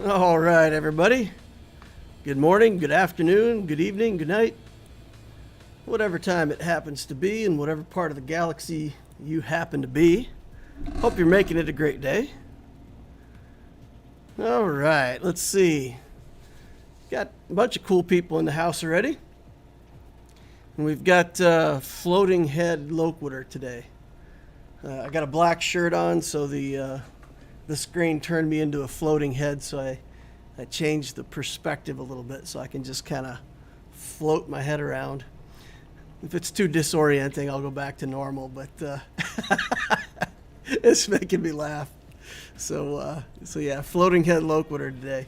All right, everybody. Good morning, good afternoon, good evening, good night. Whatever time it happens to be in whatever part of the galaxy you happen to be. Hope you're making it a great day. All right, let's see. Got a bunch of cool people in the house already. And we've got floating head Loquitur today. I got a black shirt on, so the screen turned me into a floating head, so I changed the perspective a little bit so I can just kind of float my head around. If it's too disorienting, I'll go back to normal, but it's making me laugh. So yeah, floating head Loquitur today.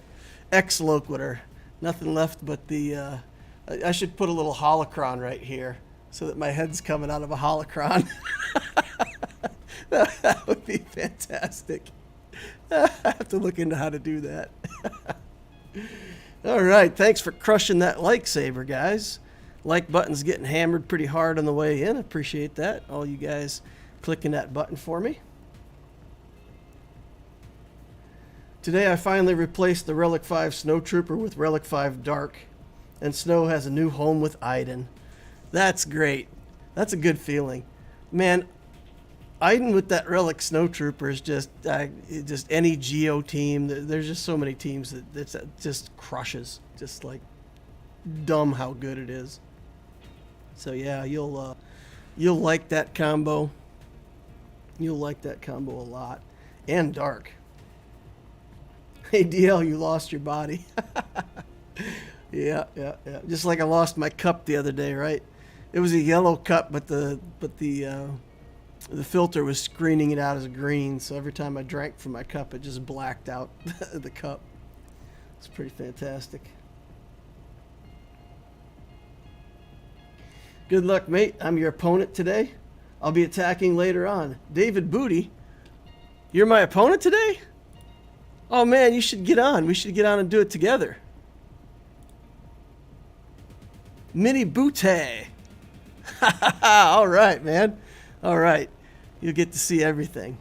Ex-Loquitur. Nothing left but the... I should put a little holocron right here so that my head's coming out of a holocron. That would be fantastic. I have to look into how to do that. All right, thanks for crushing that like saver, guys. Like button's getting hammered pretty hard on the way in. Appreciate that. All you guys clicking that button for me. Today I finally replaced the Relic 5 Snowtrooper with Relic 5 Dark, and Snow has a new home with Iden. That's great. That's a good feeling. Man, Iden with that Relic Snowtrooper is just any Geo team. There's just so many teams that just crushes. Just like dumb how good it is. So yeah, you'll like that combo. You'll like that combo a lot. And Dark. Hey DL, you lost your body. Yeah. Just like I lost my cup the other day, right? It was a yellow cup, but the filter was screening it out as green, so every time I drank from my cup, it just blacked out the cup. It's pretty fantastic. Good luck, mate. I'm your opponent today. I'll be attacking later on. David Booty, you're my opponent today? Oh man, you should get on. We should get on and do it together. Mini Booty. All right, man. All right. You'll get to see everything.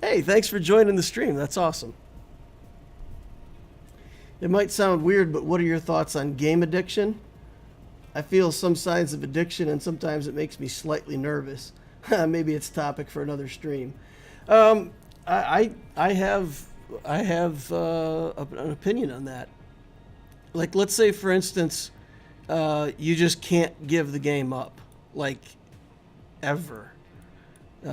Hey, thanks for joining the stream. That's awesome. It might sound weird, but what are your thoughts on game addiction? I feel some signs of addiction, and sometimes it makes me slightly nervous. Maybe it's a topic for another stream. I have an opinion on that. Like, let's say, for instance, you just can't give the game up, like, ever.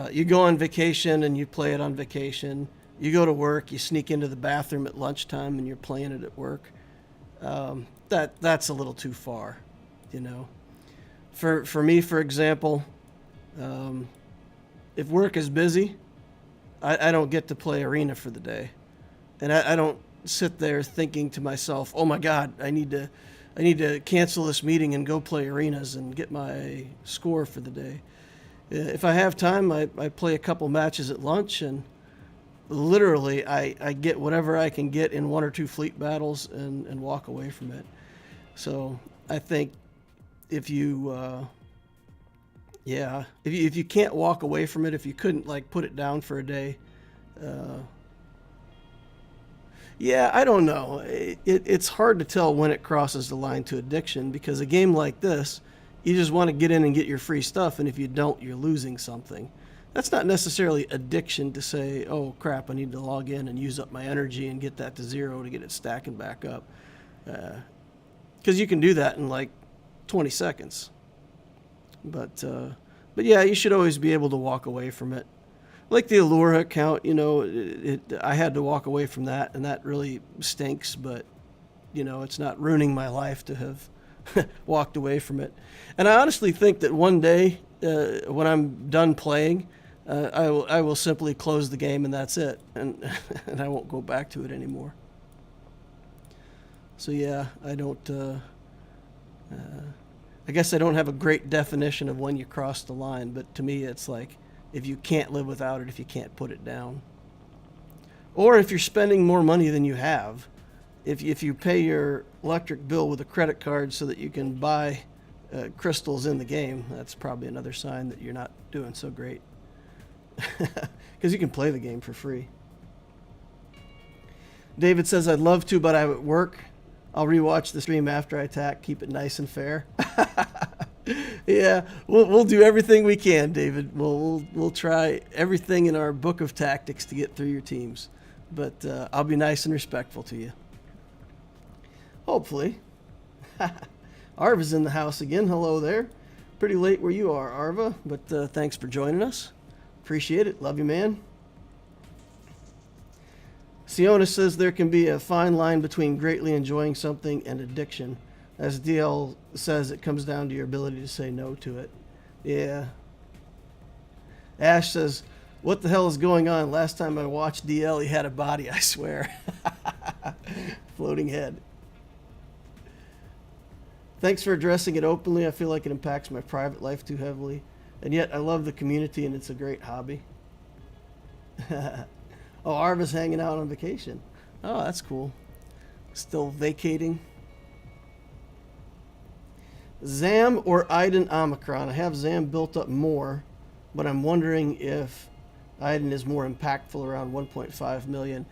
You go on vacation and you play it on vacation. You go to work, you sneak into the bathroom at lunchtime and you're playing it at work. That's a little too far, you know. For me, for example, if work is busy, I don't get to play Arena for the day. And I don't sit there thinking to myself, oh my God, I need to cancel this meeting and go play arenas and get my score for the day. If I have time, I play a couple matches at lunch, and literally I get whatever I can get in one or two fleet battles and walk away from it. So I think if you if you can't walk away from it, if you couldn't like put it down for a day, I don't know. It's hard to tell when it crosses the line to addiction, because a game like this, you just want to get in and get your free stuff, and if you don't, you're losing something. That's not necessarily addiction to say, oh crap, I need to log in and use up my energy and get that to 0 to get it stacking back up. Because you can do that in like 20 seconds. But yeah, you should always be able to walk away from it. Like the Allura account, you know, I had to walk away from that, and that really stinks, but, you know, it's not ruining my life to have walked away from it. And I honestly think that one day, when I'm done playing, I will simply close the game and that's it, and I won't go back to it anymore. So yeah, I guess I don't have a great definition of when you cross the line, but to me it's like, if you can't live without it, if you can't put it down. Or if you're spending more money than you have, if you pay your electric bill with a credit card so that you can buy crystals in the game, that's probably another sign that you're not doing so great. Because you can play the game for free. David says, I'd love to, but I'm at work. I'll rewatch the stream after I attack. Keep it nice and fair. Yeah, we'll do everything we can, David. We'll try everything in our book of tactics to get through your teams. But I'll be nice and respectful to you. Hopefully. Arva's in the house again. Hello there. Pretty late where you are, Arva, but thanks for joining us. Appreciate it. Love you, man. Siona says there can be a fine line between greatly enjoying something and addiction. As DL says, it comes down to your ability to say no to it. Yeah. Ash says, what the hell is going on? Last time I watched DL, he had a body, I swear. Floating head. Thanks for addressing it openly. I feel like it impacts my private life too heavily. And yet I love the community and it's a great hobby. Oh, Arva's hanging out on vacation. Oh, that's cool. Still vacating. Zam or Iden Omicron? I have Zam built up more, but I'm wondering if Iden is more impactful around 1.5 million.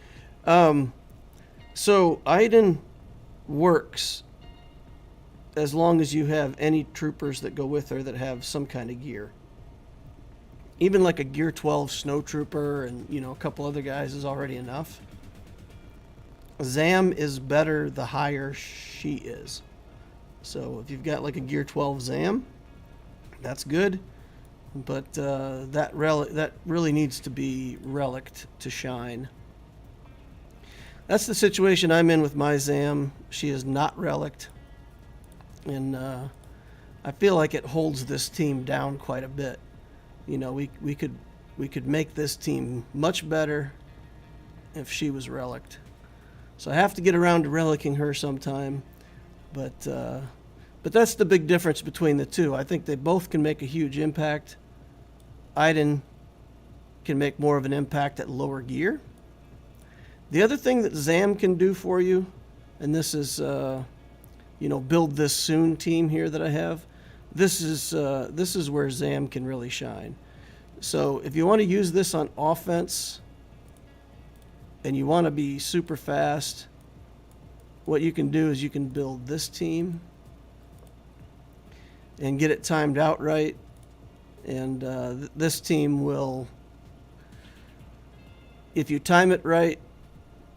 So Iden works as long as you have any troopers that go with her that have some kind of gear. Even like a Gear 12 Snow Trooper and, you know, a couple other guys is already enough. Zam is better the higher she is. So if you've got like a Gear 12 Zam, that's good. But that really needs to be relicked to shine. That's the situation I'm in with my Zam. She is not relicked. And I feel like it holds this team down quite a bit. You know, we could make this team much better if she was relicked. So I have to get around to relicking her sometime. But that's the big difference between the two. I think they both can make a huge impact. Iden can make more of an impact at lower gear. The other thing that Zam can do for you, and this is, build this soon team here that I have. This is where Zam can really shine. So if you want to use this on offense and you want to be super fast, what you can do is you can build this team and get it timed out right. And this team will, if you time it right,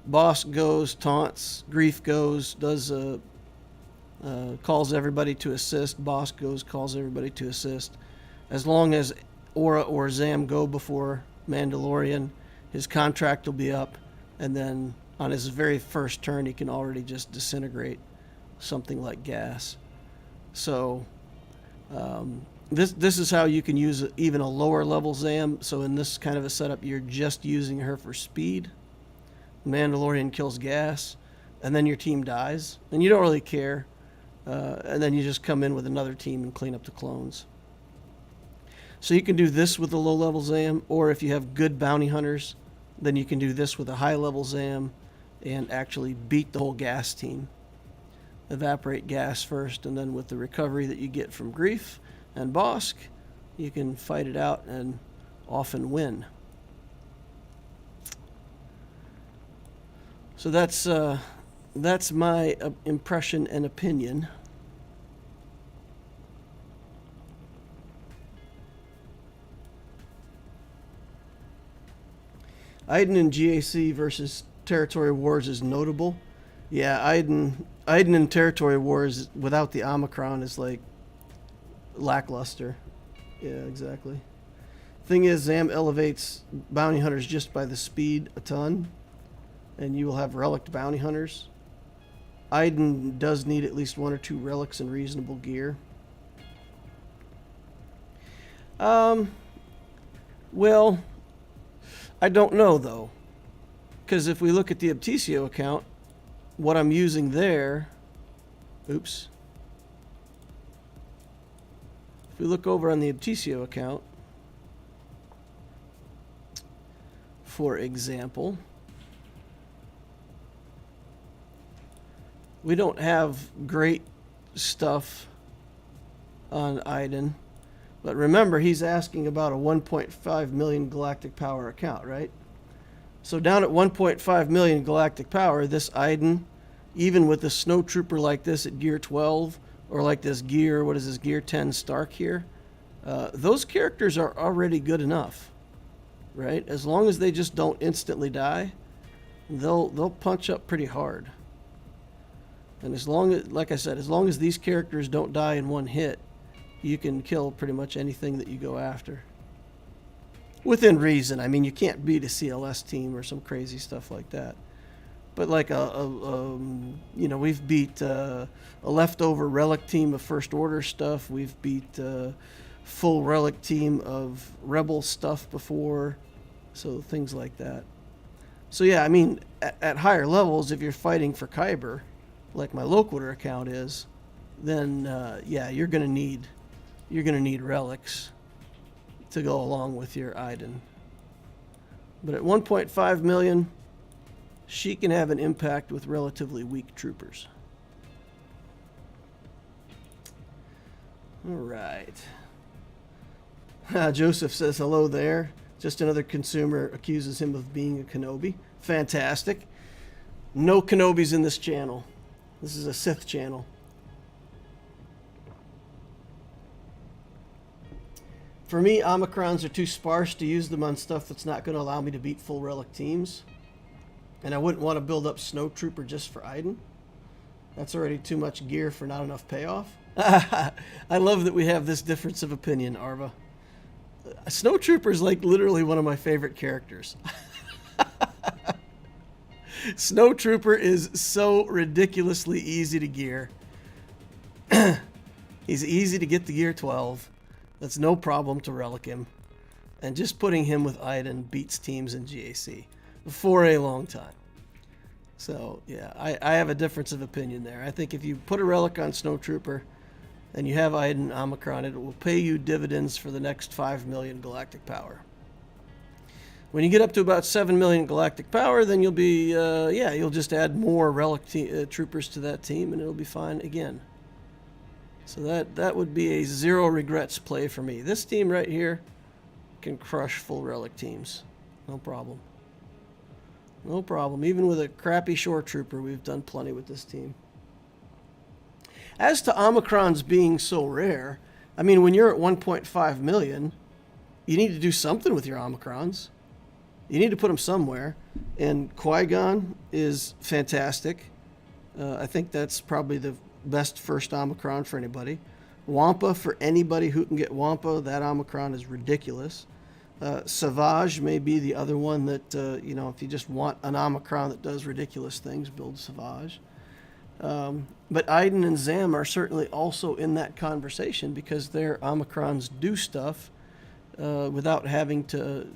Boss goes, taunts, Grief goes, does calls everybody to assist, Boss goes, calls everybody to assist. As long as Aura or Zam go before Mandalorian, his contract will be up, and then on his very first turn he can already just disintegrate something like gas. So this is how you can use even a lower level Zam. So in this kind of a setup, you're just using her for speed. Mandalorian kills gas, and then your team dies, and you don't really care. And then you just come in with another team and clean up the clones. So you can do this with a low-level Zam, or if you have good bounty hunters, then you can do this with a high-level Zam and actually beat the whole gas team. Evaporate gas first, and then with the recovery that you get from Grief and Bosk, you can fight it out and often win. So that's my impression and opinion. Iden in GAC versus Territory Wars is notable. Yeah, Iden in Territory Wars without the Omicron is like lackluster. Yeah, exactly. Thing is, Zam elevates bounty hunters just by the speed a ton, and you will have relic bounty hunters. Iden does need at least one or two relics and reasonable gear. Well, I don't know though, because if we look at the Obtisio account, what I'm using there, oops. If we look over on the Obtisio account, for example, we don't have great stuff on Iden, but remember he's asking about a 1.5 million galactic power account, right? So down at 1.5 million galactic power, this Iden, even with a snow trooper like this at gear 12, or like this gear, what is this, gear 10 Stark here, those characters are already good enough, right? As long as they just don't instantly die, they'll punch up pretty hard. And as long as, like I said, as long as these characters don't die in one hit, you can kill pretty much anything that you go after. Within reason. I mean, you can't beat a CLS team or some crazy stuff like that. But like we've beat a leftover relic team of First Order stuff. We've beat a full relic team of Rebel stuff before. So things like that. So yeah, I mean, at higher levels, if you're fighting for Kyber, like my Loquitur account is, then yeah, you're gonna need relics to go along with your Iden. But at 1.5 million, she can have an impact with relatively weak troopers. All right. Joseph says hello there. Just another consumer accuses him of being a Kenobi. Fantastic. No Kenobis in this channel. This is a Sith channel. For me, Omicrons are too sparse to use them on stuff that's not going to allow me to beat full relic teams. And I wouldn't want to build up Snow Trooper just for Iden. That's already too much gear for not enough payoff. I love that we have this difference of opinion, Arva. Snow Trooper is like literally one of my favorite characters. Snow Trooper is so ridiculously easy to gear. He's easy to get the gear 12. That's no problem to relic him. And just putting him with Iden beats teams in GAC for a long time. So, yeah, I have a difference of opinion there. I think if you put a relic on Snow Trooper and you have Iden Omicron, it will pay you dividends for the next 5 million galactic power. When you get up to about 7 million galactic power, then you'll be, you'll just add more relic troopers to that team and it'll be fine again. So that would be a zero regrets play for me. This team right here can crush full relic teams. No problem. No problem. Even with a crappy shore trooper, we've done plenty with this team. As to Omicrons being so rare, I mean, when you're at 1.5 million, you need to do something with your Omicrons. You need to put them somewhere. And Qui-Gon is fantastic. I think that's probably the best first Omicron for anybody. Wampa, for anybody who can get Wampa, that Omicron is ridiculous. Savage may be the other one that, if you just want an Omicron that does ridiculous things, build Savage. But Iden and Zam are certainly also in that conversation because their Omicrons do stuff without having to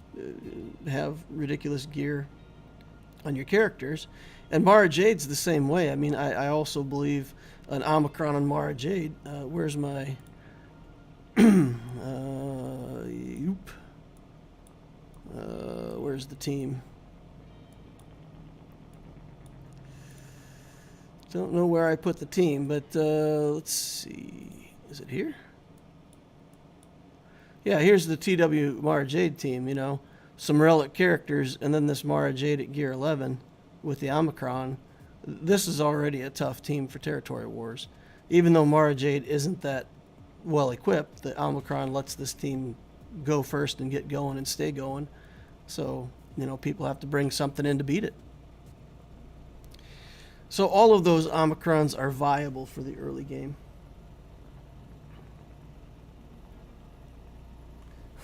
have ridiculous gear on your characters. And Mara Jade's the same way. I mean, I also believe an Omicron on Mara Jade. Where's my... where's the team? Don't know where I put the team, but let's see. Is it here? Yeah, here's the TW Mara Jade team, some relic characters, and then this Mara Jade at gear 11 with the Omicron. This is already a tough team for Territory Wars. Even though Mara Jade isn't that well equipped, the Omicron lets this team go first and get going and stay going. So, people have to bring something in to beat it. So all of those Omicrons are viable for the early game.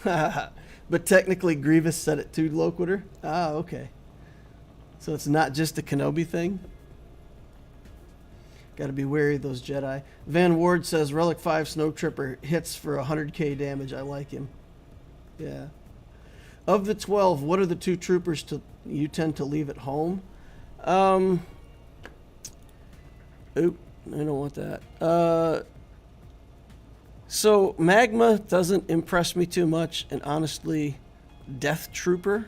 But technically Grievous set it to Loquitur? Ah, okay. So it's not just a Kenobi thing? Got to be wary of those Jedi. Van Ward says Relic 5 Snow Trooper hits for 100k damage. I like him. Yeah. Of the 12, what are the 2 troopers you tend to leave at home? Oop, I don't want that. So Magma doesn't impress me too much, and honestly, Death Trooper,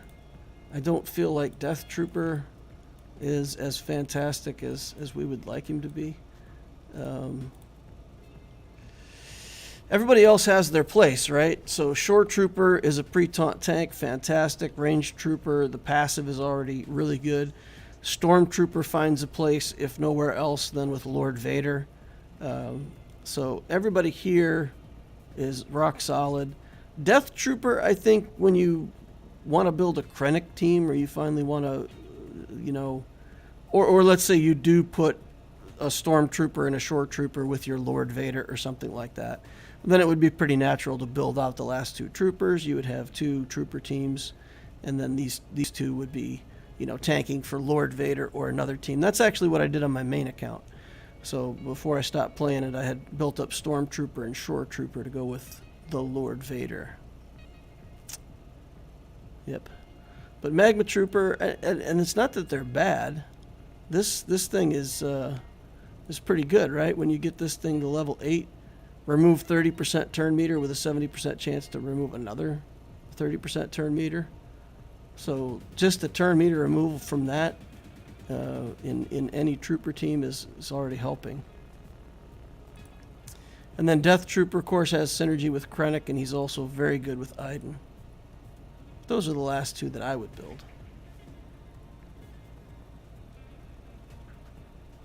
I don't feel like Death Trooper is as fantastic as we would like him to be. Everybody else has their place, right? So Shore Trooper is a pre-taunt tank, fantastic. Range Trooper, the passive is already really good. Stormtrooper finds a place, if nowhere else, then with Lord Vader. So everybody here is rock solid. Death Trooper, I think when you want to build a Krennic team, or you finally want to, you know, or let's say you do put a Stormtrooper and a Shore Trooper with your Lord Vader or something like that, then it would be pretty natural to build out the last two troopers. You would have two trooper teams, and then these two would be, you know, tanking for Lord Vader or another team. That's actually what I did on my main account. So before I stopped playing it, I had built up Stormtrooper and Shore Trooper to go with the Lord Vader. Yep. But Magma Trooper, and it's not that they're bad. This thing is pretty good, right? When you get this thing to level 8, remove 30% turn meter with a 70% chance to remove another 30% turn meter. So just the turn meter removal from that in any trooper team is already helping. And then Death Trooper, of course, has synergy with Krennic, and he's also very good with Iden. Those are the last two that I would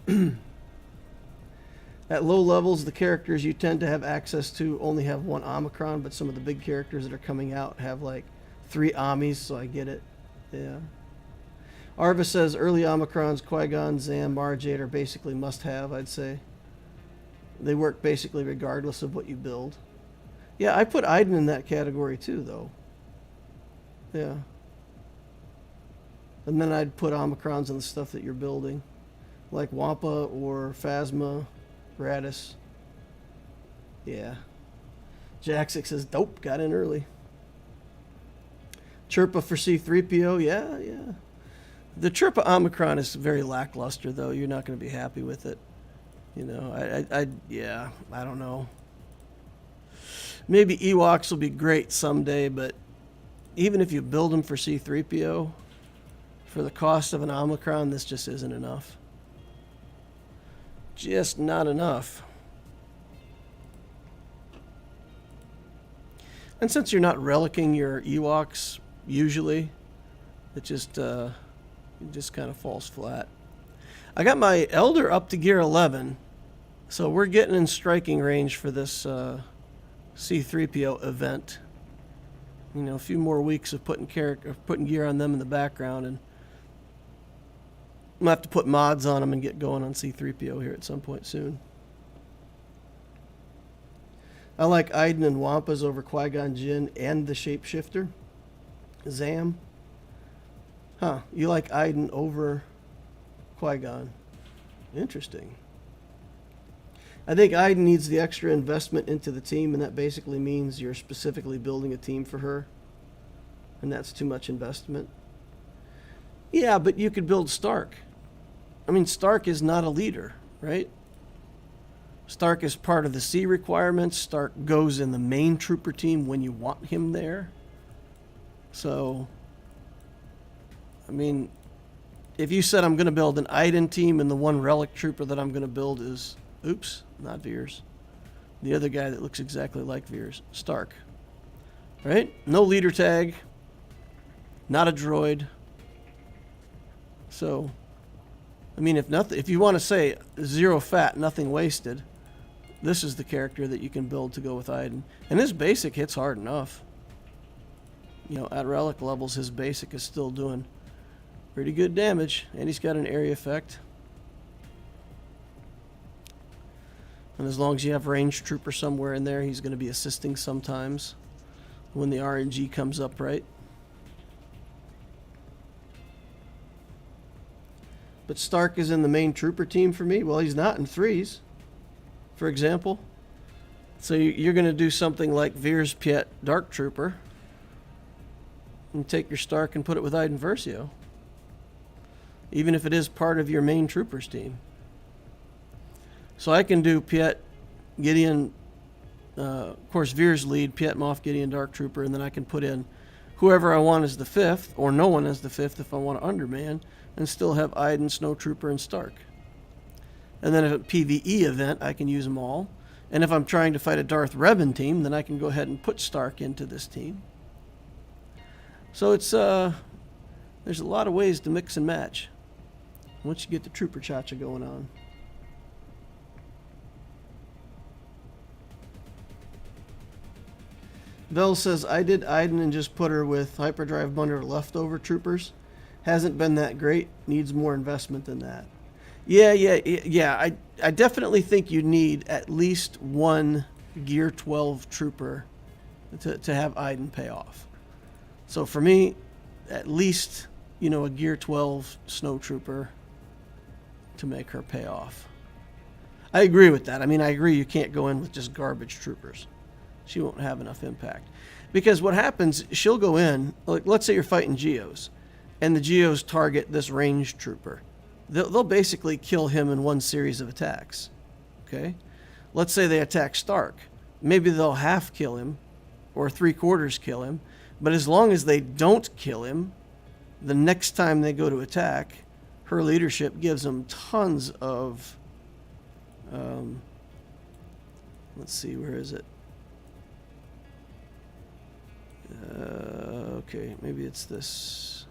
build. At low levels, the characters you tend to have access to only have one Omicron, but some of the big characters that are coming out have like 3 Amis, so I get it. Yeah. Arva says early Omicrons, Qui-Gon, Zam, Mara Jade are basically must-have, I'd say. They work basically regardless of what you build. Yeah, I put Iden in that category too, though. Yeah. And then I'd put Omicrons in the stuff that you're building, like Wampa or Phasma, Radis. Yeah. Jaxic says, dope, got in early. Chirpa for C-3PO, yeah. The Chirpa Omicron is very lackluster, though. You're not going to be happy with it. You know, I don't know. Maybe Ewoks will be great someday, but even if you build them for C-3PO, for the cost of an Omicron, this just isn't enough. Just not enough. And since you're not relicking your Ewoks, usually, it just kind of falls flat. I got my Elder up to gear 11, so we're getting in striking range for this C-3PO event. You know, a few more weeks of putting gear on them in the background, and I'm going to have to put mods on them and get going on C-3PO here at some point soon. I like Iden and Wampas over Qui-Gon Jinn and the Shapeshifter. Zam. Huh, you like Iden over Qui-Gon. Interesting. I think Iden needs the extra investment into the team, and that basically means you're specifically building a team for her. And that's too much investment. Yeah, but you could build Stark. I mean, Stark is not a leader, right? Stark is part of the C requirements. Stark goes in the main trooper team when you want him there. So, I mean, if you said I'm going to build an Iden team and the one relic trooper that I'm going to build is, oops, not Veers. The other guy that looks exactly like Veers, Stark. Right? No leader tag. Not a droid. So, I mean, if you want to say zero fat, nothing wasted, this is the character that you can build to go with Iden. And his basic hits hard enough. You know, at relic levels, his basic is still doing pretty good damage. And he's got an area effect. And as long as you have range trooper somewhere in there, he's going to be assisting sometimes when the RNG comes up, right? But Stark is in the main trooper team for me. Well, he's not in 3s, for example. So you're going to do something like Veers Piet Dark Trooper and take your Stark and put it with Iden Versio, even if it is part of your main troopers team. So I can do Piet, Gideon, of course Veers lead, Piet, Moff, Gideon, Dark Trooper, and then I can put in whoever I want as the 5th, or no one as the 5th if I want to underman, and still have Iden, Snow Trooper, and Stark. And then if a PvE event, I can use them all. And if I'm trying to fight a Darth Revan team, then I can go ahead and put Stark into this team. So it's there's a lot of ways to mix and match once you get the Trooper Cha-Cha going on. Vel says, I did Iden and just put her with Hyperdrive Bundle leftover troopers. Hasn't been that great. Needs more investment than that. Yeah. I definitely think you need at least one Gear 12 trooper to have Iden pay off. So for me, at least, a Gear 12 snow trooper to make her pay off. I agree with that. I mean, I agree you can't go in with just garbage troopers. She won't have enough impact. Because what happens, she'll go in, like let's say you're fighting Geos, and the Geos target this ranged trooper. They'll basically kill him in one series of attacks. Okay? Let's say they attack Stark. Maybe they'll half kill him, or 3/4 kill him, but as long as they don't kill him, the next time they go to attack, her leadership gives them tons of... let's see, where is it? Okay, maybe it's this.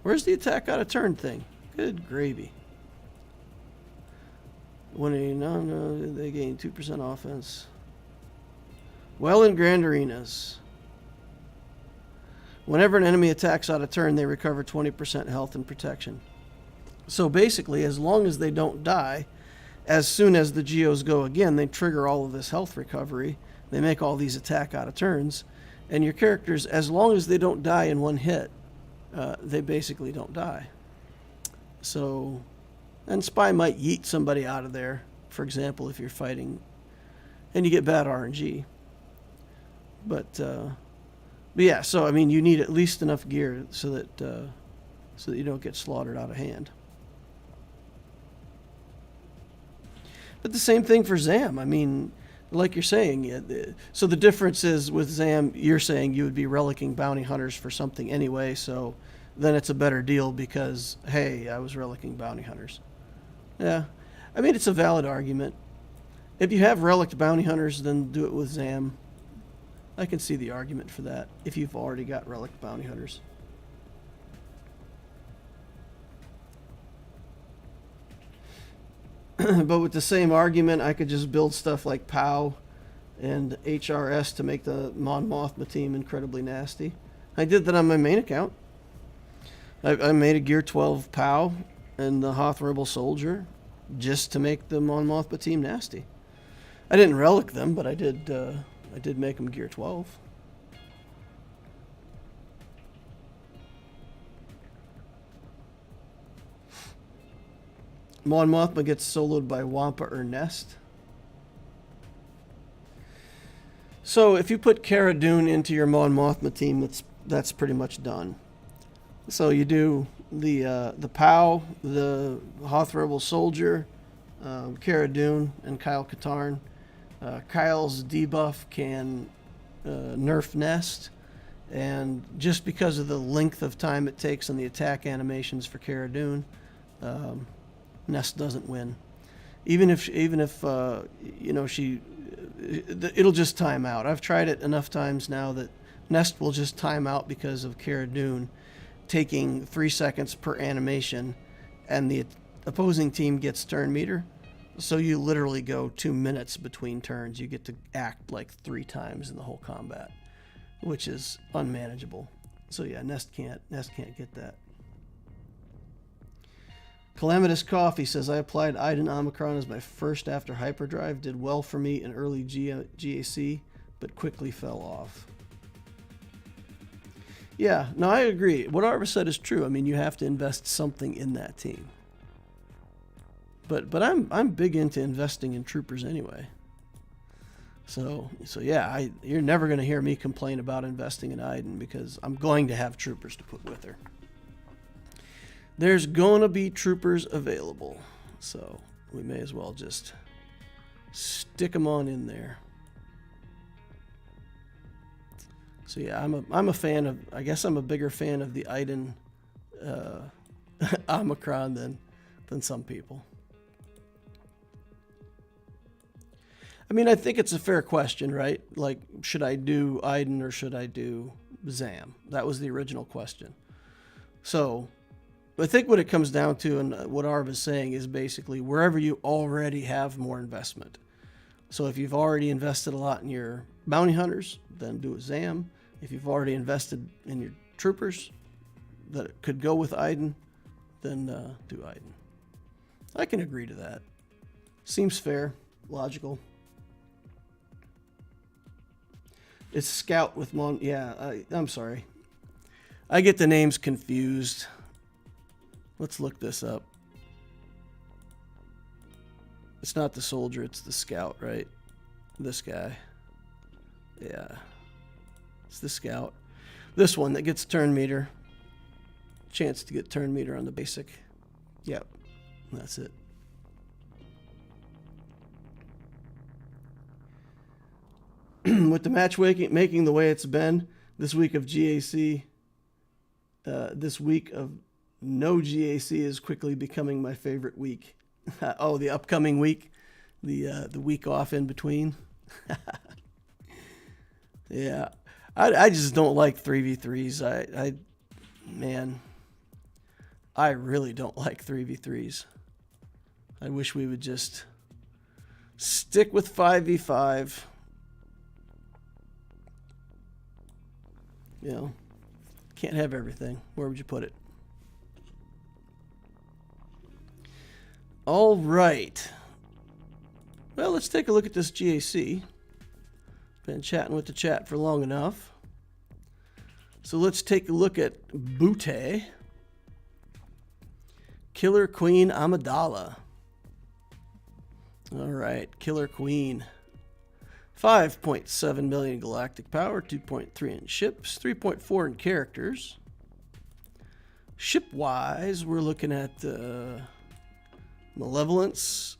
Where's the attack out of turn thing? Good gravy. No, they gain 2% offense. Well, in Grand Arenas, whenever an enemy attacks out of turn, they recover 20% health and protection. So basically, as long as they don't die, as soon as the Geos go again, they trigger all of this health recovery. They make all these attack out of turns. And your characters, as long as they don't die in one hit, they basically don't die. So, and Spy might yeet somebody out of there, for example, if you're fighting, and you get bad RNG. But yeah, so I mean, you need at least enough gear so that you don't get slaughtered out of hand. But the same thing for Zam. I mean, like you're saying, so the difference is with Zam, you're saying you would be relicking bounty hunters for something anyway, so then it's a better deal because, hey, I was relicking bounty hunters. Yeah, I mean, it's a valid argument. If you have relic bounty hunters, then do it with Zam. I can see the argument for that if you've already got relic bounty hunters. But with the same argument, I could just build stuff like POW and HRS to make the Mon Mothma team incredibly nasty. I did that on my main account. I made a Gear 12 POW and the Hoth Rebel Soldier just to make the Mon Mothma team nasty. I didn't relic them, but I did make them Gear 12. Mon Mothma gets soloed by Wampa or Nest. So if you put Cara Dune into your Mon Mothma team, that's pretty much done. So you do the POW, the Hoth Rebel Soldier, Cara Dune, and Kyle Katarn. Kyle's debuff can nerf Nest, and just because of the length of time it takes on the attack animations for Cara Dune, Nest doesn't win. Even if it'll just time out. I've tried it enough times now that Nest will just time out because of Cara Dune taking 3 seconds per animation, and the opposing team gets turn meter. So you literally go 2 minutes between turns. You get to act like 3 times in the whole combat, which is unmanageable. So yeah, Nest can't get that. Calamitous Coffee says, I applied Iden Omicron as my first after Hyperdrive. Did well for me in early GAC, but quickly fell off. Yeah, no, I agree. What Arva said is true. I mean, you have to invest something in that team. But I'm big into investing in troopers anyway. So yeah, you're never going to hear me complain about investing in Iden because I'm going to have troopers to put with her. There's going to be troopers available, so we may as well just stick them on in there. So yeah, I'm a fan of. I guess I'm a bigger fan of the Iden Omicron than some people. I mean, I think it's a fair question, right? Like, should I do Iden or should I do Zam? That was the original question. So I think what it comes down to, and what Arv is saying, is basically wherever you already have more investment. So if you've already invested a lot in your bounty hunters, then do a Zam. If you've already invested in your troopers that could go with Iden, then do Iden. I can agree to that. Seems fair, logical. It's Scout with Mon. Yeah, I'm sorry. I get the names confused. Let's look this up. It's not the soldier, it's the scout, right? This guy. Yeah. It's the scout. This one that gets turn meter. Chance to get turn meter on the basic. Yep. That's it. With the matchmaking the way it's been, this week of GAC, this week of no GAC is quickly becoming my favorite week. Oh, the upcoming week, the week off in between. Yeah, I just don't like 3v3s. I really don't like 3v3s. I wish we would just stick with 5v5. You know, can't have everything. Where would you put it? All right. Well, let's take a look at this GAC. Been chatting with the chat for long enough. So let's take a look at Butte. Killer Queen Amidala. All right, Killer Queen. 5.7 million galactic power, 2.3 in ships, 3.4 in characters. Ship-wise, we're looking at Malevolence.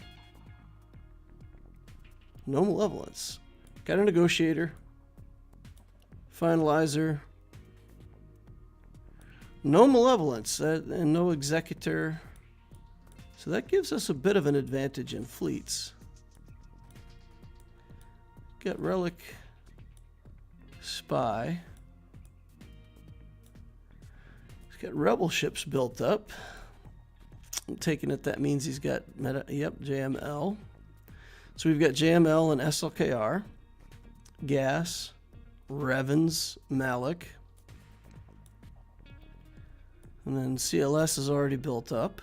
No Malevolence. Got a Negotiator. Finalizer. No Malevolence and no Executor. So that gives us a bit of an advantage in fleets. Got Relic, Spy. He's got Rebel ships built up. I'm taking it that means he's got JML. So we've got JML and SLKR, Gas, Revens, Malik. And then CLS is already built up.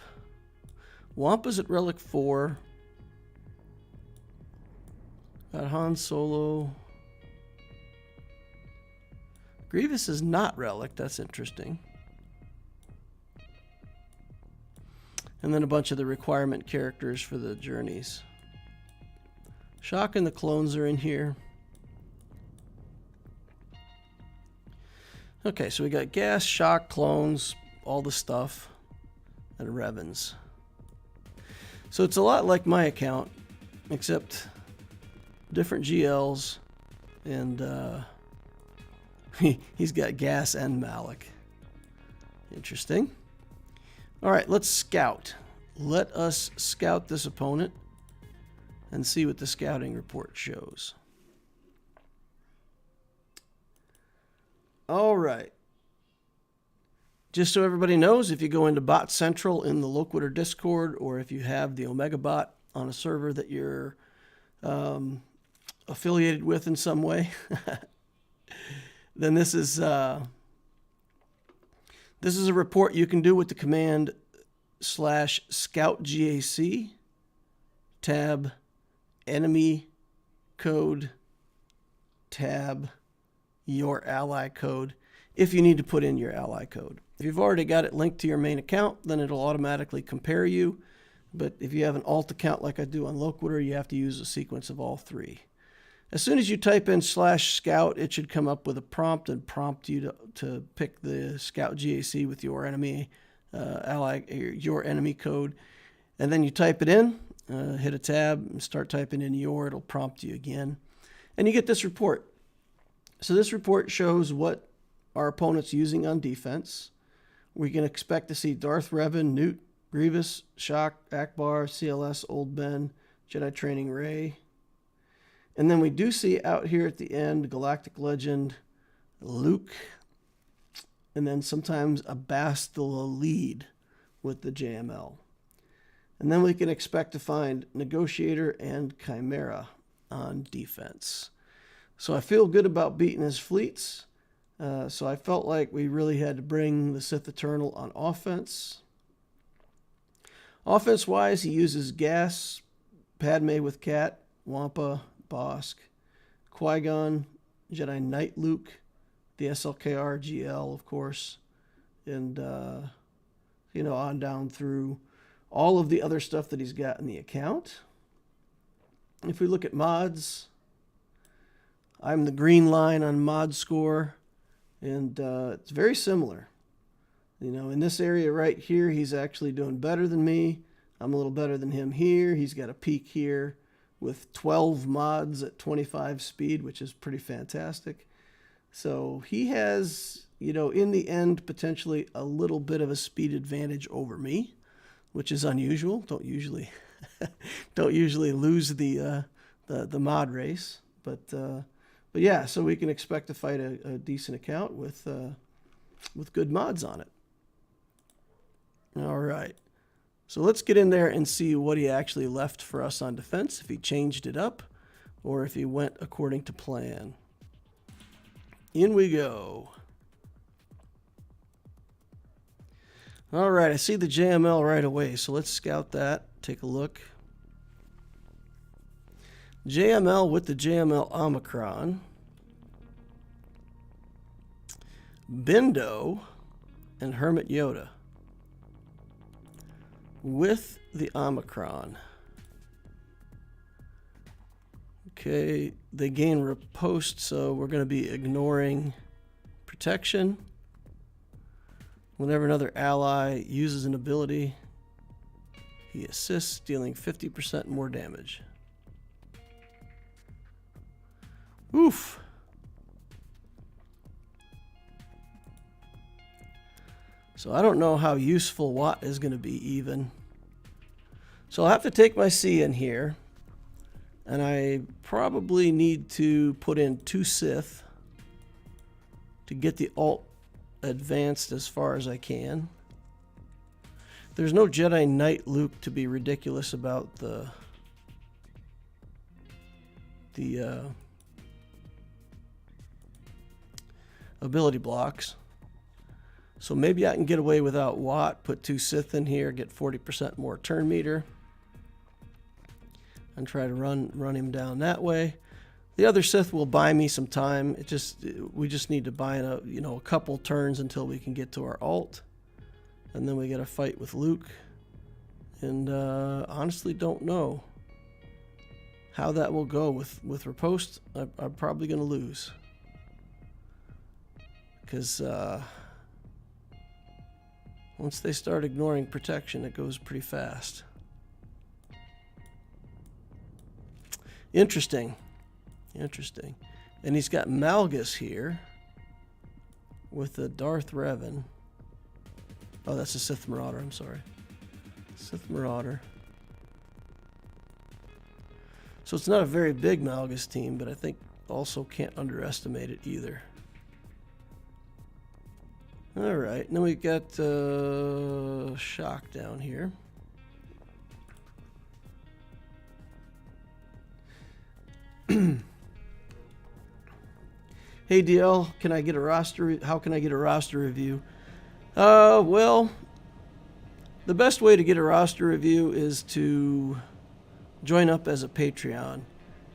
Wampa's at Relic 4. Got Han Solo. Grievous is not Relic. That's interesting. And then a bunch of the requirement characters for the journeys. Shock and the clones are in here. Okay, so we got Gas, Shock, clones, all the stuff, and Revens. So it's a lot like my account, except different GLs, and he's got Gas and Malik. Interesting. All right, let's scout. Let us scout this opponent and see what the scouting report shows. All right. Just so everybody knows, if you go into Bot Central in the Loquitur Discord, or if you have the Omega Bot on a server that you're affiliated with in some way, then this is a report you can do with the command /scoutgac tab enemy code tab your ally code if you need to put in your ally code. If you've already got it linked to your main account, then it'll automatically compare you. But if you have an alt account like I do on Loquitur, you have to use a sequence of all three. As soon as you type in /scout, it should come up with a prompt and prompt you to pick the Scout GAC with your enemy your enemy code. And then you type it in, hit a tab, and start typing in it'll prompt you again. And you get this report. So this report shows what our opponent's using on defense, We can expect to see Darth Revan, Newt, Grievous, Shock, Akbar, CLS, Old Ben, Jedi Training Rey. And then we do see out here at the end Galactic Legend, Luke, and then sometimes a Bastila lead with the JML. And then we can expect to find Negotiator and Chimera on defense. So I feel good about beating his fleets. So I felt like we really had to bring the Sith Eternal on offense. Offense-wise, he uses Gas, Padme with Cat, Wampa, Bosk, Qui-Gon, Jedi Knight Luke, the SLKR GL, of course, and, on down through all of the other stuff that he's got in the account. If we look at mods, I'm the green line on mod score, and it's very similar. In this area right here, he's actually doing better than me. I'm a little better than him here. He's got a peak here with 12 mods at 25 speed, which is pretty fantastic. So he has, in the end, potentially a little bit of a speed advantage over me, which is unusual. Don't usually lose the mod race, but yeah. So we can expect to fight a decent account with good mods on it. All right. So let's get in there and see what he actually left for us on defense, if he changed it up or if he went according to plan. In we go. All right, I see the JML right away, so let's scout that, take a look. JML with the JML Omicron. Bindo and Hermit Yoda with the Omicron. Okay, they gain riposte, so we're going to be ignoring protection. Whenever another ally uses an ability, he assists, dealing 50% more damage. Oof. So I don't know how useful Watt is going to be even. So I'll have to take my C in here. And I probably need to put in 2 Sith to get the alt advanced as far as I can. There's no Jedi Knight Luke to be ridiculous about the ability blocks. So maybe I can get away without Watt, put 2 Sith in here, get 40% more turn meter, and try to run him down that way. The other Sith will buy me some time. We just need to buy a couple turns until we can get to our alt, and then we got to fight with Luke. And honestly, don't know how that will go with riposte. I'm probably going to lose because once they start ignoring protection, it goes pretty fast. Interesting. And he's got Malgus here with the Darth Revan. Oh, that's a Sith Marauder, I'm sorry. Sith Marauder. So it's not a very big Malgus team, but I think also can't underestimate it either. All right, and then we've got Shock down here. Hey DL, can I get a roster? How can I get a roster review? Well, the best way to get a roster review is to join up as a Patreon.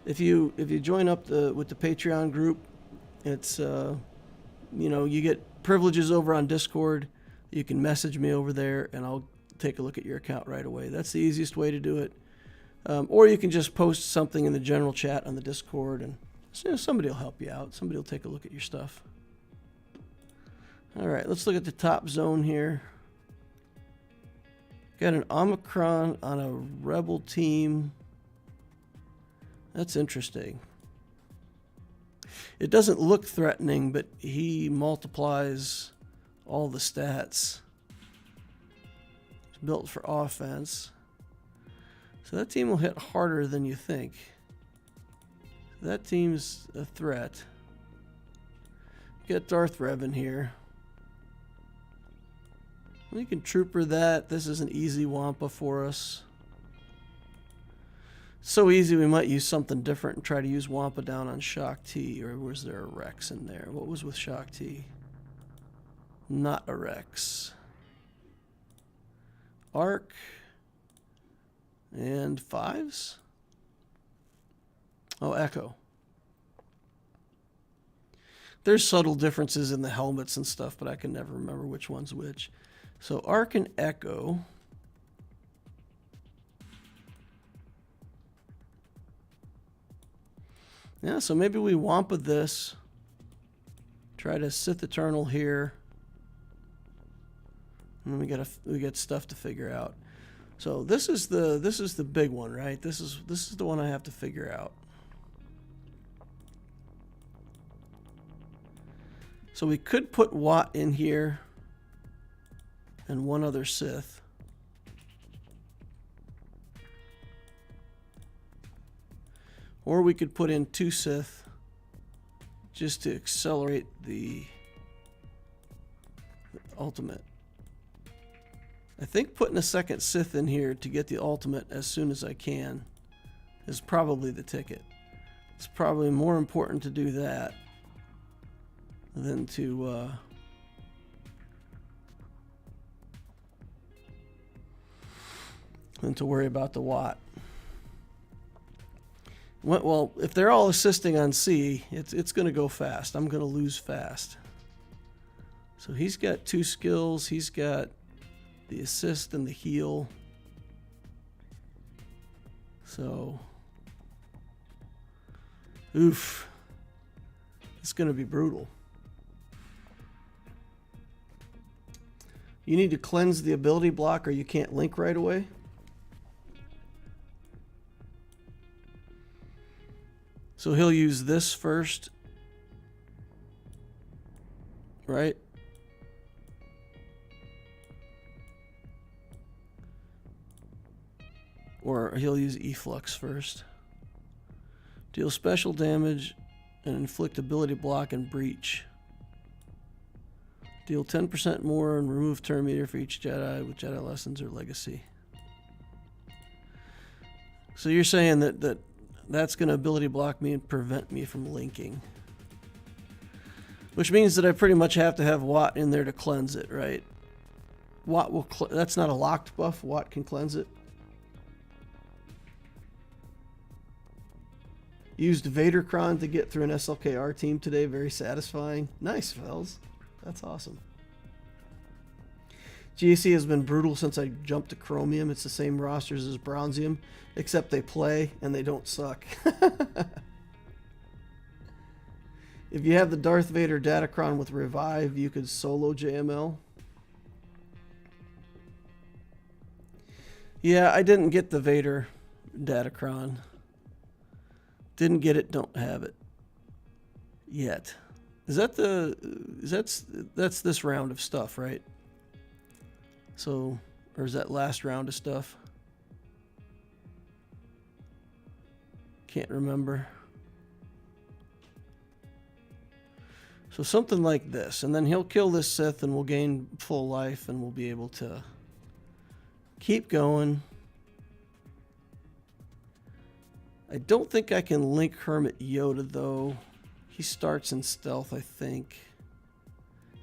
If you join up with the Patreon group, it's you get privileges over on Discord. You can message me over there, and I'll take a look at your account right away. That's the easiest way to do it. Or you can just post something in the general chat on the Discord, and somebody will help you out. Somebody will take a look at your stuff. All right, let's look at the top zone here. Got an Omicron on a Rebel team. That's interesting. It doesn't look threatening, but he multiplies all the stats. built for offense. So that team will hit harder than you think. That team's a threat. Get Darth Revan here. We can trooper that. This is an easy Wampa for us. So easy we might use something different and try to use Wampa down on Shock T. Or was there a Rex in there? What was with Shock T? Not a Rex. Arc. And 5s? Oh, Echo. There's subtle differences in the helmets and stuff, but I can never remember which one's which. So Arc and Echo. Yeah, so maybe we Wampa this. Try to Sith Eternal here. And then we got stuff to figure out. So this is the big one, right? This is the one I have to figure out. So we could put Watt in here and one other Sith. Or we could put in 2 Sith just to accelerate the ultimate. I think putting a second Sith in here to get the ultimate as soon as I can is probably the ticket. It's probably more important to do that than to worry about the Watt. Well, if they're all assisting on C, it's going to go fast. I'm going to lose fast. So he's got 2 skills. He's got the assist and the heal. So, oof. It's going to be brutal. You need to cleanse the ability block or you can't link right away. So he'll use this first, right? Or he'll use Efflux first. Deal special damage and inflict ability block and breach. Deal 10% more and remove turn meter for each Jedi with Jedi Lessons or Legacy. So you're saying that's going to ability block me and prevent me from linking. Which means that I pretty much have to have Watt in there to cleanse it, right? Watt will that's not a locked buff. Watt can cleanse it. Used Vadercron to get through an SLKR team today. Very satisfying. Nice, fellas. That's awesome. GAC has been brutal since I jumped to Chromium. It's the same rosters as Bronzium, except they play and they don't suck. If you have the Darth Vader Datacron with Revive, you could solo JML. Yeah, I didn't get the Vader Datacron. Didn't get it, don't have it yet. Is that that's this round of stuff, right? So, or is that last round of stuff? Can't remember. So something like this, and then he'll kill this Sith and we'll gain full life and we'll be able to keep going. I don't think I can link Hermit Yoda though. He starts in stealth, I think.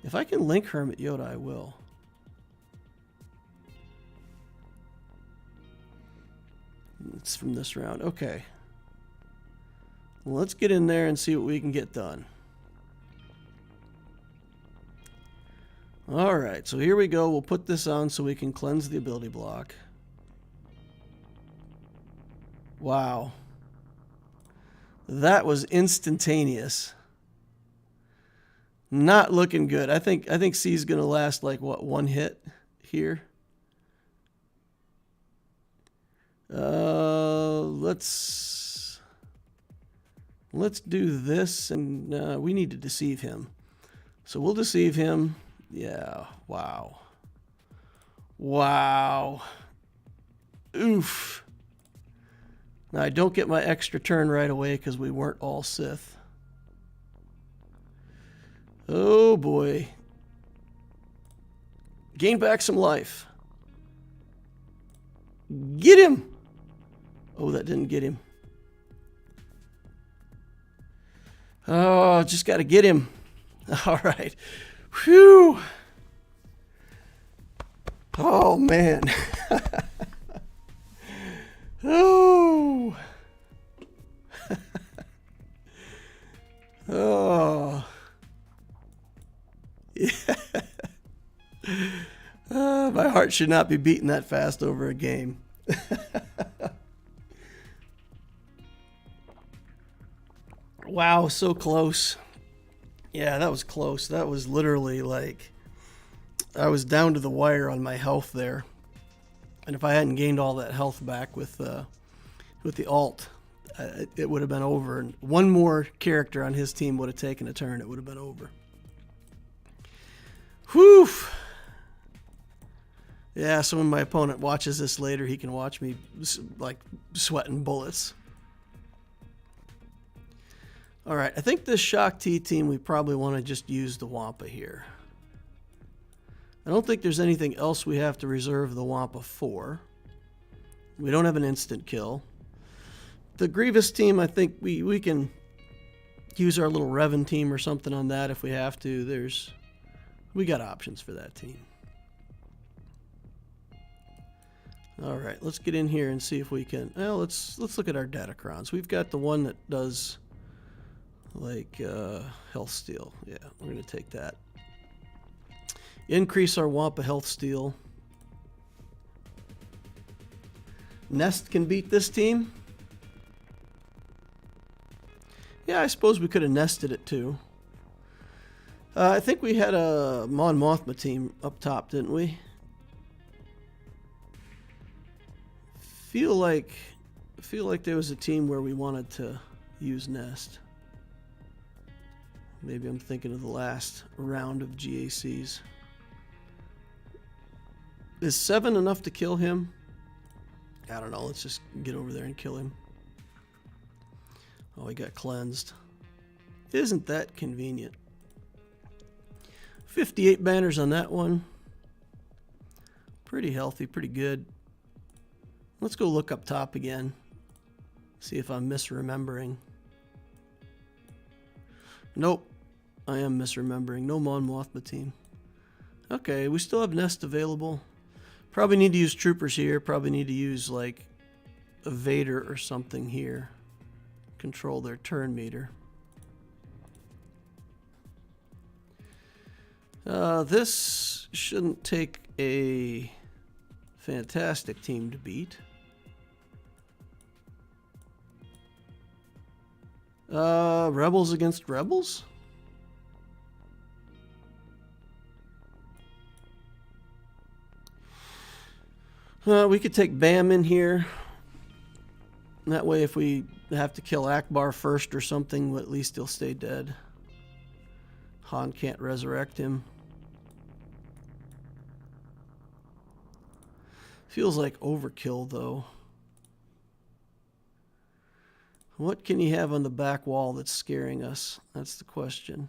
If I can link Hermit Yoda, I will. It's from this round. Okay. Well, let's get in there and see what we can get done. Alright, so here we go. We'll put this on so we can cleanse the ability block. Wow. That was instantaneous. Not looking good. I think C's gonna last like what, 1 hit here. Let's do this, and we need to deceive him. So we'll deceive him. Yeah. Wow. Wow. Oof. Now, I don't get my extra turn right away because we weren't all Sith. Oh, boy. Gain back some life. Get him! Oh, that didn't get him. Oh, just got to get him. All right. Whew. Oh, man. Oh. Oh. Yeah. My heart should not be beating that fast over a game. Wow, so close. Yeah, that was close. That was literally like I was down to the wire on my health there. And if I hadn't gained all that health back with the alt, it would have been over. And one more character on his team would have taken a turn. It would have been over. Whew. Yeah, so when my opponent watches this later, he can watch me like sweating bullets. All right, I think this Shock T team, we probably want to just use the Wampa here. I don't think there's anything else we have to reserve the Wampa for. We don't have an instant kill. The Grievous team, I think we can use our little Revan team or something on that if we have to. We got options for that team. All right, let's get in here and see if we can. Well, let's look at our Datacrons. We've got the one that does like health steal. Yeah, we're gonna take that. Increase our Wampa health steal. Nest can beat this team. Yeah, I suppose we could have nested it too. I think we had a Mon Mothma team up top, didn't we? Feel like there was a team where we wanted to use Nest. Maybe I'm thinking of the last round of GACs. Is 7 enough to kill him? I don't know. Let's just get over there and kill him. Oh, he got cleansed. Isn't that convenient? 58 banners on that one. Pretty healthy, pretty good. Let's go look up top again. See if I'm misremembering. Nope. I am misremembering. No Mon Mothma team. Okay, we still have Nest available. Probably need to use troopers here. Probably need to use like a Vader or something here. Control their turn meter. This shouldn't take a fantastic team to beat. Rebels against Rebels? We could take Bam in here. That way if we have to kill Akbar first or something, at least he'll stay dead. Han can't resurrect him. Feels like overkill, though. What can he have on the back wall that's scaring us? That's the question.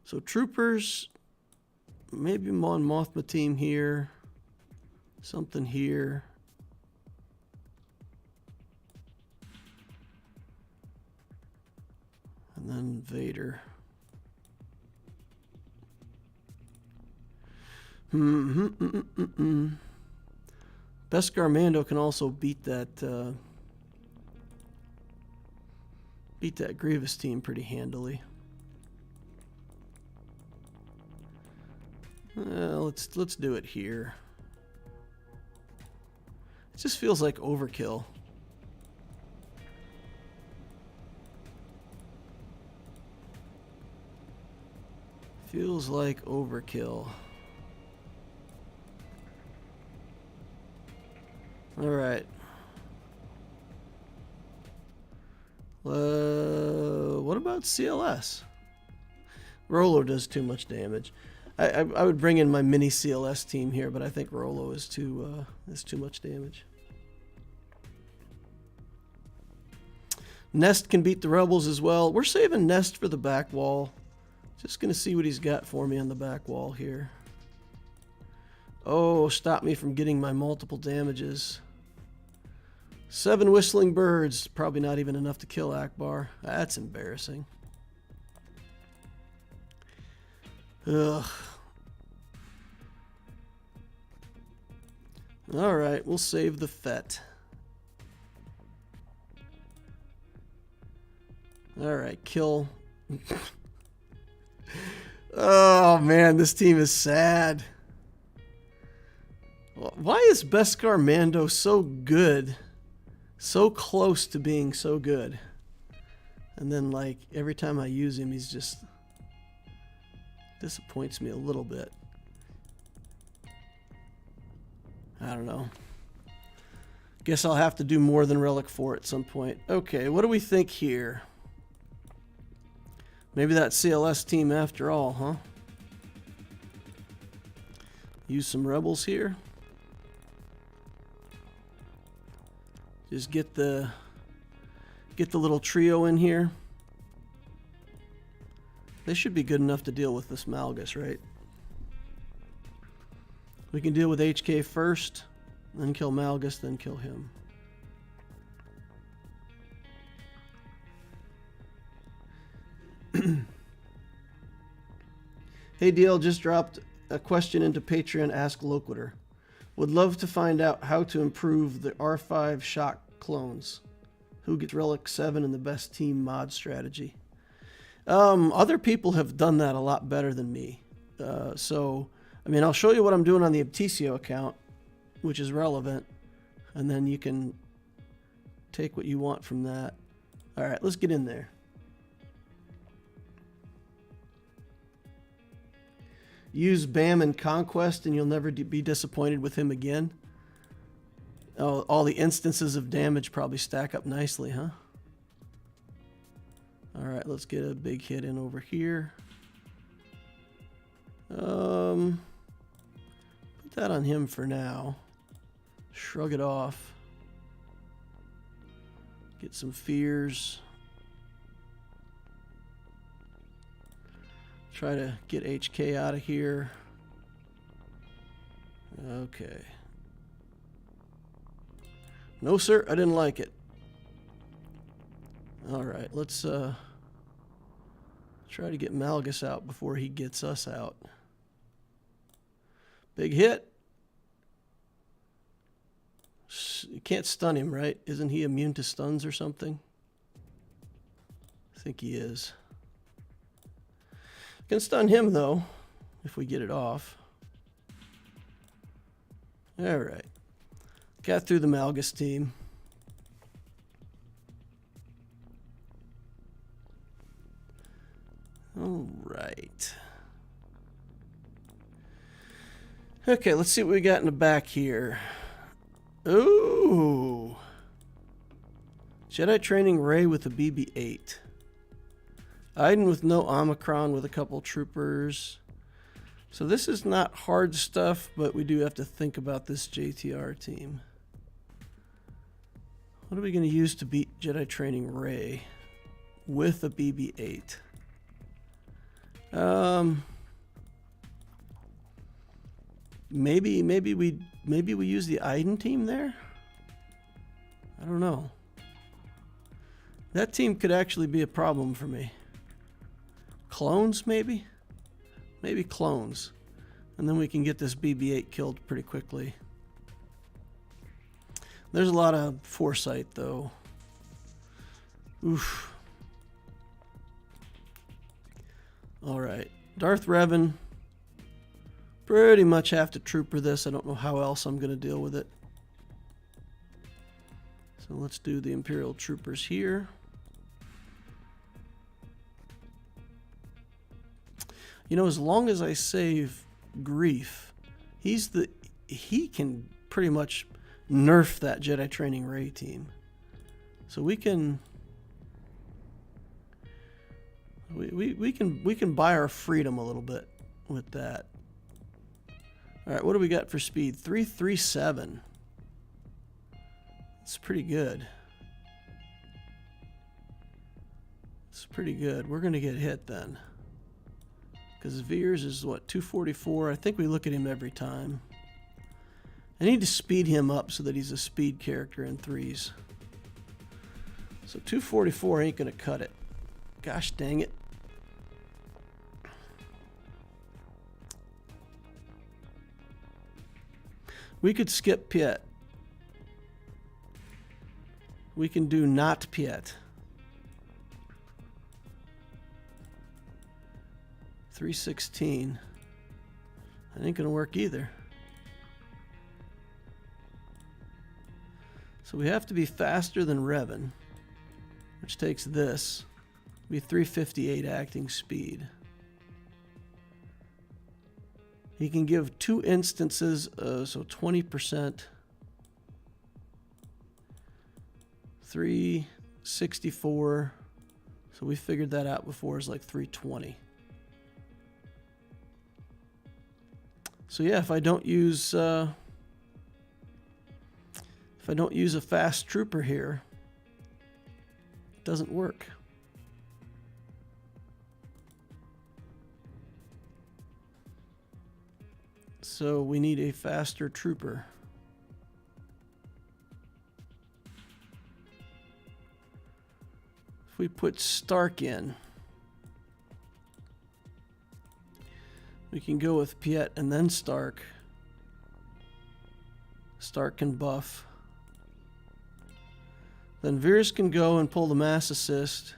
So troopers, maybe Mon Mothma team here. Something here. And then Vader. Beskar Mando can also beat that Grievous team pretty handily. Let's do it here. It just feels like overkill. Feels like overkill. All right. What about CLS? Rolo does too much damage. I would bring in my mini CLS team here, but I think Rolo is too much damage. Nest can beat the Rebels as well. We're saving Nest for the back wall. Just going to see what he's got for me on the back wall here. Oh, stop me from getting my multiple damages. 7 whistling birds. Probably not even enough to kill Akbar. That's embarrassing. Ugh. Alright, we'll save the Fett. Alright, kill. Oh man, this team is sad. Why is Beskar Mando so good? So close to being so good. And then like every time I use him, he's just disappoints me a little bit. I don't know. Guess I'll have to do more than Relic 4 at some point. Okay, what do we think here? Maybe that CLS team after all, huh? Use some rebels here. Just get the little trio in here. They should be good enough to deal with this Malgus, right? We can deal with HK first, then kill Malgus, then kill him. Hey DL, just dropped a question into Patreon, Ask Loquitur. Would love to find out how to improve the R5 shock clones. Who gets Relic 7 and the best team mod strategy? Other people have done that a lot better than me. So, I mean, I'll show you what I'm doing on the Abticio account, which is relevant, and then you can take what you want from that. All right, let's get in there. Use Bam in Conquest and you'll never be disappointed with him again. Oh, all the instances of damage probably stack up nicely, huh? All right, let's get a big hit in over here. Put that on him for now. Shrug it off. Get some fears. Try to get HK out of here. Okay. No, sir, I didn't like it. All right, let's try to get Malgus out before he gets us out. Big hit. You can't stun him, right? Isn't he immune to stuns or something? I think he is. Can stun him though, if we get it off. All right. Got through the Malgus team. All right. Okay, let's see what we got in the back here. Ooh. Jedi training Rey with a BB-8. Iden with no Omicron with a couple troopers. So this is not hard stuff, but we do have to think about this JTR team. What are we going to use to beat Jedi training Rey with a BB-8? Maybe we use the Iden team there. I don't know. That team could actually be a problem for me. Clones, maybe? Maybe clones. And then we can get this BB-8 killed pretty quickly. There's a lot of foresight, though. Oof. Alright. Darth Revan. Pretty much have to trooper this. I don't know how else I'm going to deal with it. So let's do the Imperial troopers here. You know, as long as I save Grief, he can pretty much nerf that Jedi training Rey team. So we can we can buy our freedom a little bit with that. All right, what do we got for speed? 337. It's pretty good. It's pretty good. We're going to get hit then. Because Veers is what, 244? I think we look at him every time. I need to speed him up so that he's a speed character in 3s. So 244 ain't going to cut it. Gosh dang it. We could skip Piet. We can do not Piet. 316. That ain't gonna work either. So we have to be faster than Revan, which takes this. Be 358 acting speed. He can give 2 instances, so 20%. 364. So we figured that out before. It's like 320. So yeah, if I don't use a fast trooper here, it doesn't work. So we need a faster trooper. If we put Stark in, we can go with Piet and then Stark. Stark can buff. Then Veers can go and pull the mass assist.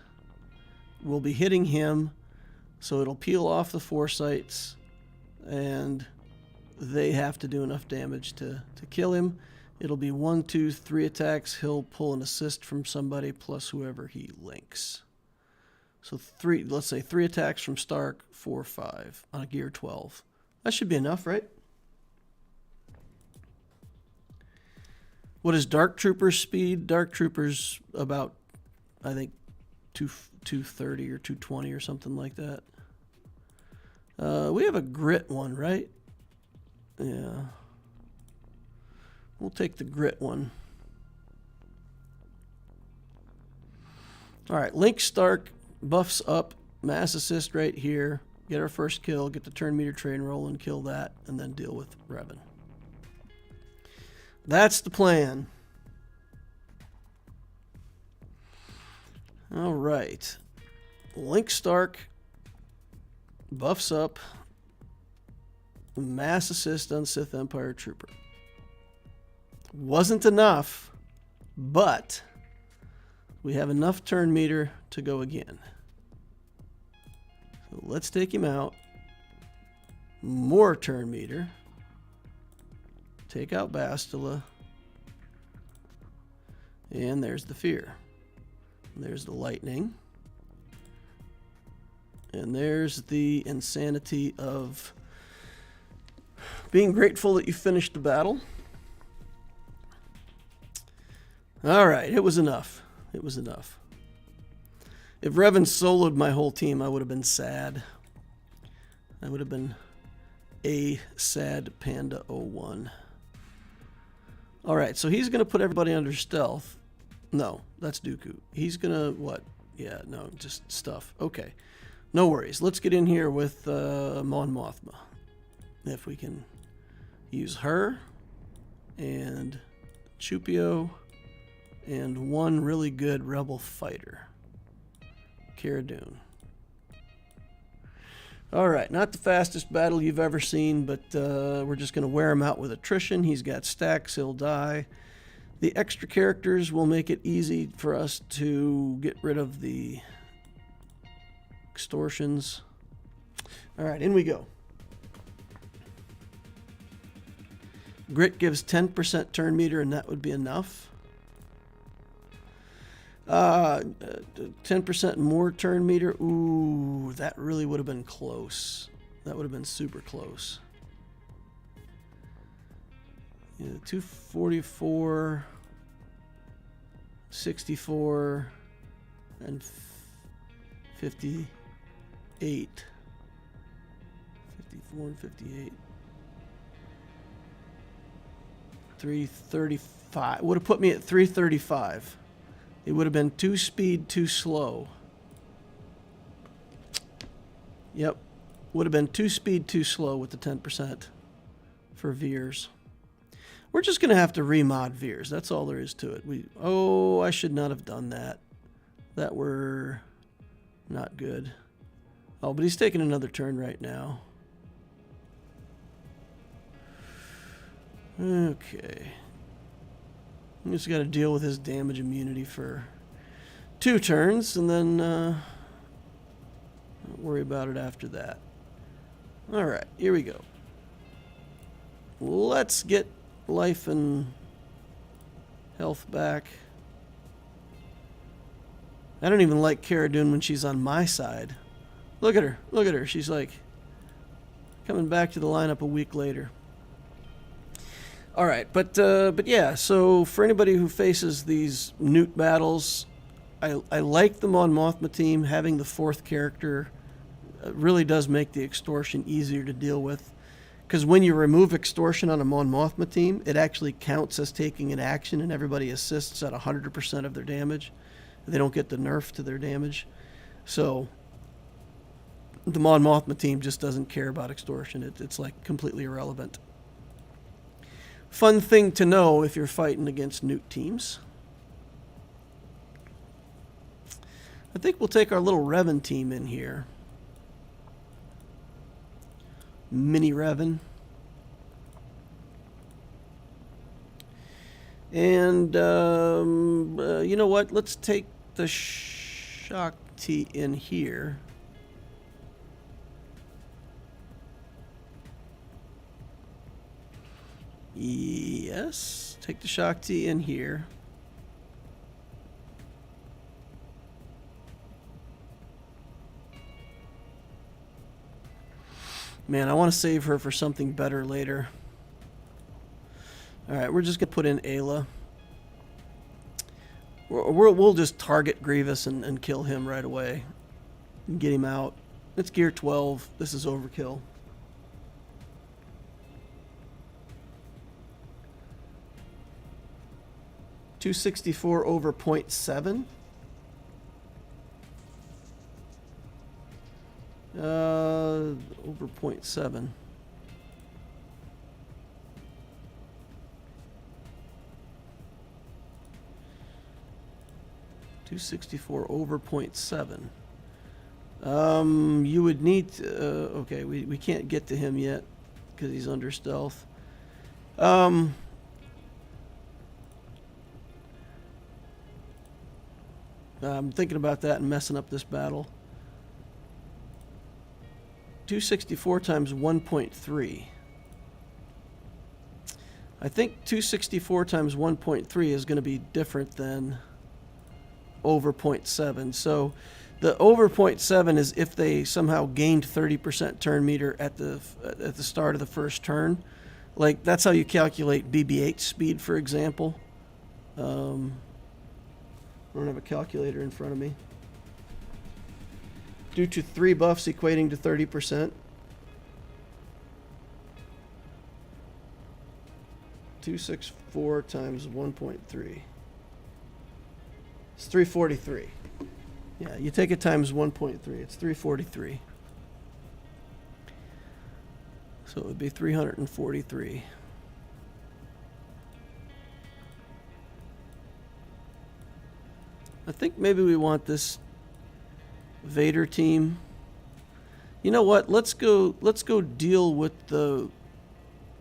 We'll be hitting him, so it'll peel off the foresights, and they have to do enough damage to kill him. It'll be 1, 2, 3 attacks. He'll pull an assist from somebody plus whoever he links. So let's say 3 attacks from Stark, 4, 5 on a gear 12. That should be enough, right? What is Dark Trooper's speed? Dark Trooper's about, I think, 230 or 220 or something like that. We have a grit one, right? Yeah. We'll take the grit one. All right, Link Stark buffs up, mass assist right here. Get our first kill, get the turn meter train rolling, kill that, and then deal with Revan. That's the plan. All right. Link Stark buffs up, mass assist on Sith Empire Trooper. Wasn't enough, but we have enough turn meter to go again. So let's take him out. More turn meter. Take out Bastila. And there's the fear. And there's the lightning. And there's the insanity of being grateful that you finished the battle. All right, it was enough. It was enough. If Revan soloed my whole team, I would have been sad. I would have been a sad Panda 01. All right, so he's going to put everybody under stealth. No, that's Dooku. He's going to what? Yeah, no, just stuff. Okay, no worries. Let's get in here with Mon Mothma. If we can use her and Chupio and one really good rebel fighter. Cara Dune. All right, not the fastest battle you've ever seen, but we're just going to wear him out with attrition. He's got stacks, he'll die. The extra characters will make it easy for us to get rid of the extortions. All right, in we go. Grit gives 10% turn meter, and that would be enough. 10% more turn meter. Ooh, that really would have been close. That would have been super close. Yeah, 244, 64, and 58. 458. 335. Would have put me at 335. It would have been 2 speed, 2 slow. Yep. Would have been 2 speed, 2 slow with the 10% for Veers. We're just going to have to remod Veers. That's all there is to it. I should not have done that. That were not good. Oh, but he's taking another turn right now. Okay. We just got to deal with his damage immunity for 2 turns, and then don't worry about it after that. All right, here we go. Let's get life and health back. I don't even like Cara Dune when she's on my side. Look at her. Look at her. She's like coming back to the lineup a week later. All right, but yeah, so for anybody who faces these Newt battles, I like the Mon Mothma team. Having the 4th character really does make the extortion easier to deal with. Because when you remove extortion on a Mon Mothma team, it actually counts as taking an action, and everybody assists at 100% of their damage. They don't get the nerf to their damage. So the Mon Mothma team just doesn't care about extortion. It's like completely irrelevant. Fun thing to know if you're fighting against Newt teams. I think we'll take our little Revan team in here. Mini Revan. And you know what? Let's take the Shakti in here. Yes, take the Shakti in here. Man, I want to save her for something better later. All right, we're just going to put in Ayla. We'll just target Grievous and kill him right away. And get him out. It's gear 12. This is overkill. .264 over 0.7. Over 0.7. .264 over 0.7. You would need to, okay, we can't get to him yet because he's under stealth. I'm thinking about that and messing up this battle. 264 times 1.3. I think 264 times 1.3 is going to be different than over 0.7. So the over 0.7 is if they somehow gained 30% turn meter at the start of the first turn. Like that's how you calculate BB-8 speed, for example. I don't have a calculator in front of me. Due to 3 buffs equating to 30%. 264 times 1.3. It's 343. Yeah, you take it times 1.3. It's 343. So it would be 343. I think maybe we want this Vader team. You know what? Let's go deal with the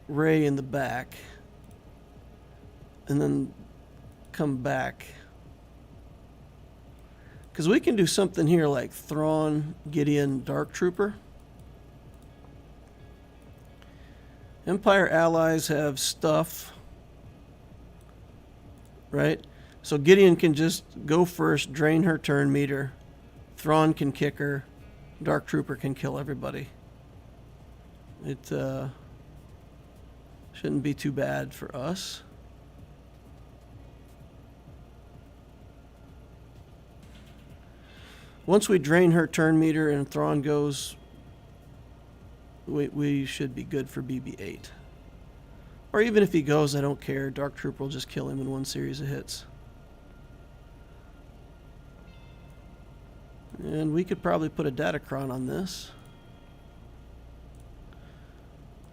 Rey in the back. And then come back. Because we can do something here like Thrawn, Gideon, Dark Trooper. Empire allies have stuff. Right? So Gideon can just go first, drain her turn meter. Thrawn can kick her. Dark Trooper can kill everybody. It shouldn't be too bad for us. Once we drain her turn meter and Thrawn goes, we should be good for BB-8. Or even if he goes, I don't care. Dark Trooper will just kill him in one series of hits. And we could probably put a Datacron on this.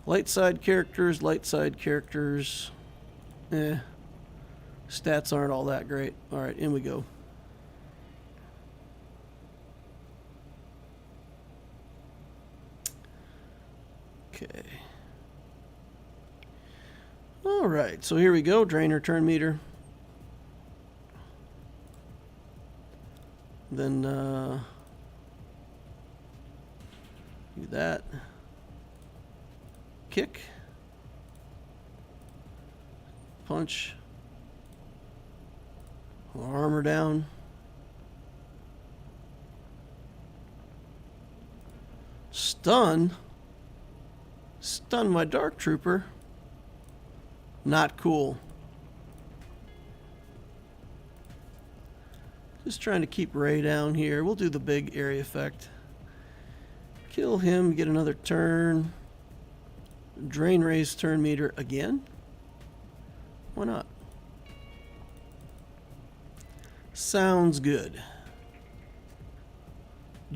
Light side characters, light side characters. Stats aren't all that great. Alright, in we go. Okay. Alright, so here we go. Drainer turn meter. Then do that. Kick. Punch. Armor down. Stun. Stun my Dark Trooper. Not cool. Just trying to keep Ray down here. We'll do the big area effect. Kill him, get another turn. Drain Ray's turn meter again. Why not? Sounds good.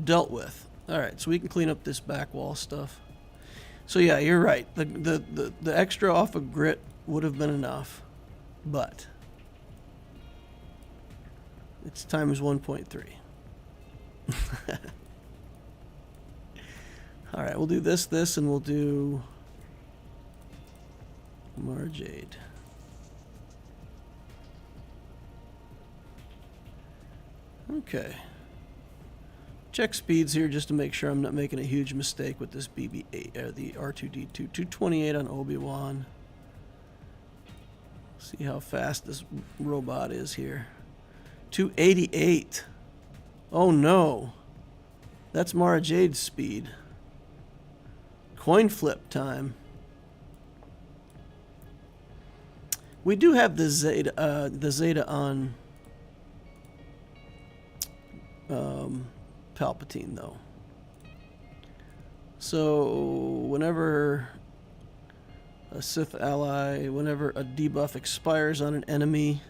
Dealt with. Alright, so we can clean up this back wall stuff. So yeah, you're right. The extra off of grit would have been enough. But it's times 1.3. Alright, we'll do this, and we'll do Mara Jade. Okay. Check speeds here just to make sure I'm not making a huge mistake with this BB-8, the R2-D2. 228 on Obi-Wan. See how fast this robot is here. 288. Oh no. That's Mara Jade's speed. Coin flip time. We do have the Zeta on Palpatine though. So whenever a Sith ally, whenever a debuff expires on an enemy,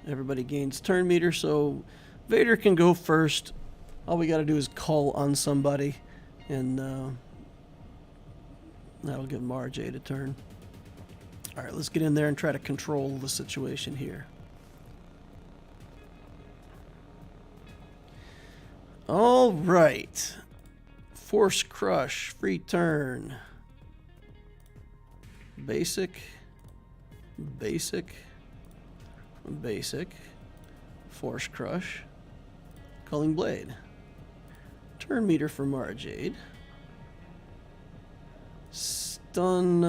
everybody gains turn meter. So Vader can go first. All we got to do is call on somebody, and that'll give Mara Jade a turn. All right, let's get in there and try to control the situation here. All right. Force Crush, free turn. Basic, basic, basic. Force Crush. Culling Blade. Turn meter for Mara Jade. Stun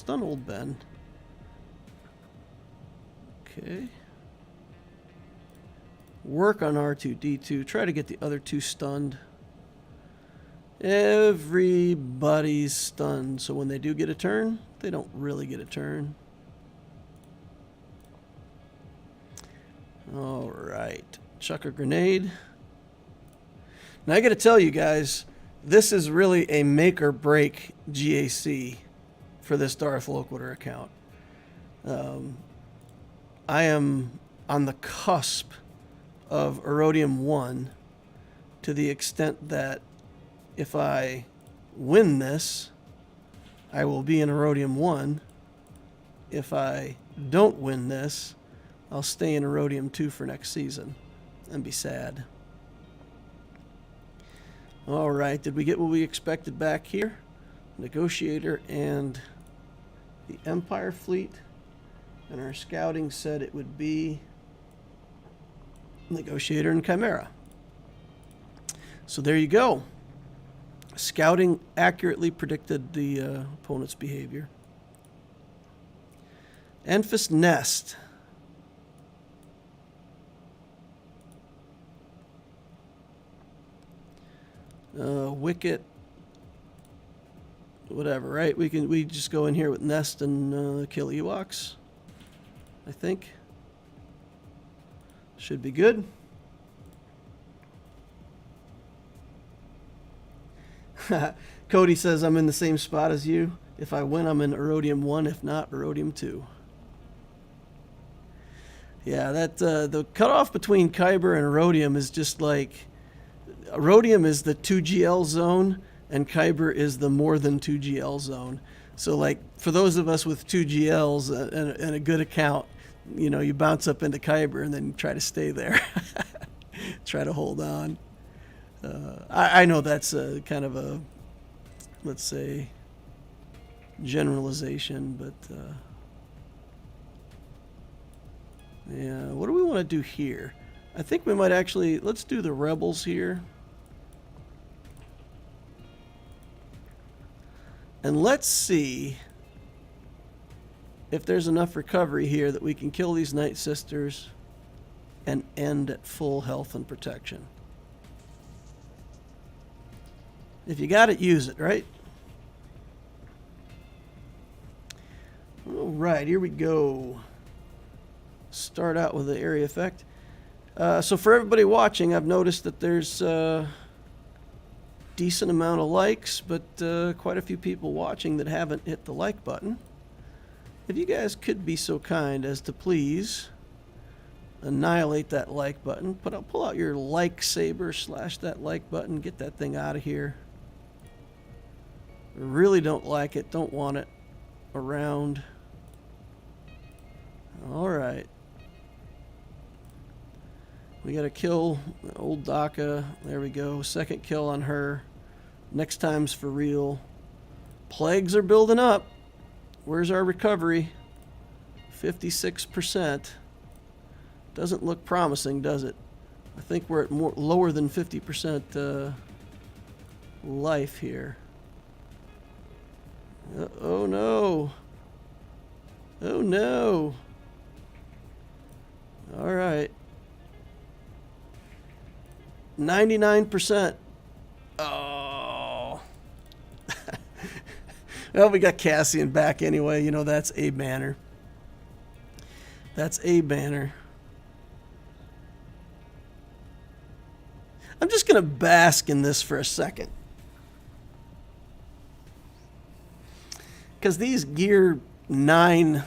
Old Ben. Okay. Work on R2-D2. Try to get the other two stunned. Everybody's stunned, so when they do get a turn, they don't really get a turn. Alright. Chuck a grenade. Now I gotta tell you guys, this is really a make or break GAC for this Darth Loquitur account. I am on the cusp of Erodium 1 to the extent that if I win this, I will be in Erodium 1. If I don't win this, I'll stay in Erodium 2 for next season and be sad. Alright, did we get what we expected back here? Negotiator and the Empire fleet. And our scouting said it would be Negotiator and Chimera. So there you go. Scouting accurately predicted the opponent's behavior. Enfys Nest. Wicket. Whatever, right? We just go in here with Nest and kill Ewoks. I think. Should be good. Cody says I'm in the same spot as you. If I win, I'm in Erodium 1. If not, Erodium 2. Yeah, that the cutoff between Kyber and Erodium is just like... Erodium is the 2GL zone, and Kyber is the more than 2GL zone. So, like, for those of us with 2GLs and a good account, you know, you bounce up into Kyber and then try to stay there. Try to hold on. I know that's a kind of a, let's say, generalization, but yeah, what do we want to do here? I think we might actually, let's do the rebels here. And let's see if there's enough recovery here that we can kill these Night Sisters and end at full health and protection. If you got it, use it, right? All right, here we go. Start out with the area effect. So for everybody watching, I've noticed that there's a decent amount of likes, but quite a few people watching that haven't hit the like button. If you guys could be so kind as to please annihilate that like button, pull out your like saber, slash that like button, get that thing out of here. Really don't like it, don't want it around. All right. We got to kill old Daka. There we go. Second kill on her. Next time's for real. Plagues are building up. Where's our recovery? 56%. Doesn't look promising, does it? I think we're at lower than 50% life here. Oh no. Oh no. All right. 99%. Oh. Well, we got Cassian back anyway. You know, that's a banner. That's a banner. I'm just going to bask in this for a second. Because these Gear 9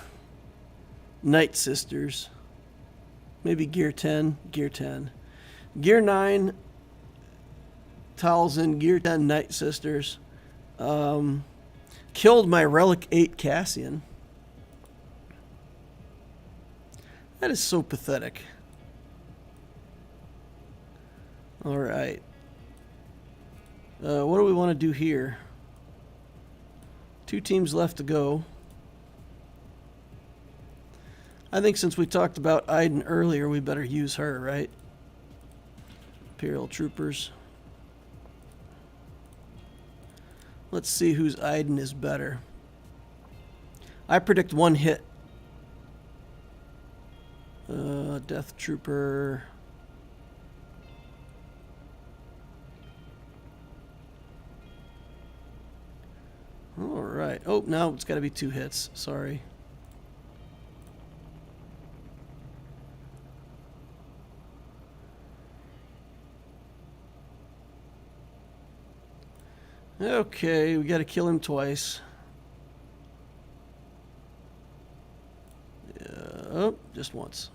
Night Sisters, maybe Gear 10, Gear 10. Gear 9 Talzin, Gear 10 Night Sisters, killed my Relic 8 Cassian. That is so pathetic. All right. What do we want to do here? 2 teams left to go. I think since we talked about Iden earlier, we better use her, right? Imperial Troopers. Let's see whose Iden is better. I predict 1 hit. Death Trooper. All right. Oh, no, it's got to be 2 hits. Sorry. Okay, we got to kill him twice. Oh, just once.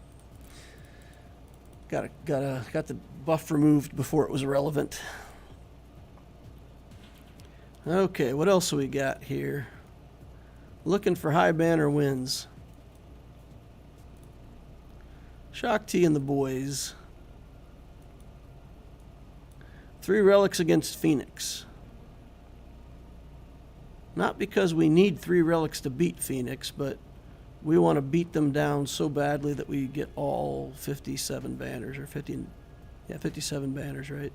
Got the buff removed before it was relevant. Okay, what else do we got here? Looking for high banner wins. Shock T and the boys. 3 relics against Phoenix. Not because we need 3 relics to beat Phoenix, but we want to beat them down so badly that we get all 57 banners, or 57 banners, right?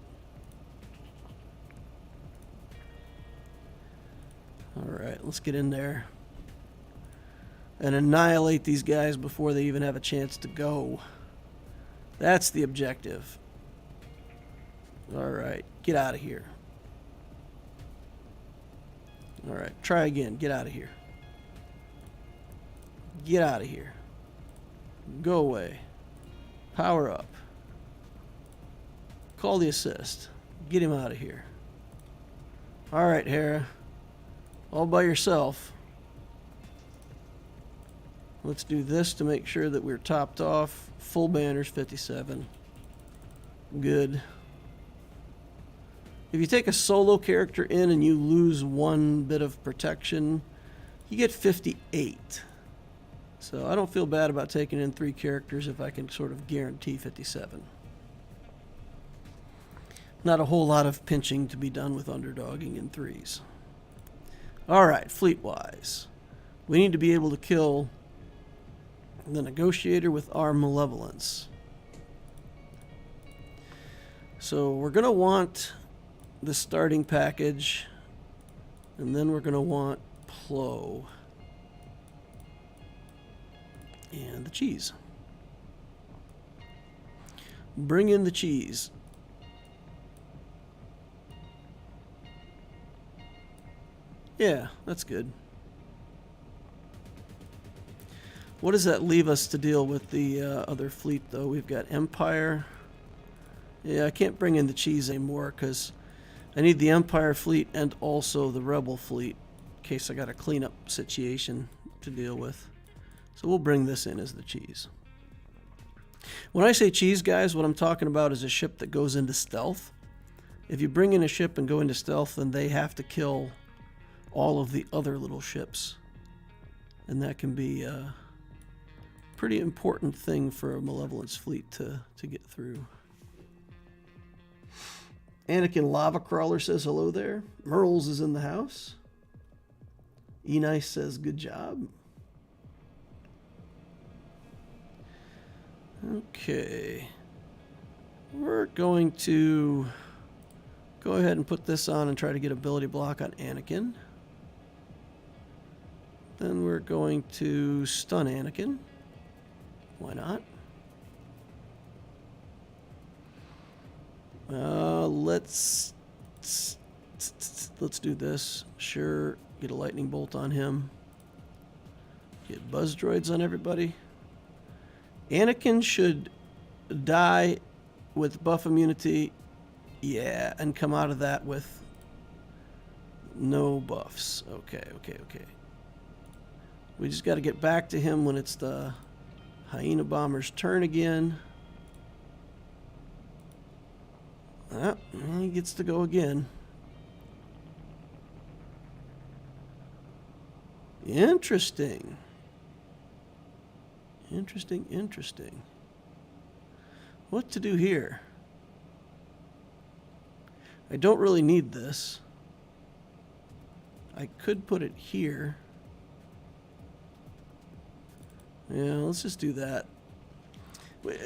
All right, let's get in there and annihilate these guys before they even have a chance to go. That's the objective. All right, get out of here. All right, try again. Get out of here. Get out of here. Go away. Power up. Call the assist. Get him out of here. All right, Hera. All by yourself. Let's do this to make sure that we're topped off. Full banners, 57. Good. If you take a solo character in and you lose one bit of protection, you get 58. So I don't feel bad about taking in 3 characters if I can sort of guarantee 57. Not a whole lot of pinching to be done with underdogging in 3s. Alright, fleet-wise. We need to be able to kill the Negotiator with our Malevolence. So we're going to want the starting package, and then we're going to want Plo. And the cheese. Bring in the cheese. Yeah, that's good. What does that leave us to deal with the other fleet, though? We've got Empire. Yeah, I can't bring in the cheese anymore because I need the Empire fleet and also the Rebel fleet in case I got a cleanup situation to deal with. So we'll bring this in as the cheese. When I say cheese, guys, what I'm talking about is a ship that goes into stealth. If you bring in a ship and go into stealth, then they have to kill all of the other little ships. And that can be a pretty important thing for a Malevolence fleet to get through. Anakin Lava Crawler says hello there. Merles is in the house. E-Nice says good job. Okay. We're going to go ahead and put this on and try to get ability block on Anakin. Then we're going to stun Anakin. Why not? Let's do this. Sure, get a lightning bolt on him. Get buzz droids on everybody. Anakin should die with buff immunity. Yeah, and come out of that with no buffs. Okay. We just got to get back to him when it's the Hyena Bomber's turn again. He gets to go again. Interesting. Interesting. What to do here? I don't really need this. I could put it here. Yeah, let's just do that.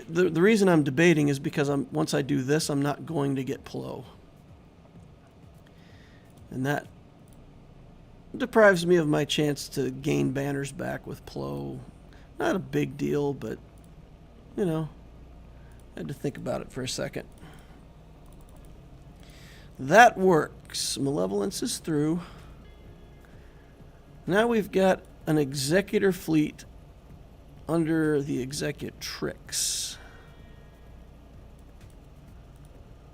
The reason I'm debating is because once I do this, I'm not going to get Plo. And that deprives me of my chance to gain banners back with Plo. Not a big deal, but, you know, I had to think about it for a second. That works. Malevolence is through. Now we've got an Executor fleet under the Executrix.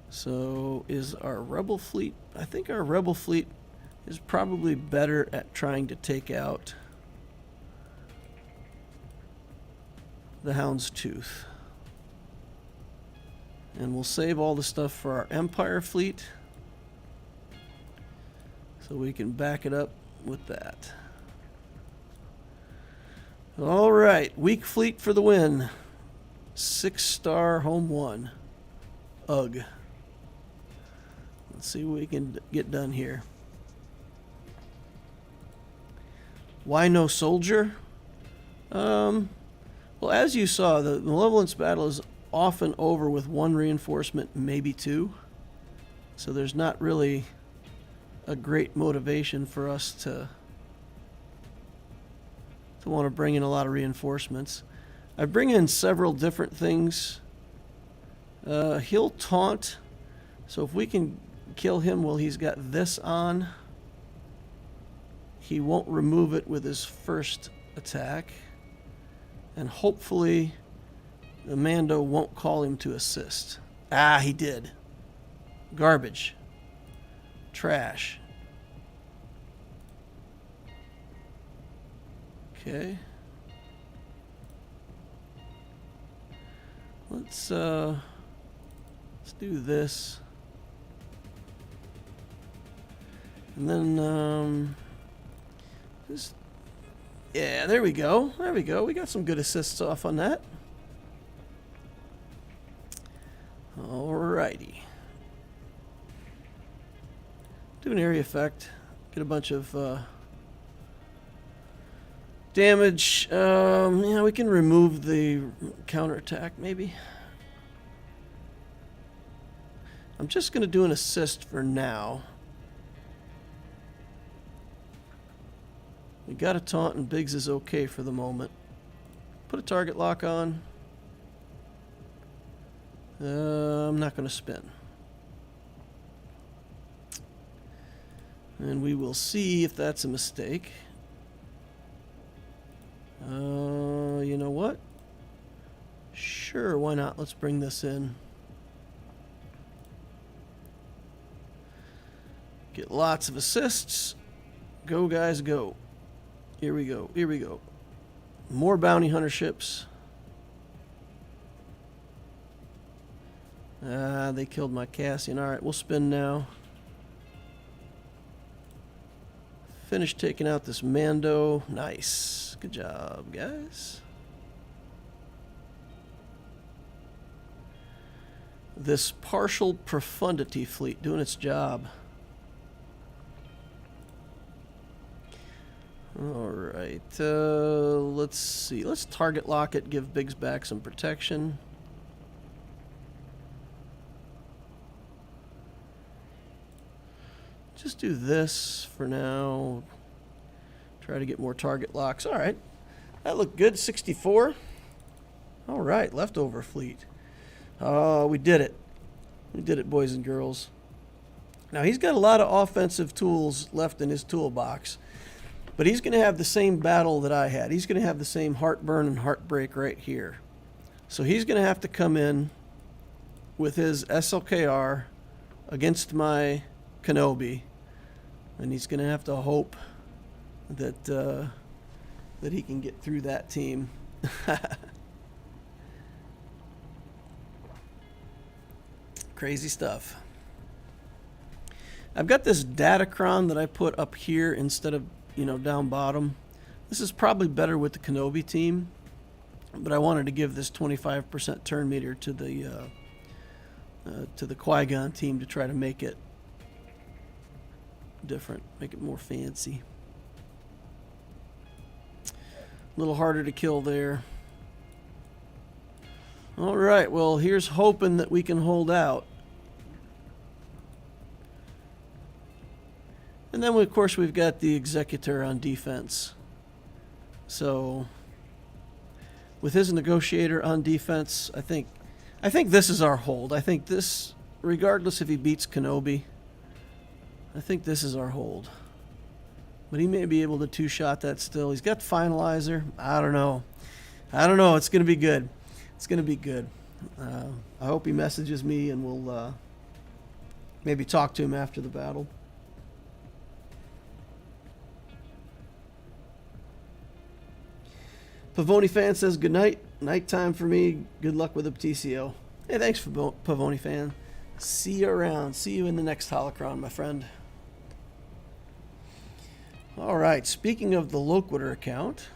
So is our Rebel fleet... I think our Rebel fleet is probably better at trying to take out the Hound's Tooth. And we'll save all the stuff for our Empire fleet, so we can back it up with that. All right, weak fleet for the win. 6-star home 1. Ugh. Let's see what we can get done here. Why no soldier? Well, as you saw, the Malevolence battle is often over with 1 reinforcement, maybe 2. So there's not really a great motivation for us to want to bring in a lot of reinforcements. I bring in several different things. He'll taunt, so if we can kill him while he's got this on, he won't remove it with his first attack, and hopefully the Mando won't call him to assist. Ah, he did. Garbage. Trash. Okay. Let's do this. And then just, yeah, there we go. There we go. We got some good assists off on that. Alrighty. Do an area effect. Get a bunch of damage. Yeah, we can remove the counterattack maybe. I'm just going to do an assist for now. We got a taunt and Biggs is okay for the moment. Put a target lock on. I'm not going to spin. And we will see if that's a mistake. You know what? Sure, why not? Let's bring this in. Get lots of assists. Go, guys, go. Here we go. Here we go. More bounty hunter ships. They killed my Cassian. Alright, we'll spin now. Finish taking out this Mando. Nice. Good job, guys. This partial profundity fleet doing its job. Alright, let's see. Let's target lock it, give Biggs back some protection. Just do this for now. Try to get more target locks. Alright, that looked good. 64. Alright, leftover fleet. We did it. We did it, boys and girls. Now, he's got a lot of offensive tools left in his toolbox. But he's going to have the same battle that I had. He's going to have the same heartburn and heartbreak right here. So he's going to have to come in with his SLKR against my Kenobi. And he's going to have to hope that that he can get through that team. Crazy stuff. I've got this Datacron that I put up here instead of, you know, down bottom. This is probably better with the Kenobi team, but I wanted to give this 25% turn meter to the Qui-Gon team to try to make it different, make it more fancy. A little harder to kill there. All right, well, here's hoping that we can hold out. And then, of course, we've got the Executor on defense. So, with his Negotiator on defense, I think this is our hold. I think this, regardless if he beats Kenobi, I think this is our hold. But he may be able to two-shot that still. He's got Finalizer. I don't know. It's going to be good. It's going to be good. I hope he messages me and we'll maybe talk to him after the battle. Pavoni fan says, good night. Nighttime for me. Good luck with the TCO. Hey, thanks for Pavoni fan. See you around. See you in the next holocron, my friend. All right. Speaking of the Loquitur account,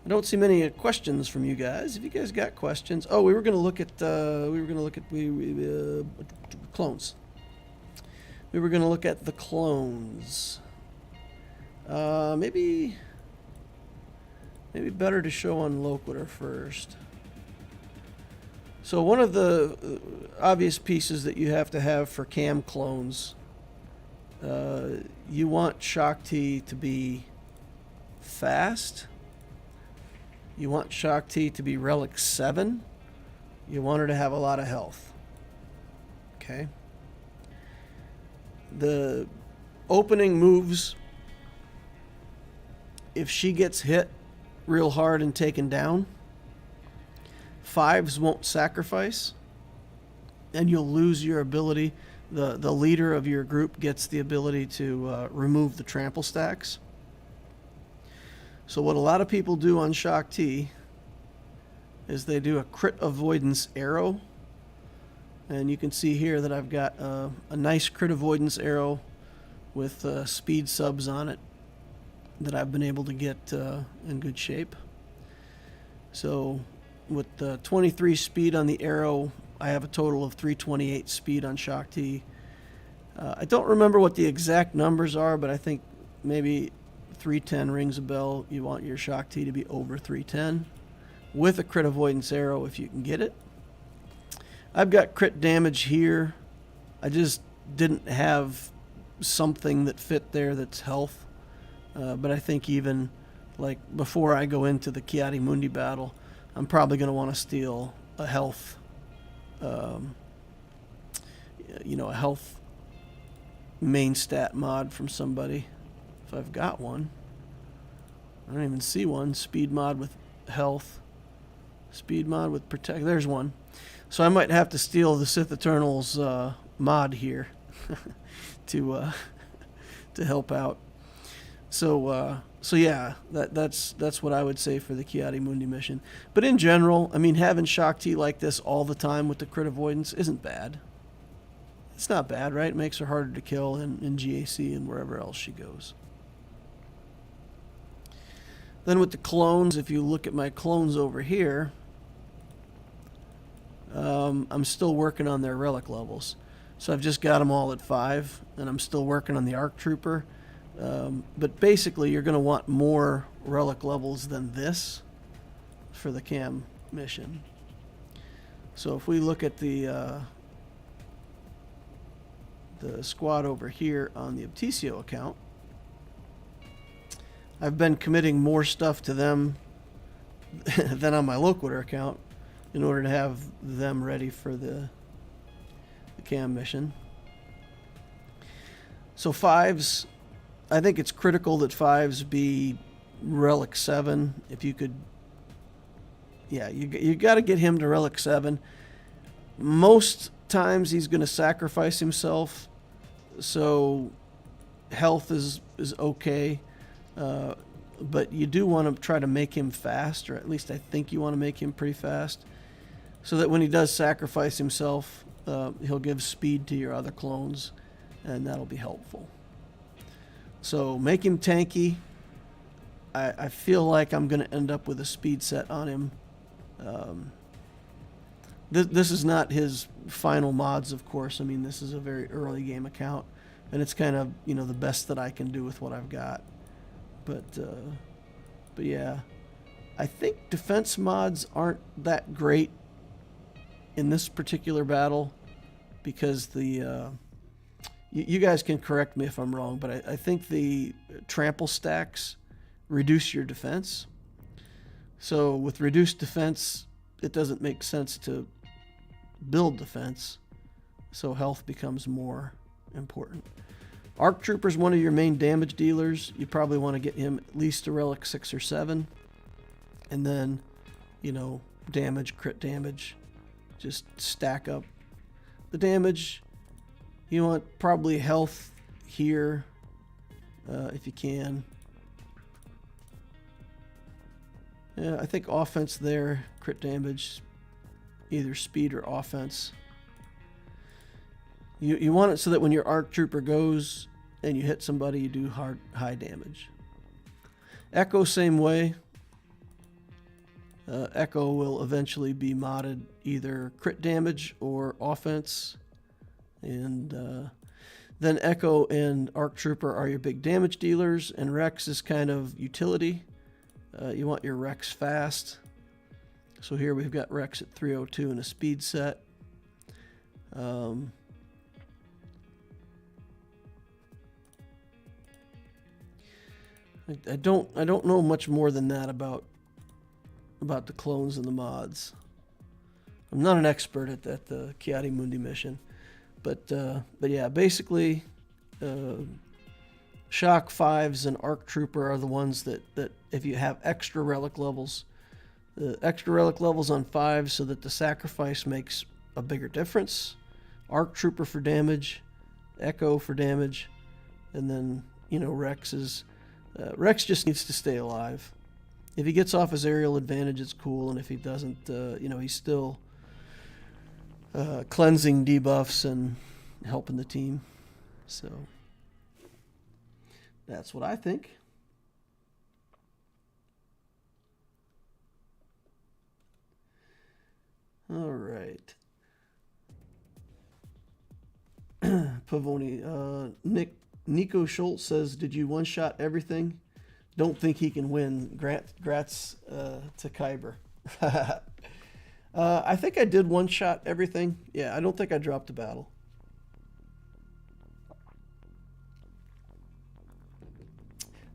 I don't see many questions from you guys. If you guys got questions, we were going to look at clones. We were going to look at the clones. Maybe better to show on Loquitur first. So one of the obvious pieces that you have to have for cam clones, you want Shakti to be fast. You want Shakti to be Relic 7. You want her to have a lot of health. Okay? The opening moves, if she gets hit real hard and taken down, 5s won't sacrifice, and you'll lose your ability. The leader of your group gets the ability to remove the trample stacks. So what a lot of people do on Shock T is they do a crit avoidance arrow. And you can see here that I've got a nice crit avoidance arrow with speed subs on it that I've been able to get in good shape. So with the 23 speed on the arrow, I have a total of 328 speed on Shock T. I don't remember what the exact numbers are, but I think maybe 310 rings a bell. You want your Shock T to be over 310 with a crit avoidance arrow if you can get it. I've got crit damage here. I just didn't have something that fit there that's health. But I think even like before I go into the Chiari Mundi battle, I'm probably going to want to steal a health, a health main stat mod from somebody. If I've got one. I don't even see one. Speed mod with health. Speed mod with protect. There's one. So I might have to steal the Sith Eternals mod here to help out. So yeah, that's what I would say for the Chiari Mundi mission. But in general, I mean, having Shock T like this all the time with the crit avoidance isn't bad. It's not bad, right? It makes her harder to kill in GAC and wherever else she goes. Then with the clones, if you look at my clones over here, I'm still working on their relic levels. So I've just got them all at 5, and I'm still working on the ARC Trooper. But basically, you're going to want more relic levels than this for the cam mission. So if we look at the squad over here on the Obtisio account, I've been committing more stuff to them than on my Loquitur account in order to have them ready for the cam mission. So 5s, I think it's critical that 5s be Relic 7. If you could, yeah, you got to get him to Relic 7. Most times he's going to sacrifice himself, so health is okay. But you do want to try to make him fast, or at least I think you want to make him pretty fast, so that when he does sacrifice himself, he'll give speed to your other clones, and that'll be helpful. So make him tanky. I feel like I'm going to end up with a speed set on him. This is not his final mods, of course. I mean, this is a very early game account, and it's kind of, the best that I can do with what I've got. But yeah, I think defense mods aren't that great in this particular battle, because you guys can correct me if I'm wrong, but I think the trample stacks reduce your defense. So with reduced defense, it doesn't make sense to build defense, so health becomes more important. ARC Trooper is one of your main damage dealers. You probably want to get him at least a Relic 6 or 7. And then, damage, crit damage. Just stack up the damage. You want probably health here, if you can. Yeah, I think offense there, crit damage, either speed or offense. You want it so that when your ARC Trooper goes and you hit somebody, you do high damage. Echo, same way. Echo will eventually be modded either crit damage or offense. And then Echo and ARC Trooper are your big damage dealers, and Rex is kind of utility. You want your Rex fast. So here we've got Rex at 302 and a speed set. I don't know much more than that about the clones and the mods. I'm not an expert at the Chiari Mundi mission, but yeah, basically, Shock 5s and ARC Trooper are the ones that if you have extra relic levels, the extra relic levels on 5s, so that the sacrifice makes a bigger difference. ARC Trooper for damage, Echo for damage, and then Rex is Rex just needs to stay alive. If he gets off his aerial advantage, it's cool, and if he doesn't, he's still cleansing debuffs and helping the team. So that's what I think. All right. Pavoni, Nico Schultz says, did you one-shot everything? Don't think he can win. Grats to Kyber. I think I did one-shot everything. Yeah, I don't think I dropped a battle.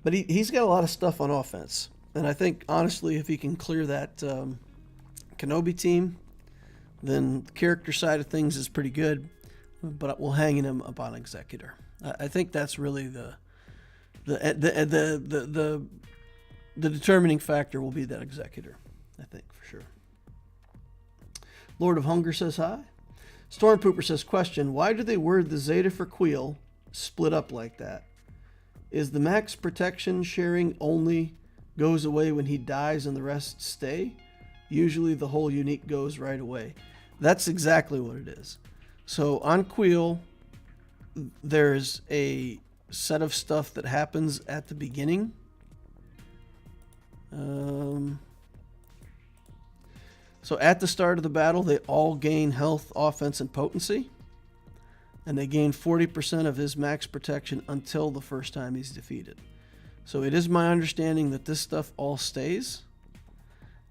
But he's got a lot of stuff on offense. And I think, honestly, if he can clear that Kenobi team, then the character side of things is pretty good. But we'll hang him up on Executor. I think that's really the determining factor will be that Executor. I think for sure. Lord of Hunger says hi. Stormpooper says, question, why do they word the Zeta for Queel split up like that? Is the max protection sharing only goes away when he dies and the rest stay? Usually the whole unique goes right away. That's exactly what it is. So on Queel, there's a set of stuff that happens at the beginning. So at the start of the battle, they all gain health, offense, and potency. And they gain 40% of his max protection until the first time he's defeated. So it is my understanding that this stuff all stays.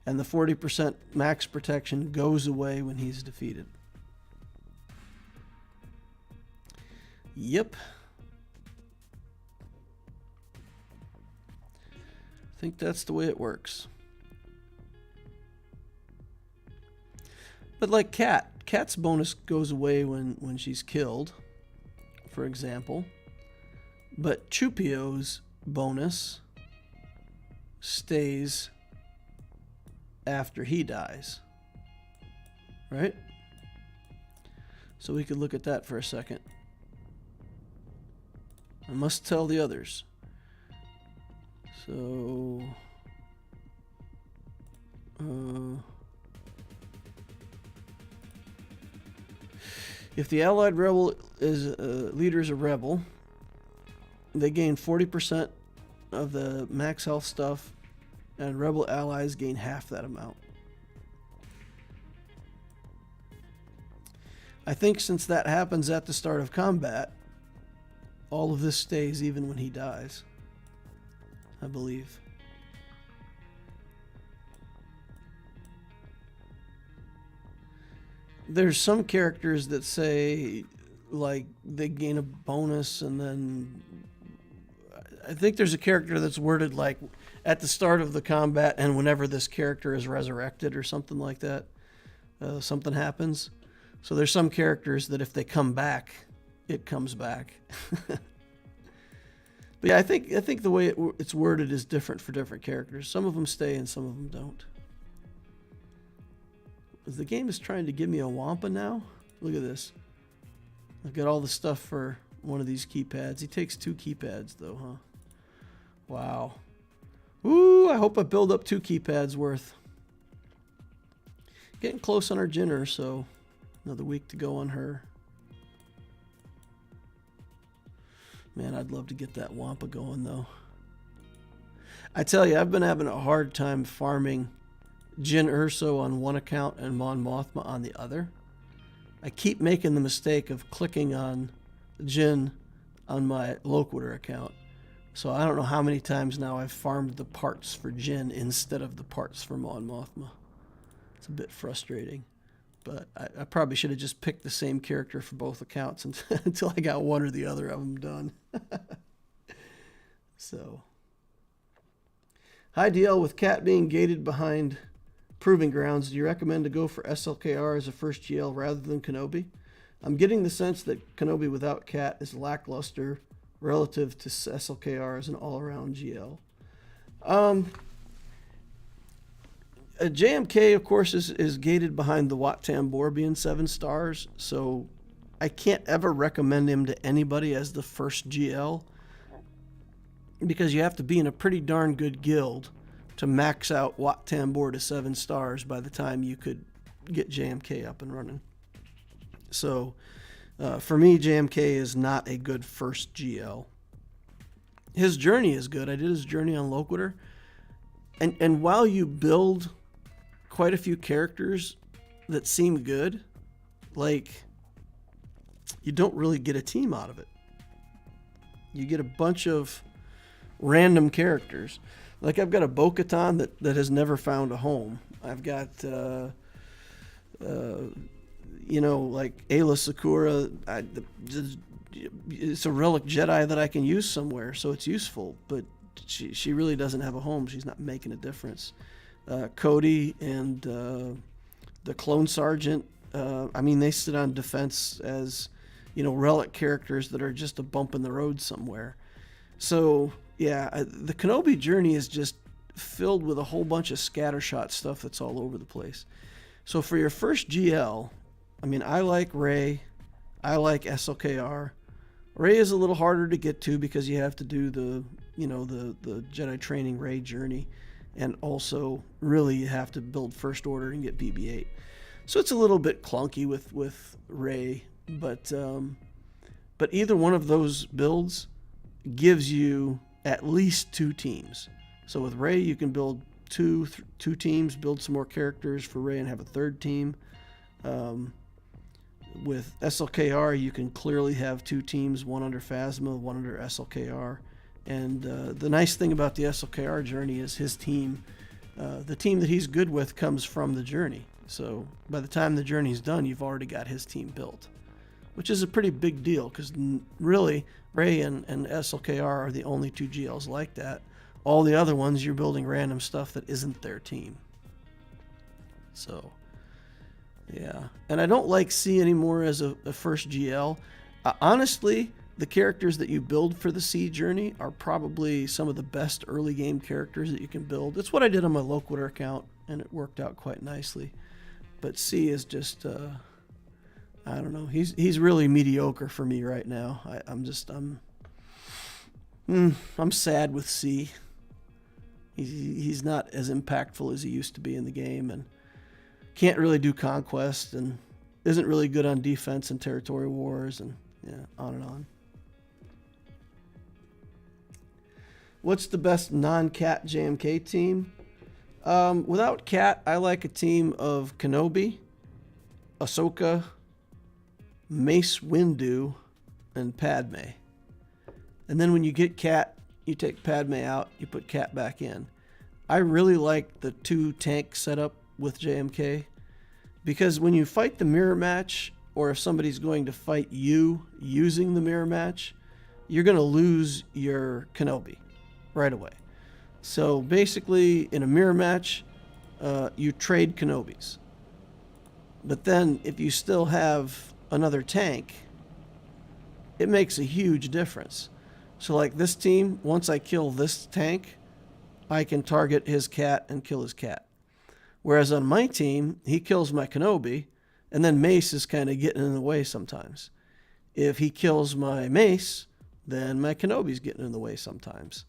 And the 40% max protection goes away when he's defeated. Yep. I think that's the way it works. But like Cat's bonus goes away when she's killed, for example. But Chupio's bonus stays after he dies. Right? So we could look at that for a second. I must tell the others. So, if the allied rebel leader is a rebel, they gain 40% of the max health stuff, and rebel allies gain half that amount. I think since that happens at the start of combat, all of this stays even when he dies. I believe. There's some characters that say, like, they gain a bonus, and then I think there's a character that's worded like at the start of the combat and whenever this character is resurrected or something like that, something happens. So there's some characters that if they come back, it comes back. But yeah, I think the way it's worded is different for different characters. Some of them stay and some of them don't. The game is trying to give me a Wampa now. Look at this. I've got all the stuff for one of these keypads. He takes 2 keypads though, huh? Wow. Ooh, I hope I build up 2 keypads worth. Getting close on our Jinner, so another week to go on her. Man, I'd love to get that Wampa going, though. I tell you, I've been having a hard time farming Jyn Erso on one account and Mon Mothma on the other. I keep making the mistake of clicking on Jyn on my Loquitur account. So I don't know how many times now I've farmed the parts for Jyn instead of the parts for Mon Mothma. It's a bit frustrating. But I probably should have just picked the same character for both accounts until I got one or the other of them done. So, hi DL, with Cat being gated behind Proving Grounds, do you recommend to go for SLKR as a first GL rather than Kenobi? I'm getting the sense that Kenobi without Cat is lackluster relative to SLKR as an all-around GL. JMK, of course, is gated behind the Wat Tambor being 7 stars, so I can't ever recommend him to anybody as the first GL. because you have to be in a pretty darn good guild to max out Wat Tambor to 7 stars by the time you could get JMK up and running. So for me, JMK is not a good first GL. His journey is good. I did his journey on Loquitur. And while you build quite a few characters that seem good, like, you don't really get a team out of it. You get a bunch of random characters. Like, I've got a Bo-Katan that has never found a home. I've got, like Ayla Sakura. It's a relic Jedi that I can use somewhere, so it's useful. But she really doesn't have a home. She's not making a difference. Cody and the Clone Sergeant, they sit on defense as, relic characters that are just a bump in the road somewhere. So, yeah, the Kenobi journey is just filled with a whole bunch of scattershot stuff that's all over the place. So for your first GL, I like Rey. I like SLKR. Rey is a little harder to get to because you have to do the Jedi training Rey journey. And also, really, you have to build First Order and get BB-8. So it's a little bit clunky with Rey. But either one of those builds gives you at least 2 teams. So with Rey, you can build two teams, build some more characters for Rey, and have a 3rd team. With SLKR, you can clearly have 2 teams, one under Phasma, one under SLKR. And the nice thing about the SLKR journey is his team, the team that he's good with comes from the journey. So by the time the journey's done, you've already got his team built, which is a pretty big deal because really Rey and SLKR are the only 2 GLs like that. All the other ones, you're building random stuff that isn't their team. So, yeah. And I don't like C anymore as a first GL. Honestly, the characters that you build for the C journey are probably some of the best early game characters that you can build. It's what I did on my Loquitur account, and it worked out quite nicely. But C is just, I don't know. He's really mediocre for me right now. I'm sad with C. He's not as impactful as he used to be in the game, and can't really do conquest, and isn't really good on defense and territory wars, and on and on. What's the best non-Cat JMK team? Without Cat, I like a team of Kenobi, Ahsoka, Mace Windu, and Padme. And then when you get Cat, you take Padme out, you put Cat back in. I really like the 2 tank setup with JMK because when you fight the mirror match, or if somebody's going to fight you using the mirror match, you're going to lose your Kenobi right away. So basically, in a mirror match, you trade Kenobis. But then if you still have another tank, it makes a huge difference. So like this team, once I kill this tank, I can target his Cat and kill his Cat. Whereas on my team, he kills my Kenobi, and then Mace is kind of getting in the way sometimes. If he kills my Mace, then my Kenobi's getting in the way sometimes.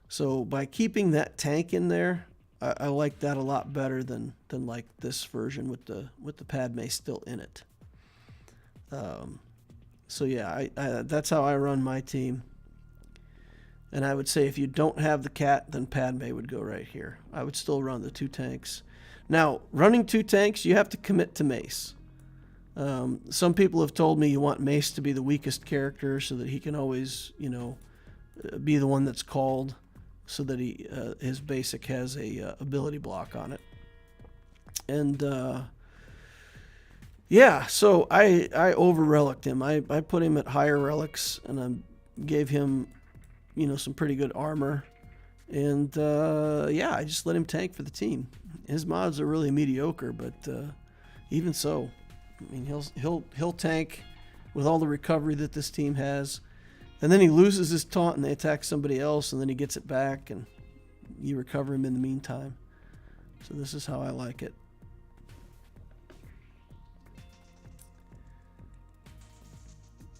So by keeping that tank in there, I like that a lot better than like this version with the Padme still in it. So yeah, that's how I run my team. And I would say if you don't have the Cat, then Padme would go right here. I would still run the 2 tanks. Now, running 2 tanks, you have to commit to Mace. Some people have told me you want Mace to be the weakest character so that he can always, be the one that's called, so that his basic has a ability block on it. And so I over-reliced him. I put him at higher relics, and I gave him, some pretty good armor. And I just let him tank for the team. His mods are really mediocre, but even so, he'll tank with all the recovery that this team has, and then he loses his taunt and they attack somebody else, and then he gets it back, and you recover him in the meantime. So this is how I like it.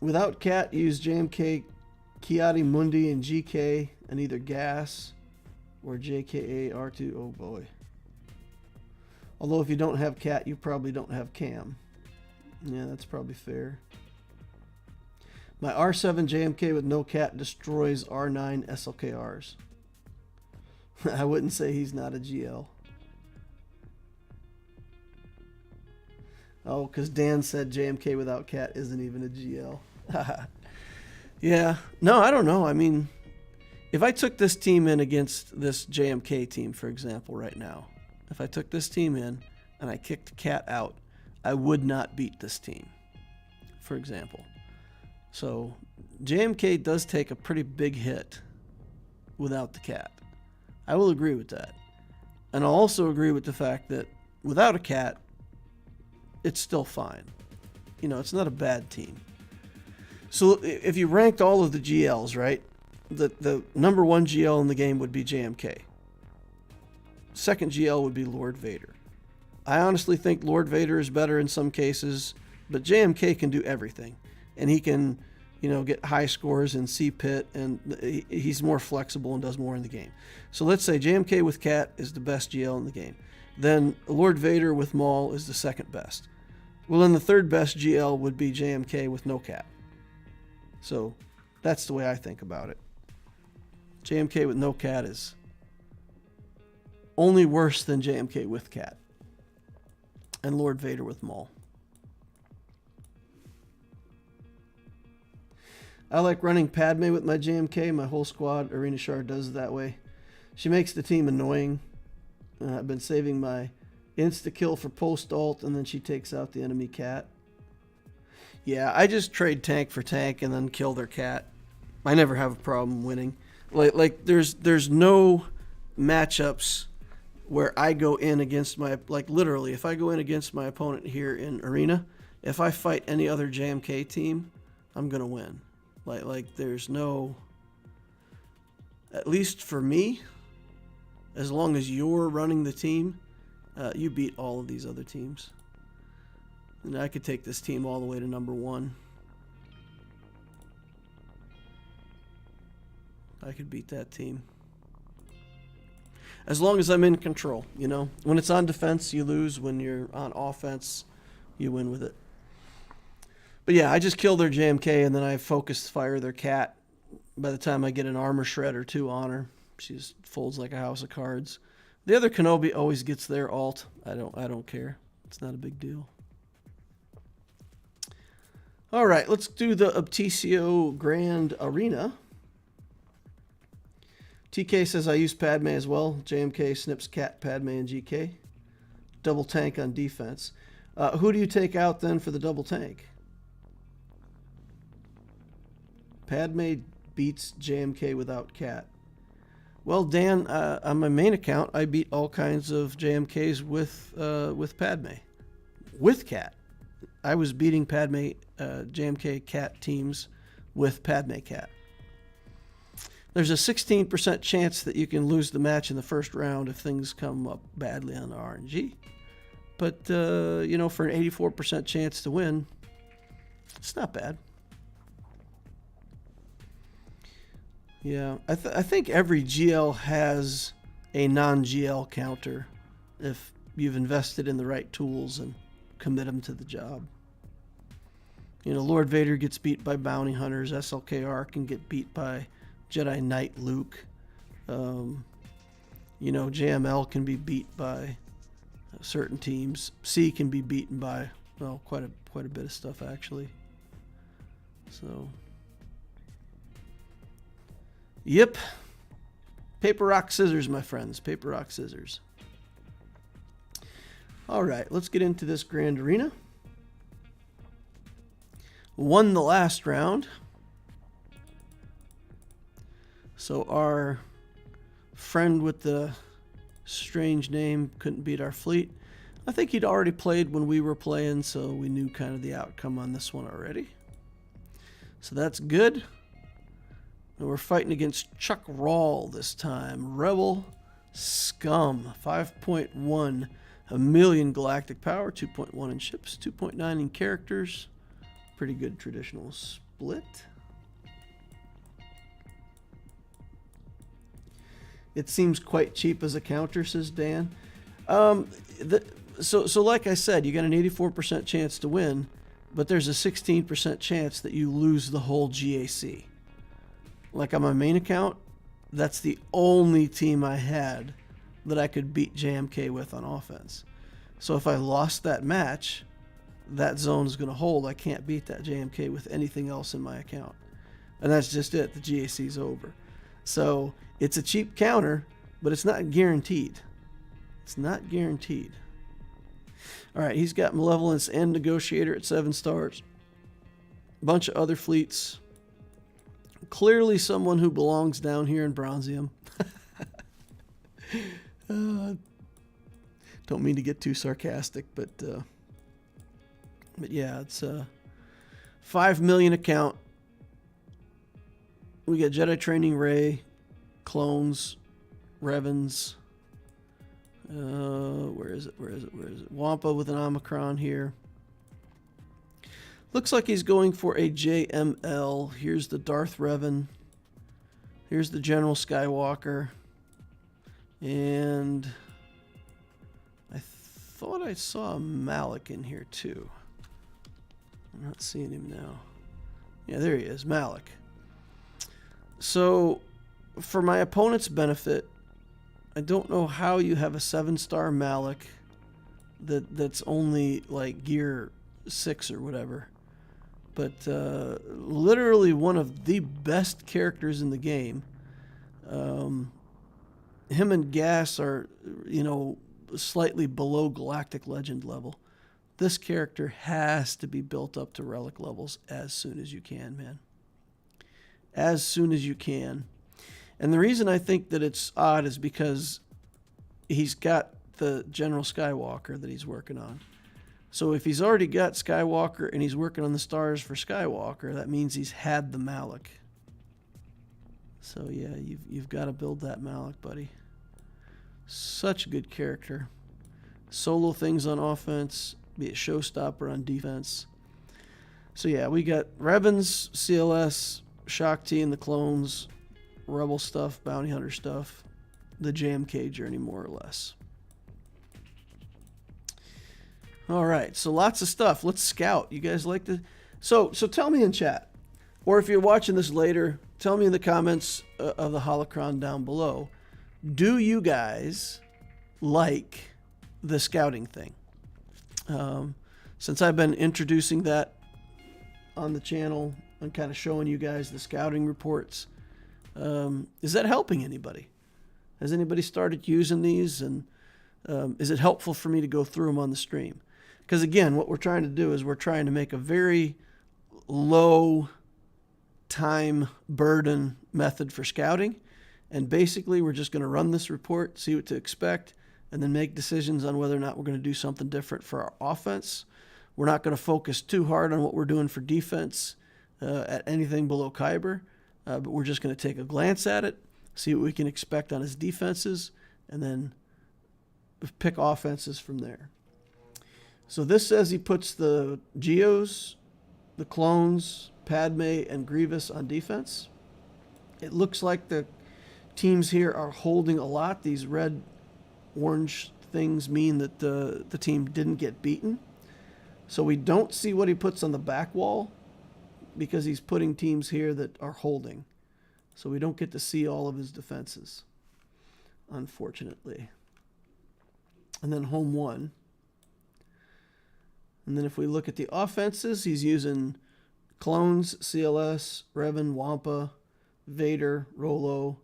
Without Cat, use JMK Kiadi Mundi and GK and either Gas or JKA R2. Oh boy. Although if you don't have Cat, you probably don't have Cam. Yeah, that's probably fair. My R7 JMK with no Cat destroys R9 SLKRs. I wouldn't say he's not a GL. Oh, because Dan said JMK without Cat isn't even a GL. Yeah. No, I don't know. I mean, if I took this team in against this JMK team, for example, right now, if I took this team in and I kicked Cat out, I would not beat this team, for example. So JMK does take a pretty big hit without the Cat. I will agree with that. And I'll also agree with the fact that without a Cat, it's still fine. You know, it's not a bad team. So if you ranked all of the GLs, right, the number one GL in the game would be JMK. Second GL would be Lord Vader. I honestly think Lord Vader is better in some cases, but JMK can do everything. And he can, you know, get high scores in C-Pit, and he's more flexible and does more in the game. So let's say JMK with Cat is the best GL in the game. Then Lord Vader with Maul is the second best. Well, then the third best GL would be JMK with no Cat. So that's the way I think about it. JMK with no Cat is only worse than JMK with Cat. And Lord Vader with Maul. I like running Padme with my JMK. My whole squad, Arena Shard, does it that way. She makes the team annoying. I've been saving my insta-kill for post-ult, and then she takes out the enemy Cat. Yeah, I just trade tank for tank and then kill their Cat. I never have a problem winning. Like there's no matchups where I go in against my, like literally, if I go in against my opponent here in Arena, if I fight any other JMK team, I'm going to win. Like there's no, at least for me, as long as you're running the team, you beat all of these other teams. And I could take this team all the way to number 1. I could beat that team. As long as I'm in control, you know. When it's on defense, you lose. When you're on offense, you win with it. But yeah, I just kill their JMK, and then I focus fire their Cat. By the time I get an armor shred or 2 on her, she just folds like a house of cards. The other Kenobi always gets their ult. I don't care. It's not a big deal. All right, let's do the Obtesio Grand Arena. TK says I use Padme as well. JMK, Snips, Cat, Padme, and GK. Double tank on defense. Who do you take out then for the double tank? Padme beats JMK without Cat. Well, Dan, on my main account, I beat all kinds of JMKs with Padme. With Cat. I was beating Padme, JMK Cat teams with Padme Cat. There's a 16% chance that you can lose the match in the first round if things come up badly on the RNG. But, you know, for an 84% chance to win, it's not bad. Yeah, I think every GL has a non-GL counter if you've invested in the right tools and commit them to the job. You know, Lord Vader gets beat by bounty hunters. SLKR can get beat by Jedi Knight Luke. You know, JML can be beat by certain teams. C can be beaten by, well, quite a bit of stuff actually. So, yep. Paper, rock, scissors, my friends. Paper, rock, scissors. All right, let's get into this Grand Arena. Won the last round. So our friend with the strange name couldn't beat our fleet. I think he'd already played when we were playing, so we knew kind of the outcome on this one already. So that's good. And we're fighting against Chuck Rawl this time. Rebel Scum. 5.1. A million galactic power. 2.1 in ships. 2.9 in characters. Pretty good traditional split. It seems quite cheap as a counter, says Dan. So like I said, you got an 84% chance to win, but there's a 16% chance that you lose the whole GAC. Like on my main account, that's the only team I had that I could beat JMK with on offense. So if I lost that match, that zone is going to hold. I can't beat that JMK with anything else in my account. And that's just it. The GAC is over. So it's a cheap counter, but it's not guaranteed. It's not guaranteed. All right, he's got Malevolence and Negotiator at 7 stars. A bunch of other fleets. Clearly someone who belongs down here in Bronzium. Don't mean to get too sarcastic, but yeah, it's a 5 million account. We got Jedi Training Ray, clones, Revens. Where is it? Wampa with an Omicron here. Looks like he's going for a JML. Here's the Darth Revan. Here's the General Skywalker. And I thought I saw a Malik in here too. I'm not seeing him now. Yeah, there he is, Malik. So, for my opponent's benefit, I don't know how you have a 7-star Malik that's only like gear 6 or whatever. But literally one of the best characters in the game. Him and Gas are, slightly below Galactic Legend level. This character has to be built up to relic levels as soon as you can, man. As soon as you can. And the reason I think that it's odd is because he's got the General Skywalker that he's working on. So if he's already got Skywalker and he's working on the stars for Skywalker, that means he's had the Malik. So yeah, you've got to build that Malik, buddy. Such a good character. Solo things on offense, be a showstopper on defense. So yeah, we got Revens, CLS, Shaak Ti and the clones, Rebel stuff, Bounty Hunter stuff, the JMK journey more or less. All right, so lots of stuff. Let's scout. You guys like to... So tell me in chat, or if you're watching this later, tell me in the comments of the holocron down below. Do you guys like the scouting thing? Since I've been introducing that on the channel and kind of showing you guys the scouting reports, is that helping anybody? Has anybody started using these, and is it helpful for me to go through them on the stream? Because again, what we're trying to do is we're trying to make a very low time burden method for scouting. And basically, we're just going to run this report, see what to expect, and then make decisions on whether or not we're going to do something different for our offense. We're not going to focus too hard on what we're doing for defense at anything below Kyber, but we're just going to take a glance at it, see what we can expect on his defenses, and then pick offenses from there. So this says he puts the Geos, the clones, Padme, and Grievous on defense. It looks like the teams here are holding a lot. These red, orange things mean that the team didn't get beaten. So we don't see what he puts on the back wall because he's putting teams here that are holding. So we don't get to see all of his defenses, unfortunately. And then home 1. And then if we look at the offenses, he's using clones, CLS, Revan, Wampa, Vader, Rolo,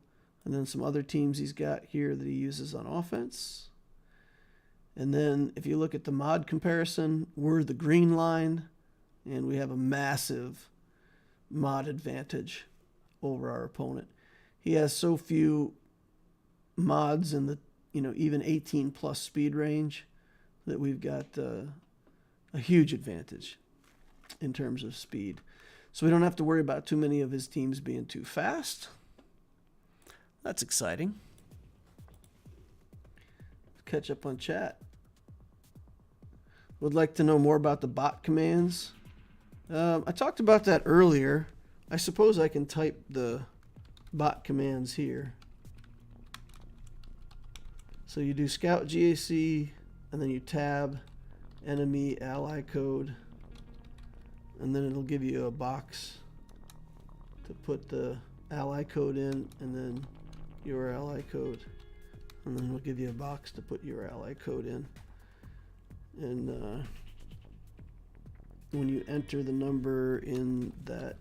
and then some other teams he's got here that he uses on offense. And then if you look at the mod comparison, we're the green line, and we have a massive mod advantage over our opponent. He has so few mods in the, even 18 plus speed range that we've got a huge advantage in terms of speed. So we don't have to worry about too many of his teams being too fast. That's exciting. Catch up on chat. Would like to know more about the bot commands. I talked about that earlier. I suppose I can type the bot commands here. So you do scout GAC, and then you tab enemy ally code, and then it'll give you a box to put the ally code in, and then your ally code, and then it'll give you a box to put your ally code in. And when you enter the number in that,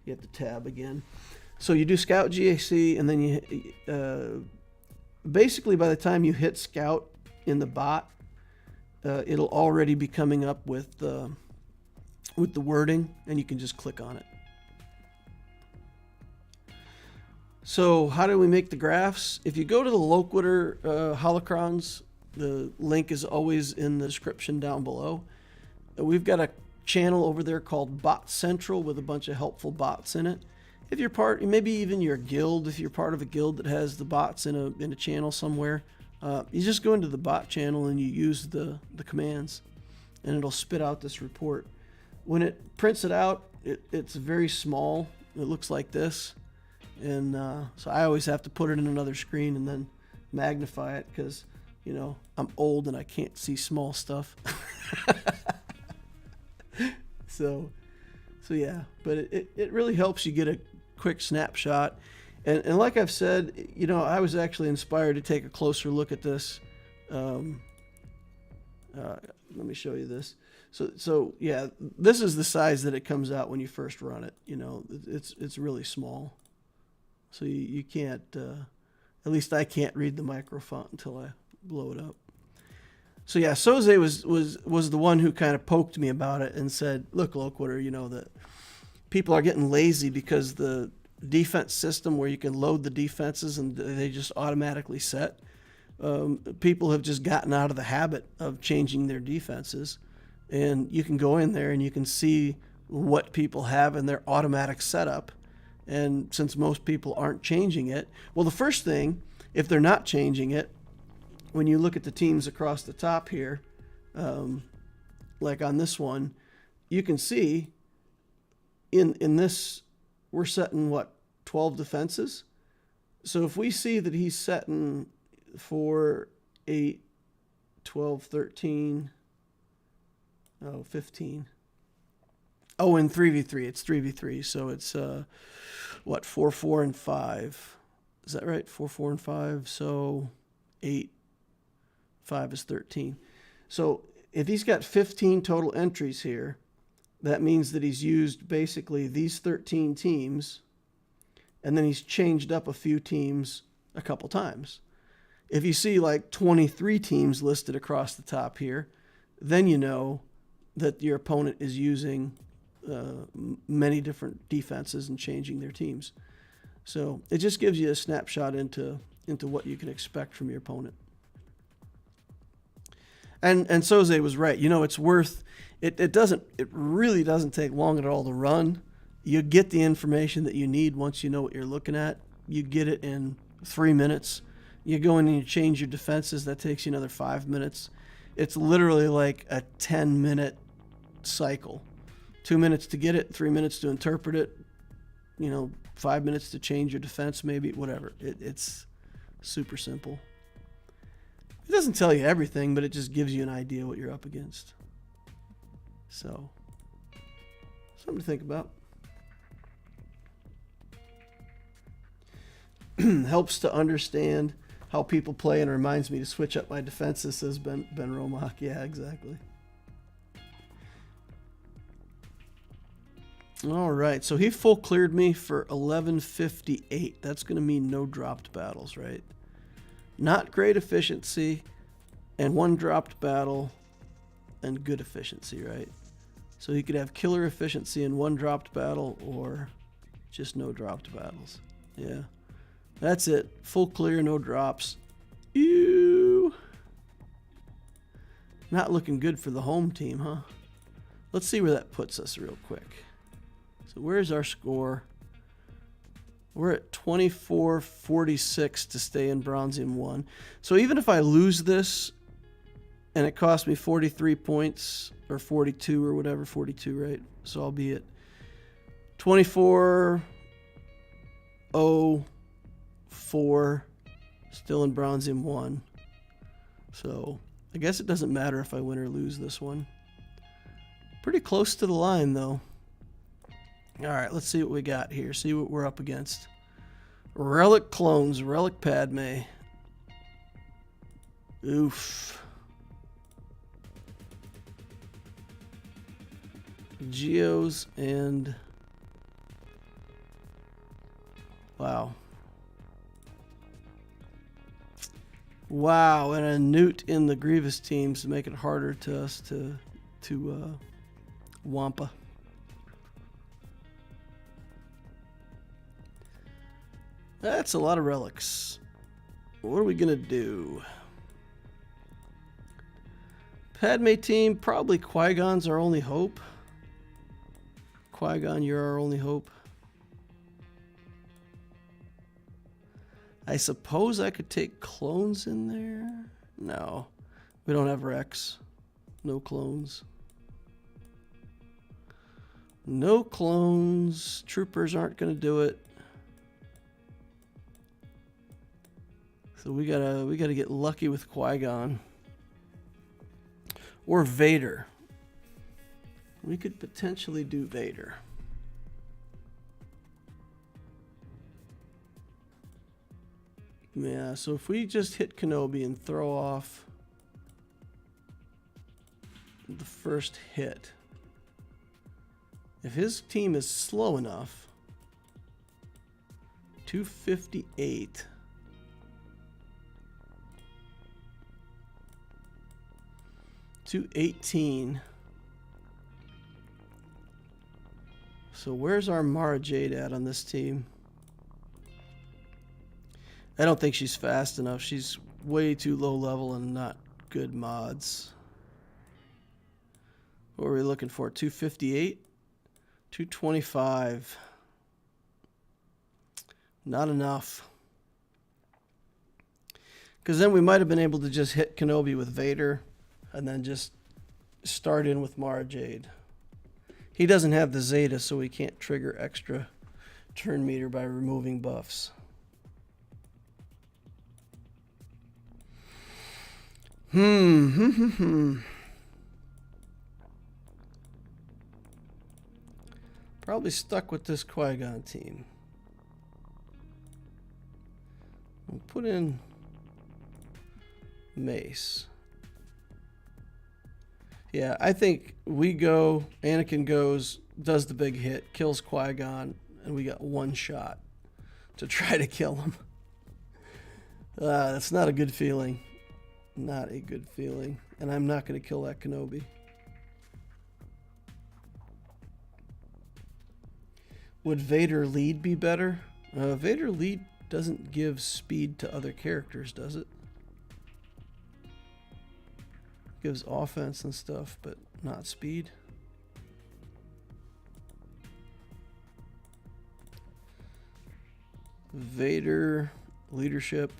you have to tab again. So you do scout GAC, and then you basically by the time you hit scout in the bot, it'll already be coming up with the wording, and you can just click on it. So how do we make the graphs? If you go to the Loquitur holocrons, the link is always in the description down below. We've got a channel over there called Bot Central with a bunch of helpful bots in it. If you're part, maybe even your guild, if you're part of a guild that has the bots in a channel somewhere, you just go into the bot channel and you use the commands, and it'll spit out this report. When it prints it out, it's very small. It looks like this, and so I always have to put it in another screen and then magnify it, because you know I'm old and I can't see small stuff. So yeah, but it really helps you get a quick snapshot. And like I've said, you know, I was actually inspired to take a closer look at this. Let me show you this. So yeah, this is the size that it comes out when you first run it. You know, it's really small. So you can't, at least I can't read the micro font until I blow it up. So yeah, Soze was the one who kind of poked me about it and said, look, Loquitur, you know, that people are getting lazy because the defense system where you can load the defenses and they just automatically set. People have just gotten out of the habit of changing their defenses, and you can go in there and you can see what people have in their automatic setup. And since most people aren't changing it, well, the first thing, if they're not changing it, when you look at the teams across the top here, like on this one, you can see in this, we're setting what, 12 defenses? So if we see that he's setting 4, 8, 12, 13, 15. Oh, and 3v3. It's 3v3. So it's, what, 4, 4, and 5. Is that right? 4, 4, and 5. So 8, 5 is 13. So if he's got 15 total entries here, that means that he's used basically these 13 teams, and then he's changed up a few teams a couple times. If you see like 23 teams listed across the top here, then you know that your opponent is using many different defenses and changing their teams. So it just gives you a snapshot into what you can expect from your opponent. And Soze was right. You know, it's worth it. It really doesn't take long at all to run. You get the information that you need once you know what you're looking at. You get it in 3 minutes. You go in and you change your defenses. That takes you another 5 minutes. It's literally like a 10-minute cycle. 2 minutes to get it, 3 minutes to interpret it, 5 minutes to change your defense, maybe, whatever. It's super simple. It doesn't tell you everything, but it just gives you an idea what you're up against. So, something to think about. Helps to understand how people play and reminds me to switch up my defenses, says Ben Romach. Yeah, exactly. All right, so he full cleared me for 1158. That's going to mean no dropped battles, right? Not great efficiency, and 1 dropped battle, and good efficiency, right? So he could have killer efficiency and 1 dropped battle, or just no dropped battles. Yeah, that's it. Full clear, no drops. Ew. Not looking good for the home team, huh? Let's see where that puts us real quick. So where's our score? We're at 2446 to stay in Bronzium 1. So even if I lose this and it costs me 43 points or 42 or whatever, 42, right? So I'll be at 2404 Still in bronze M1. So I guess it doesn't matter if I win or lose this one. Pretty close to the line, though. All right, let's see what we got here. See what we're up against. Relic clones, Relic Padme. Oof. Geos and... Wow. Wow, and a Newt in the Grievous teams to make it harder to us to Wampa. That's a lot of relics. What are we gonna do? Padme team, probably Qui-Gon's our only hope. Qui-Gon, you're our only hope. I suppose I could take clones in there. No, we don't have Rex. No clones. No clones. Troopers aren't gonna do it. So we gotta get lucky with Qui-Gon. Or Vader. We could potentially do Vader. Yeah, so if we just hit Kenobi and throw off the first hit, if his team is slow enough, 258. $218. So where's our Mara Jade at on this team? I don't think she's fast enough. She's way too low level and not good mods. What are we looking for? 258? 225. Not enough. Because then we might have been able to just hit Kenobi with Vader and then just start in with Mara Jade. He doesn't have the Zeta, so he can't trigger extra turn meter by removing buffs. Probably stuck with this Qui-Gon team. We'll put in Mace. Yeah, I think we go, Anakin goes, does the big hit, kills Qui-Gon, and we got one shot to try to kill him. That's not a good feeling. Not a good feeling. And I'm not going to kill that Kenobi. Would Vader lead be better? Vader lead doesn't give speed to other characters, does it? Gives offense and stuff, but not speed. Vader, leadership.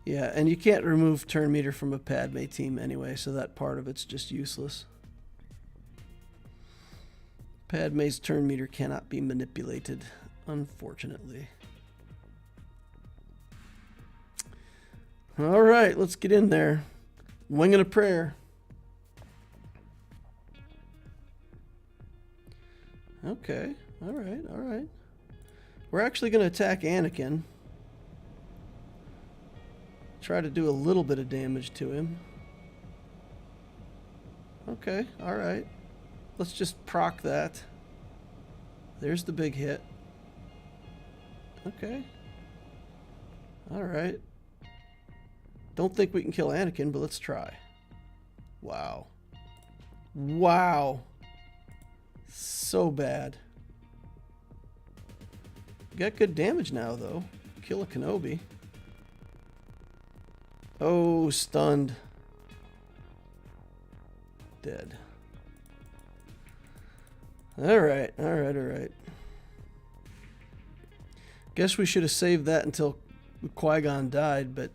Yeah, and you can't remove turn meter from a Padme team anyway, so that part of it's just useless. Padme's turn meter cannot be manipulated, unfortunately. All right, let's get in there. Winging a prayer. Okay, all right, all right. We're actually going to attack Anakin. Try to do a little bit of damage to him. Okay, all right. Let's just proc that. There's the big hit. Okay. All right. Don't think we can kill Anakin, but let's try. Wow. Wow. So bad. Got good damage now, though. Kill a Kenobi. Oh, stunned. Dead. Alright, alright, alright. Guess we should have saved that until Qui-Gon died, but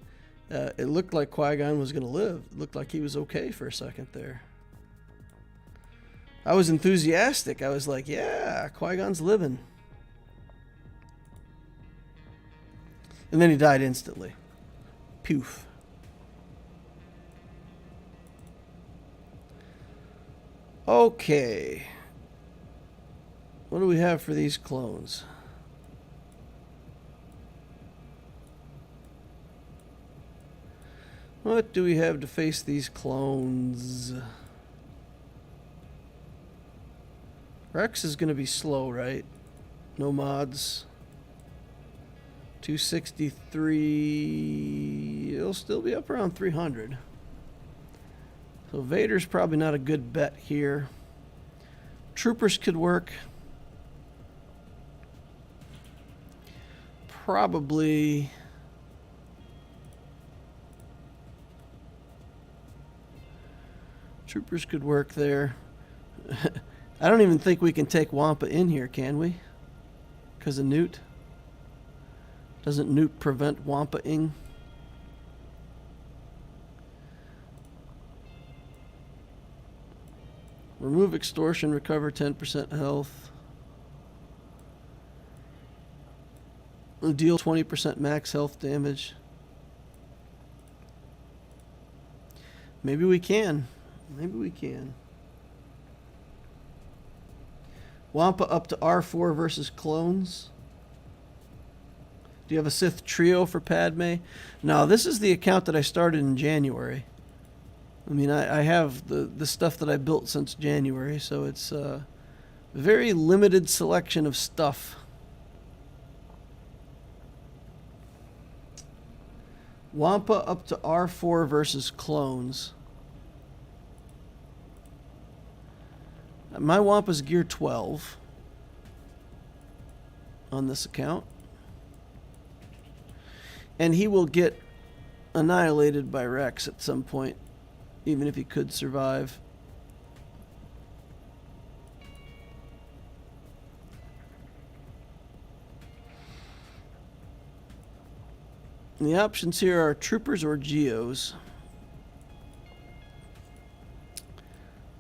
it looked like Qui-Gon was going to live. It looked like he was okay for a second there. I was enthusiastic. I was like, yeah, Qui-Gon's living. And then he died instantly. Poof. Okay. What do we have for these clones? What do we have to face these clones? Rex is going to be slow, right? No mods. 263. It'll still be up around 300. So Vader's probably not a good bet here. Troopers could work. Probably. Troopers could work there. I don't even think we can take Wampa in here, can we? Because of Newt. Doesn't Newt prevent Wampa-ing? Remove extortion, recover 10% health. Deal 20% max health damage. Maybe we can. Maybe we can. Wampa up to R4 versus clones. Do you have a Sith trio for Padme? No, this is the account that I started in January. I mean, I have the stuff that I built since January, so it's a very limited selection of stuff. Wampa up to R4 versus clones. My Wampa's gear 12 on this account. And he will get annihilated by Rex at some point, even if he could survive. And the options here are troopers or geos.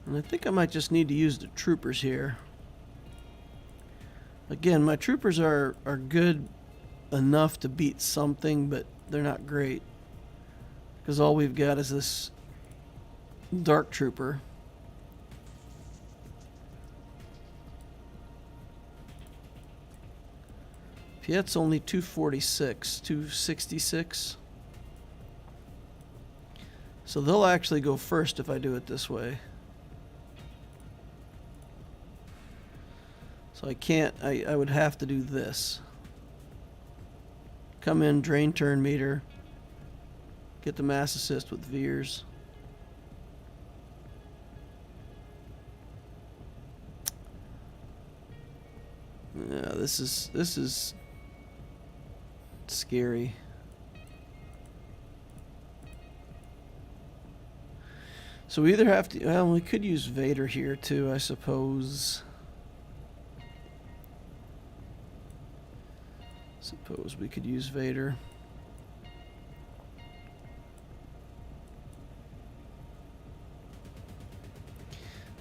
And I think I might just need to use the troopers here. Again, my troopers are good enough to beat something, but they're not great. Because all we've got is this dark trooper. Piet's only 246, 266. So they'll actually go first if I do it this way. So I can't, I would have to do this. Come in, drain turn meter. Get the mass assist with Veers. Yeah, this is scary. So we either have to, well, we could use Vader here too, I suppose. Suppose we could use Vader.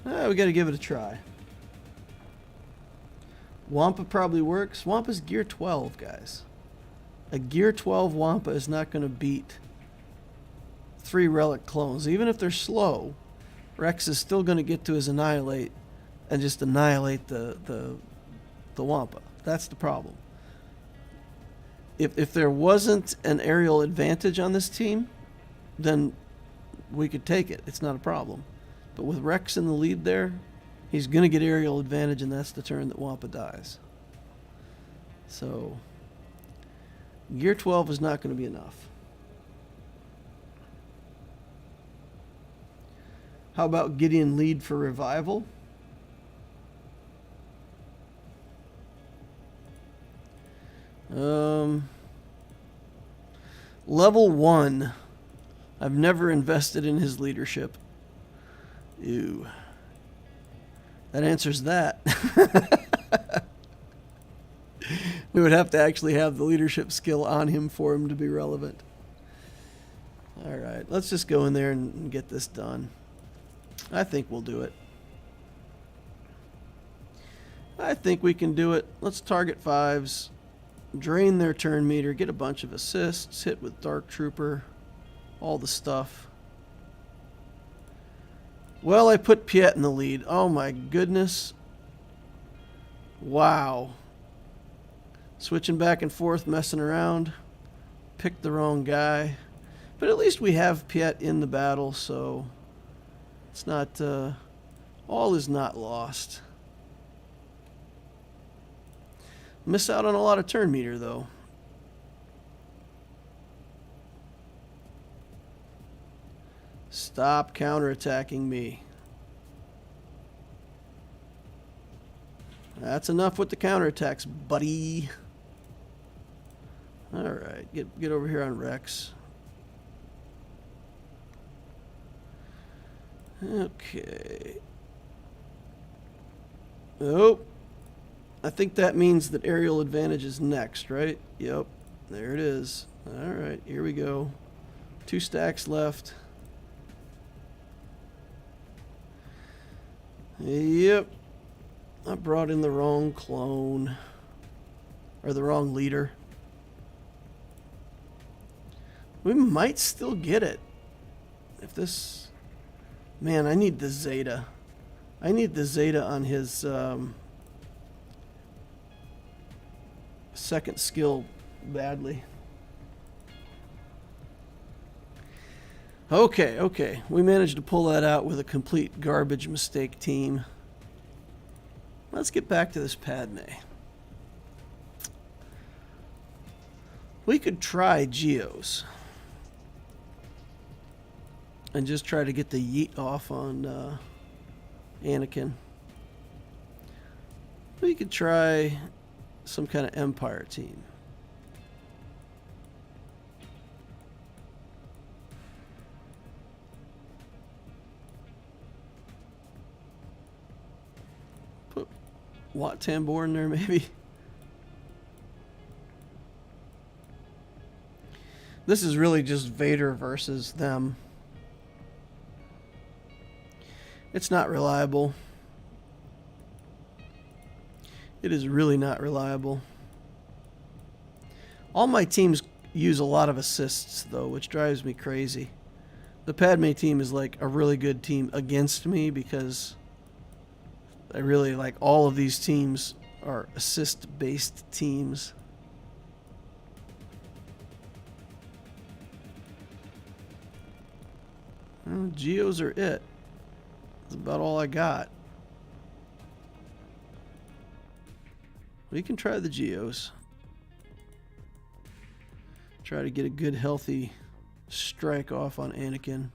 We got to give it a try. Wampa probably works. Wampa's gear 12, guys. A gear 12 Wampa is not going to beat 3 relic clones. Even if they're slow, Rex is still going to get to his annihilate and just annihilate the Wampa. That's the problem. If there wasn't an aerial advantage on this team, then we could take it. It's not a problem. But with Rex in the lead there, he's going to get aerial advantage, and that's the turn that Wampa dies. So, gear 12 is not going to be enough. How about Gideon lead for revival? Level 1. I've never invested in his leadership. Ew. That answers that. We would have to actually have the leadership skill on him for him to be relevant. Alright, let's just go in there and get this done. I think we'll do it. I think we can do it. Let's target 5s. drain their turn meter, get a bunch of assists, hit with Dark Trooper, all the stuff. Well, I put Piet in the lead. Oh my goodness. Wow. Switching back and forth, messing around. Picked the wrong guy. But at least we have Piet in the battle, so it's not, all is not lost. Miss out on a lot of turn meter, though. Stop counterattacking me. That's enough with the counterattacks, buddy. Alright, get over here on Rex. Okay. Oh. I think that means that aerial advantage is next, right? Yep. There it is. Alright, here we go. 2 stacks left. Yep. I brought in the wrong clone. Or the wrong leader. We might still get it. If this... Man, I need the Zeta. I need the Zeta on his second skill badly. Okay. We managed to pull that out with a complete garbage mistake team. Let's get back to this Padme. We could try Geos. And just try to get the yeet off on Anakin. We could try some kind of Empire team. Put Wat Tambor in there, maybe. This is really just Vader versus them. It's not reliable. It is really not reliable. All my teams use a lot of assists, though, which drives me crazy. The Padme team is like a really good team against me because I really like all of these teams are assist-based teams. Well, Geos are it. That's about all I got. We can try the Geos. Try to get a good, healthy strike off on Anakin.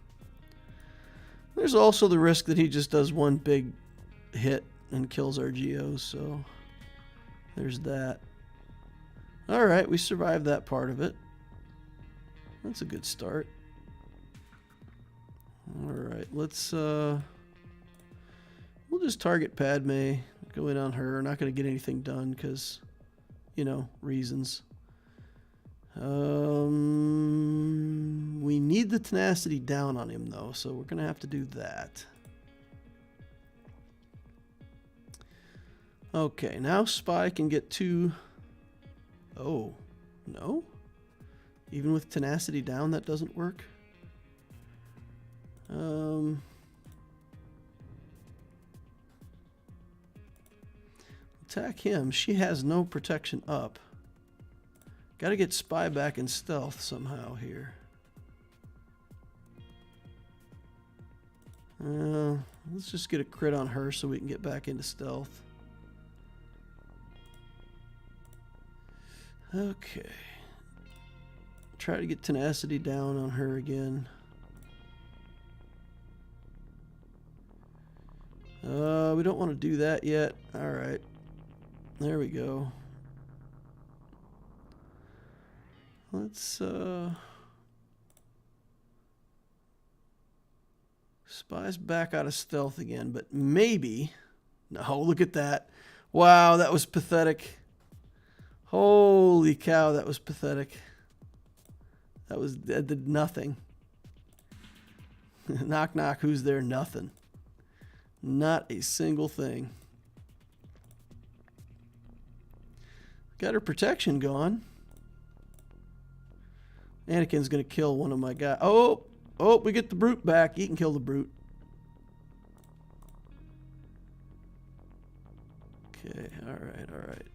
There's also the risk that he just does one big hit and kills our Geos, so there's that. Alright, we survived that part of it. That's a good start. Alright, let's we'll just target Padme, go in on her. Not going to get anything done because, you know, reasons. We need the tenacity down on him, though, so we're going to have to do that. Okay, now Spy can get 2... Oh, no? Even with tenacity down, that doesn't work? Attack him. She has no protection up. Got to get Spy back in stealth somehow here. Let's just get a crit on her so we can get back into stealth. Okay. Try to get tenacity down on her again. We don't want to do that yet. Alright. There we go. Let's, Spy's back out of stealth again, but maybe... No, look at that. Wow, that was pathetic. Holy cow, that was pathetic. That did nothing. Knock, knock, who's there? Nothing. Not a single thing. Got her protection gone. Anakin's going to kill one of my guys. Oh, we get the brute back. He can kill the brute. Okay, all right.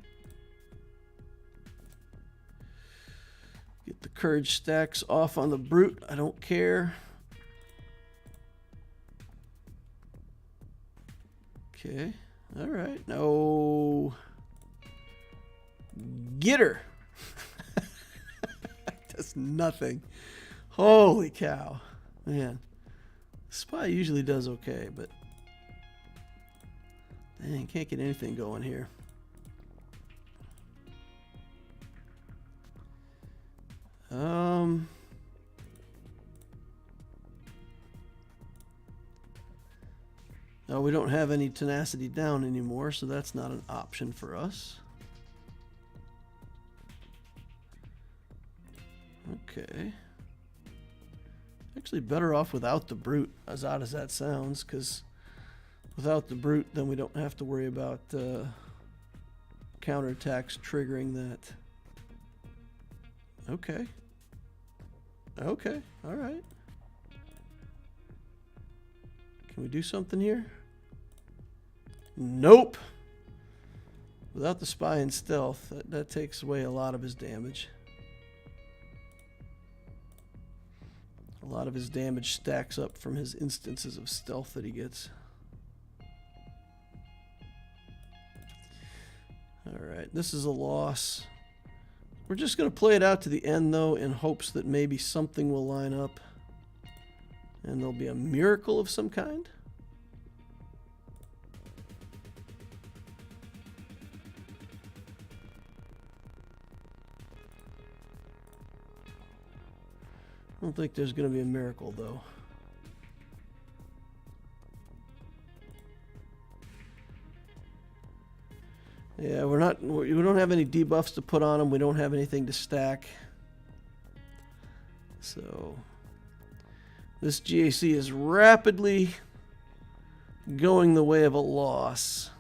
Get the courage stacks off on the brute. I don't care. Okay, all right. No. Get her. Does nothing. Holy cow. Man. Spy usually does okay, but dang, can't get anything going here. No, we don't have any tenacity down anymore, so that's not an option for us. Okay. Actually better off without the brute, as odd as that sounds, because without the brute, then we don't have to worry about counterattacks triggering that. Okay. Okay, all right. Can we do something here? Nope. Without the spy and stealth, that takes away a lot of his damage. A lot of his damage stacks up from his instances of stealth that he gets. Alright, this is a loss. We're just going to play it out to the end, though, in hopes that maybe something will line up. And there'll be a miracle of some kind. I don't think there's going to be a miracle, though. Yeah, we don't have any debuffs to put on them. We don't have anything to stack. So this GAC is rapidly going the way of a loss.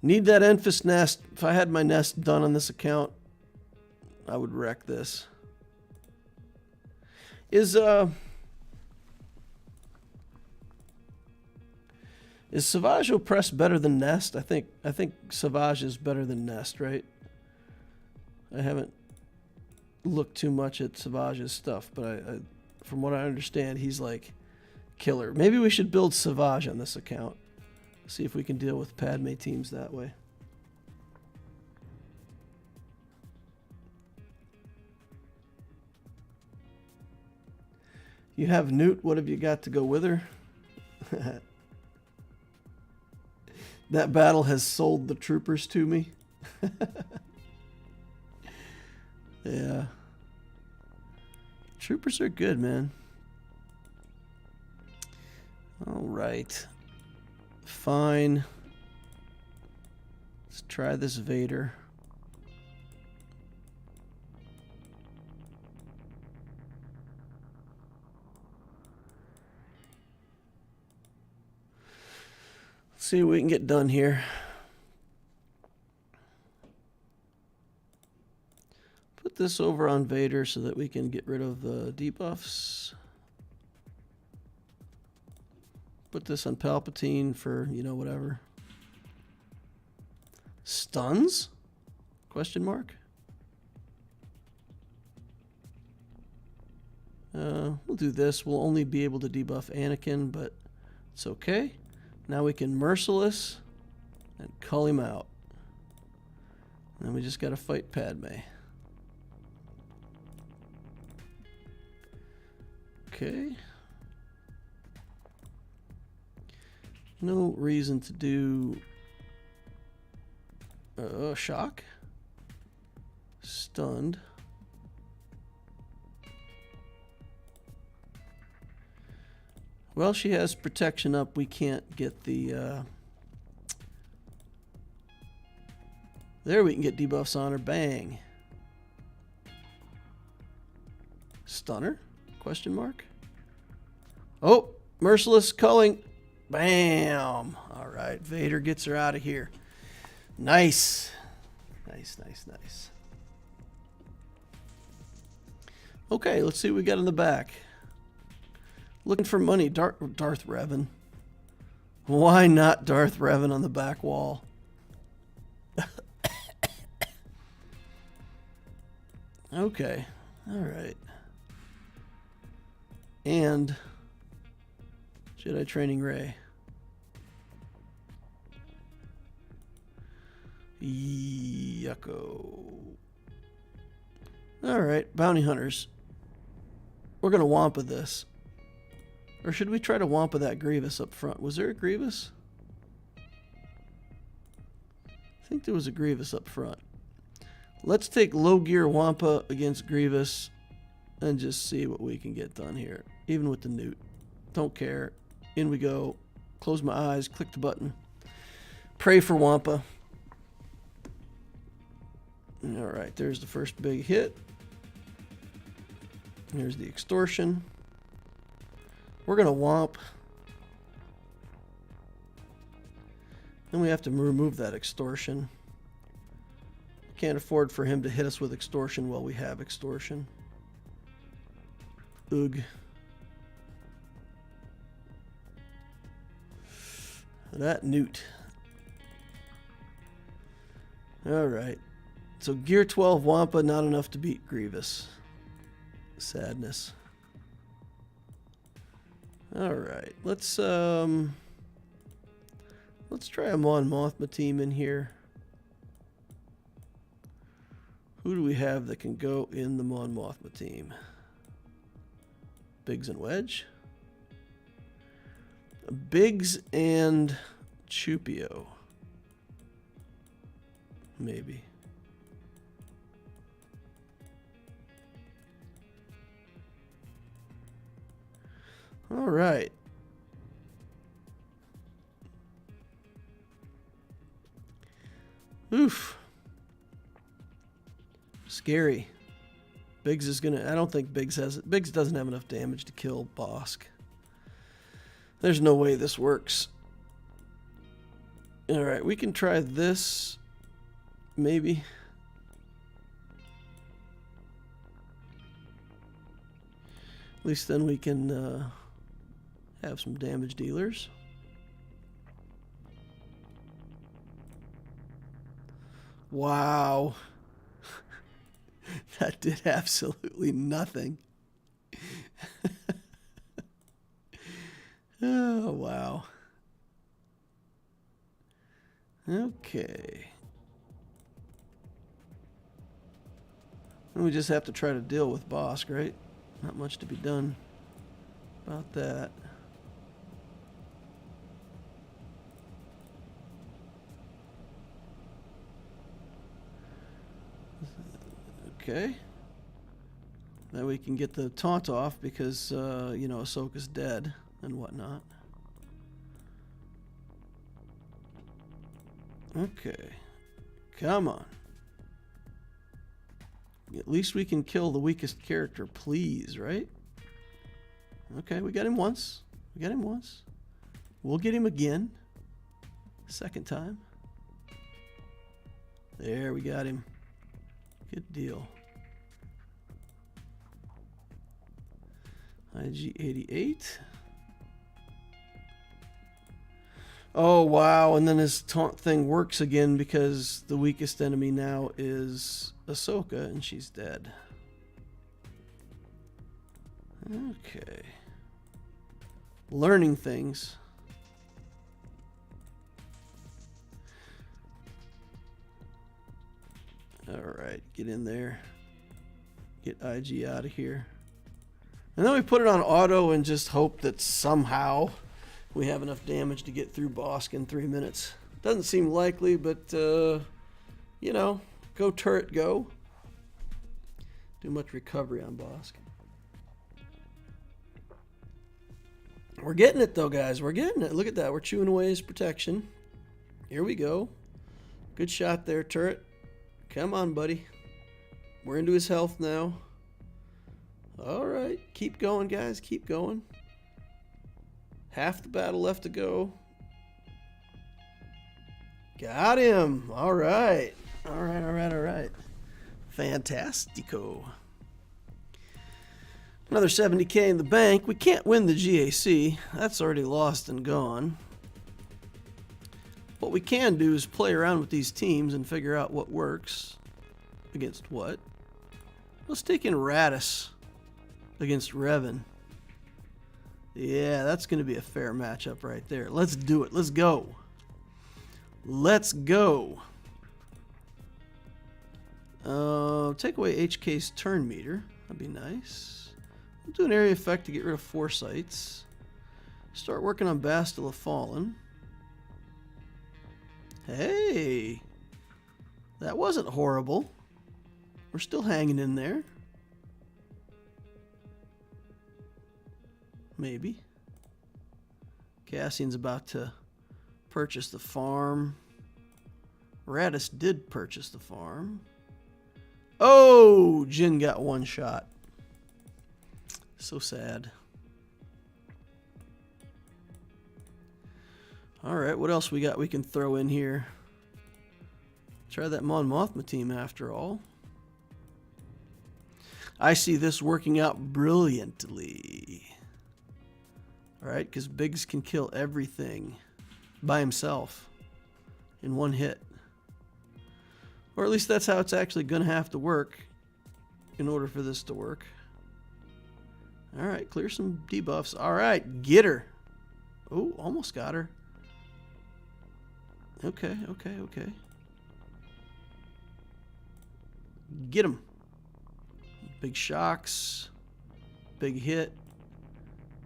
Need that Enfys nest. If I had my nest done on this account, I would wreck this. Is Savage Oppress better than Nest? I think Savage is better than Nest, right? I haven't looked too much at Savage's stuff, but I from what I understand, he's like killer. Maybe we should build Savage on this account. See if we can deal with Padme teams that way. You have Newt. What have you got to go with her? That battle has sold the troopers to me. Yeah. Troopers are good, man. All right. Fine. Let's try this Vader. See what we can get done here. Put this over on Vader so that we can get rid of the debuffs. Put this on Palpatine for, you know, whatever. Stuns? Question mark? We'll do this. We'll only be able to debuff Anakin, but it's okay. Now we can Merciless and cull him out. And then we just got to fight Padme. Okay. No reason to do shock. Stunned. Well, she has protection up. We can't get the... There we can get debuffs on her. Bang. Stunner? Question mark. Oh, Merciless culling. Bam. All right, Vader gets her out of here. Nice. Nice, nice, nice. Okay, let's see what we got in the back. Looking for money. Darth Revan. Why not Darth Revan on the back wall? Okay. All right. And Jedi Training Ray. Yucko. All right, bounty hunters. We're going to Wampa this. Or should we try to Wampa that Grievous up front? Was there a Grievous? I think there was a Grievous up front. Let's take low gear Wampa against Grievous and just see what we can get done here. Even with the Newt. Don't care. In we go. Close my eyes. Click the button. Pray for Wampa. Alright, there's the first big hit. Here's the extortion. We're going to Womp. Then we have to remove that extortion. Can't afford for him to hit us with extortion while we have extortion. Ugh. That Newt. Alright. So Gear 12 Wampa, not enough to beat Grievous. Sadness. Alright. Let's try a Mon Mothma team in here. Who do we have that can go in the Mon Mothma team? Biggs and Wedge? Biggs and Chupio. Maybe. All right. Oof. Scary. Biggs is gonna... I don't think Biggs has... Biggs doesn't have enough damage to kill Bosk. There's no way this works. Alright, we can try this. Maybe. At least then we can have some damage dealers. Wow. That did absolutely nothing. Oh, wow. Okay. And we just have to try to deal with Bosk, right? Not much to be done about that. Okay. Now we can get the taunt off because, you know, Ahsoka's dead and whatnot. Okay. Come on. At least we can kill the weakest character, please, right? Okay, we got him once. We got him once. We'll get him again. Second time. There, we got him. Good deal. IG-88. Oh, wow. And then his taunt thing works again because the weakest enemy now is Ahsoka, and she's dead. Okay. Learning things. Alright, get in there. Get IG out of here. And then we put it on auto and just hope that somehow we have enough damage to get through Bosk in 3 minutes. Doesn't seem likely, but, you know, go turret, go. Do much recovery on Bosk. We're getting it, though, guys. We're getting it. Look at that. We're chewing away his protection. Here we go. Good shot there, turret. Come on, buddy. We're into his health now. All right. Keep going, guys. Keep going. Half the battle left to go. Got him. All right. All right. Fantastico. Another 70K in the bank. We can't win the GAC. That's already lost and gone. What we can do is play around with these teams and figure out what works against what. Let's take in Radis against Revan. Yeah, that's going to be a fair matchup right there. Let's do it. Let's go. Let's go. Take away HK's turn meter. That'd be nice. We'll do an area effect to get rid of foresights. Start working on Bastila Fallen. Hey, that wasn't horrible. We're still hanging in there. Maybe. Cassian's about to purchase the farm. Radis did purchase the farm. Oh, Jin got one shot. So sad. Alright, what else we got we can throw in here? Try that Mon Mothma team after all. I see this working out brilliantly. Alright, because Biggs can kill everything by himself in one hit. Or at least that's how it's actually going to have to work in order for this to work. Alright, clear some debuffs. Alright, get her. Oh, almost got her. Okay. Get him. Big shocks. Big hit.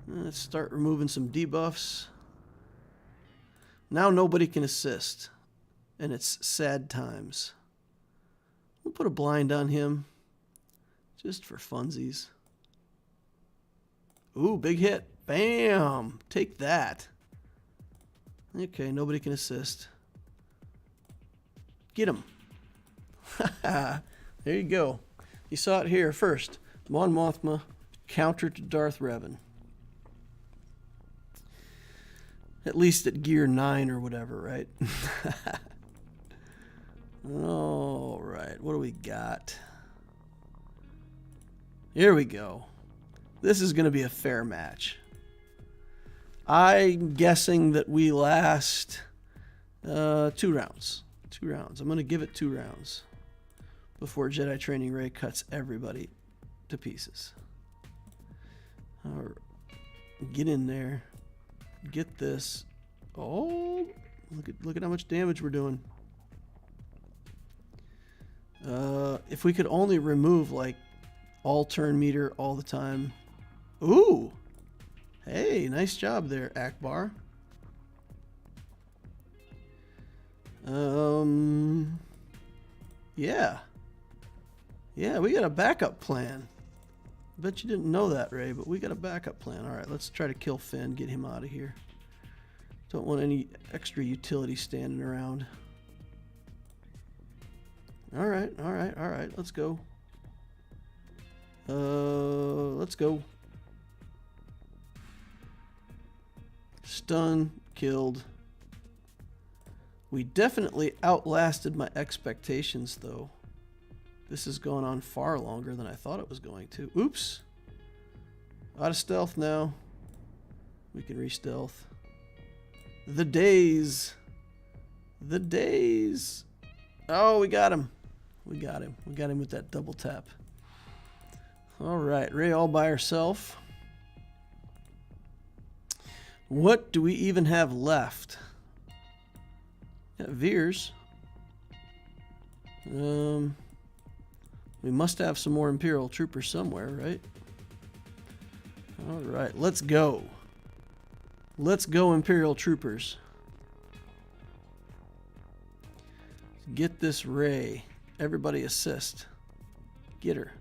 Let's start removing some debuffs. Now nobody can assist. And it's sad times. We'll put a blind on him. Just for funsies. Ooh, big hit. Bam! Take that. Okay, nobody can assist. Get him. There you go. You saw it here first. Mon Mothma counter to Darth Revan. At least at gear 9 or whatever, right? All right, what do we got? Here we go. This is going to be a fair match. I'm guessing that we last 2 rounds. 2 rounds. I'm going to give it 2 rounds before Jedi Training Ray cuts everybody to pieces. All right. Get in there. Get this. Oh, look at how much damage we're doing. If we could only remove like all turn meter all the time. Ooh. Hey, nice job there, Akbar. Yeah. Yeah, we got a backup plan. I bet you didn't know that, Ray, but we got a backup plan. All right, let's try to kill Finn, get him out of here. Don't want any extra utility standing around. All right, let's go. Let's go. Stun, killed. We definitely outlasted my expectations, though. This has gone on far longer than I thought it was going to. Oops. Out of stealth now. We can re-stealth. The days. The days. Oh, we got him. We got him. We got him with that double tap. All right, Ray all by herself. What do we even have left? Got Veers. We must have some more Imperial troopers somewhere, right? All right, let's go. Let's go, Imperial troopers. Get this Ray. Everybody assist. Get her.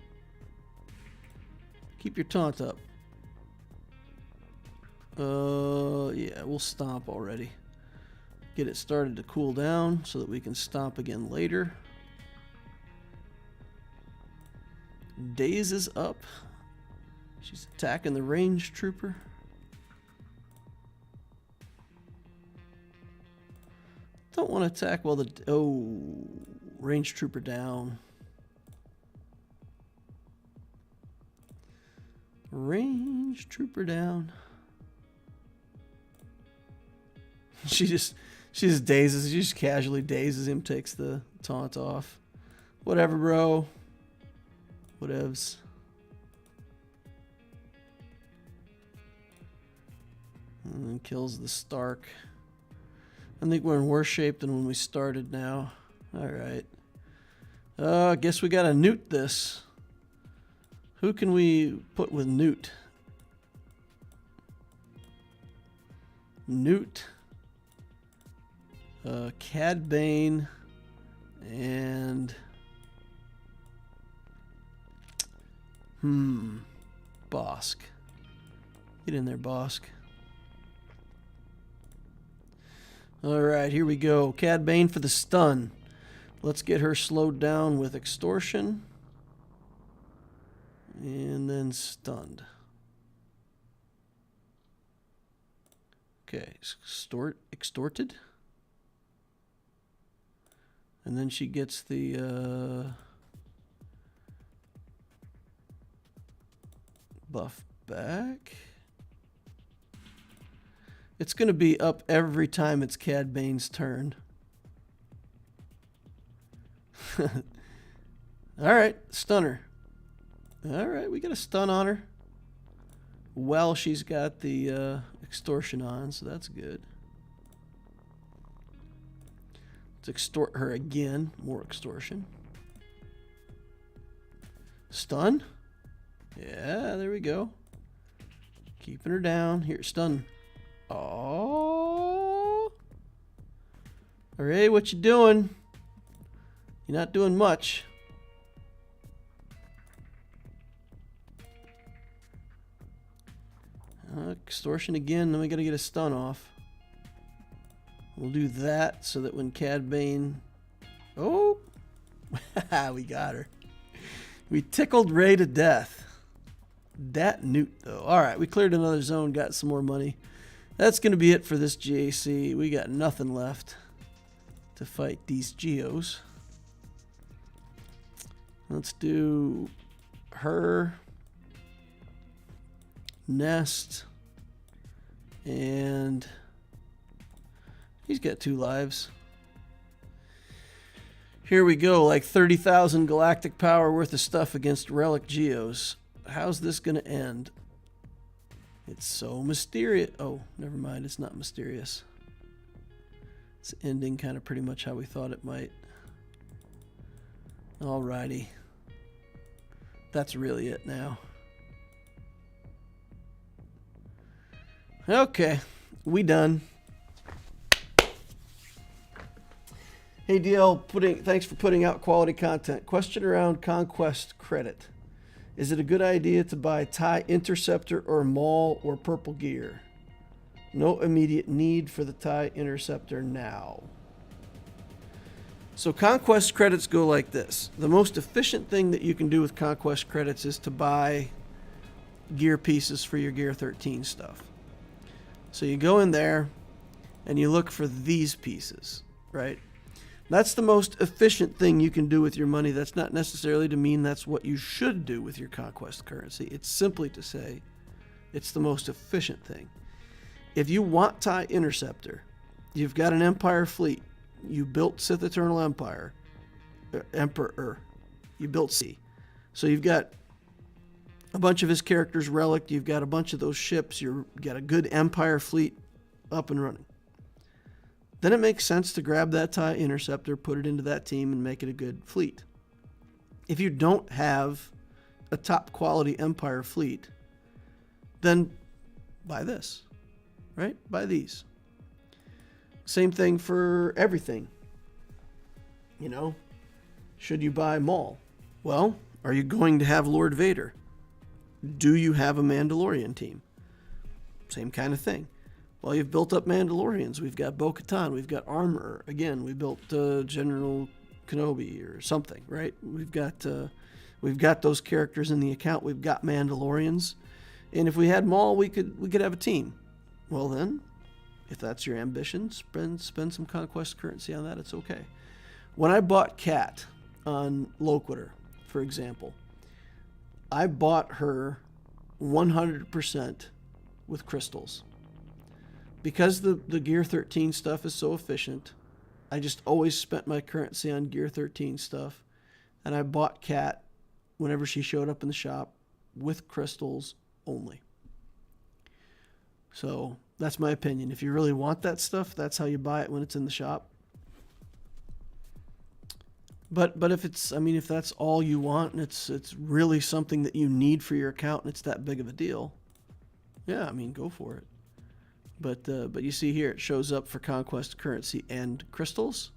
Keep your taunt up. Yeah, we'll stomp already. Get it started to cool down so that we can stomp again later. Daze is up. She's attacking the range trooper. don't want to attack while the... Oh, range trooper down. Range trooper down. She just dazes. She just casually dazes him, takes the taunt off. Whatever, bro. Whatevs. And then kills the Stark. I think we're in worse shape than when we started now. Alright. I guess we gotta newt this. Who can we put with newt? Newt. Cad Bane. And... Bosk. Get in there, Bosk. Alright, here we go. Cad Bane for the stun. Let's get her slowed down with extortion. And then stunned. Okay, extorted. And then she gets the buff back. It's going to be up every time it's Cad Bane's turn. Alright, stunner. Alright, we got a stun on her. Well, she's got the extortion on, so that's good. Let's extort her again. More extortion. Stun. Yeah, there we go. Keeping her down. Here, stun. Oh. Alright, what you doing? You're not doing much. Extortion again, then we gotta get a stun off. We'll do that so that when Cad Bane... Oh! We got her. We tickled Ray to death. Dat newt, though. Alright, we cleared another zone, got some more money. That's gonna be it for this GAC. We got nothing left to fight these Geos. Let's do her, Nest, and he's got 2 lives. Here we go, like 30,000 galactic power worth of stuff against Relic Geos. How's this going to end? It's so mysterious. Oh, never mind, it's not mysterious. It's ending kind of pretty much how we thought it might. Alrighty. That's really it now. Okay, we done. Hey DL, thanks for putting out quality content. Question around Conquest credit. Is it a good idea to buy TIE Interceptor or Maul or Purple Gear? No immediate need for the TIE Interceptor now. So Conquest credits go like this. The most efficient thing that you can do with Conquest credits is to buy gear pieces for your Gear 13 stuff. So you go in there and you look for these pieces, right? That's the most efficient thing you can do with your money. That's not necessarily to mean that's what you should do with your Conquest currency. It's simply to say it's the most efficient thing. If you want TIE Interceptor, you've got an Empire fleet, you built Sith Eternal Empire, Emperor, you built C. So you've got a bunch of his characters relic, you've got a bunch of those ships, you've got a good Empire fleet up and running. Then it makes sense to grab that TIE Interceptor, put it into that team, and make it a good fleet. If you don't have a top quality Empire fleet, then buy this, right? Buy these. Same thing for everything. You know, should you buy Maul? Well, are you going to have Lord Vader? Do you have a Mandalorian team? Same kind of thing. Well, you've built up Mandalorians. We've got Bo-Katan. We've got Armorer. Again, we built General Kenobi or something, right? We've got those characters in the account. We've got Mandalorians, and if we had Maul, we could have a team. Well, then If that's your ambition, spend some conquest currency on that. It's okay. When I bought Kat on Loquitur, for example, I bought her 100% with crystals. Because the Gear 13 stuff is so efficient, I just always spent my currency on Gear 13 stuff. And I bought Kat whenever she showed up in the shop with crystals only. So that's my opinion. If you really want that stuff, that's how you buy it when it's in the shop. But if it's, I mean, if that's all you want and it's really something that you need for your account and it's that big of a deal, yeah, I mean, go for it. But you see here, it shows up for conquest currency and crystals.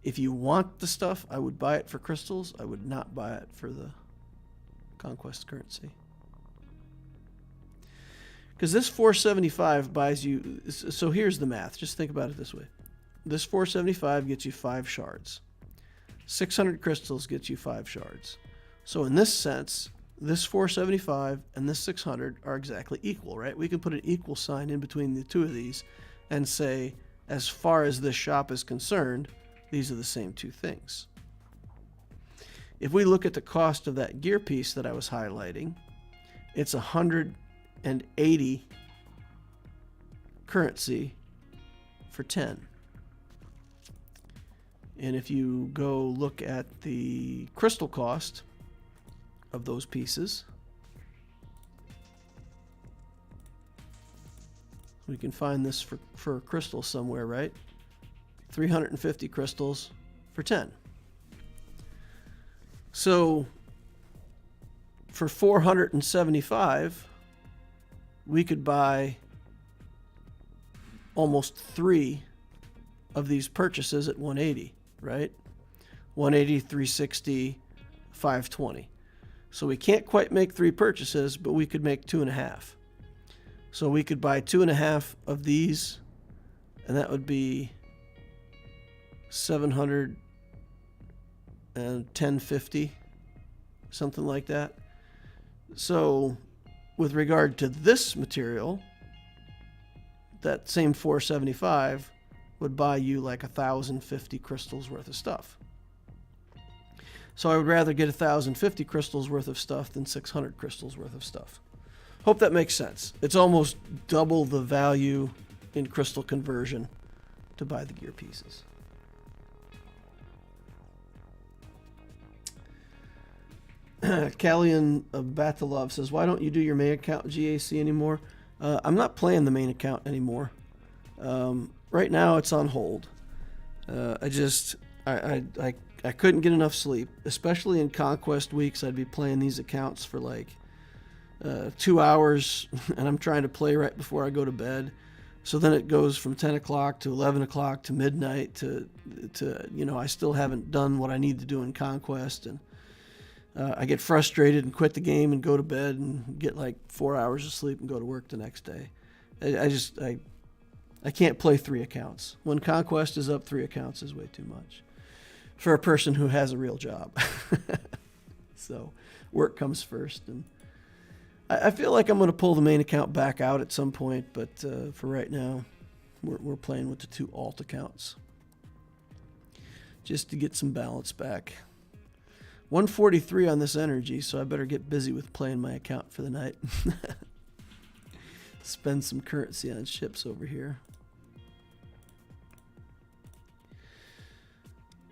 If you want the stuff, I would buy it for crystals. I would not buy it for the conquest currency. Because this 475 buys you, so here's the math. Just think about it this way. This 475 gets you 5 shards. 600 crystals gets you 5 shards. So in this sense, this 475 and this 600 are exactly equal, right? We can put an equal sign in between the two of these and say, as far as this shop is concerned, these are the same two things. If we look at the cost of that gear piece that I was highlighting, it's 180 currency for 10. And if you go look at the crystal cost of those pieces, we can find this for crystals somewhere, right? 350 crystals for 10. So for 475, we could buy almost 3 of these purchases at 180, right? 180, 360, 520. So we can't quite make 3 purchases, but we could make 2.5. So we could buy 2.5 of these, and that would be 700 and 1050, something like that. So with regard to this material, that same 475 would buy you like 1,050 crystals worth of stuff. So I would rather get 1,050 crystals worth of stuff than 600 crystals worth of stuff. Hope that makes sense. It's almost double the value in crystal conversion to buy the gear pieces. Callian Batalov says, why don't you do your main account GAC anymore? I'm not playing the main account anymore. Right now it's on hold. I couldn't get enough sleep, especially in Conquest weeks. I'd be playing these accounts for like 2 hours, and I'm trying to play right before I go to bed. So then it goes from 10 o'clock to 11 o'clock to midnight to I still haven't done what I need to do in Conquest, and I get frustrated and quit the game and go to bed and get like 4 hours of sleep and go to work the next day. I can't play 3 accounts. When Conquest is up, 3 accounts is way too much for a person who has a real job. So work comes first, and I feel like I'm going to pull the main account back out at some point, but for right now, we're playing with the 2 alt accounts just to get some balance back. 143 on this energy, so I better get busy with playing my account for the night. Spend some currency on ships over here.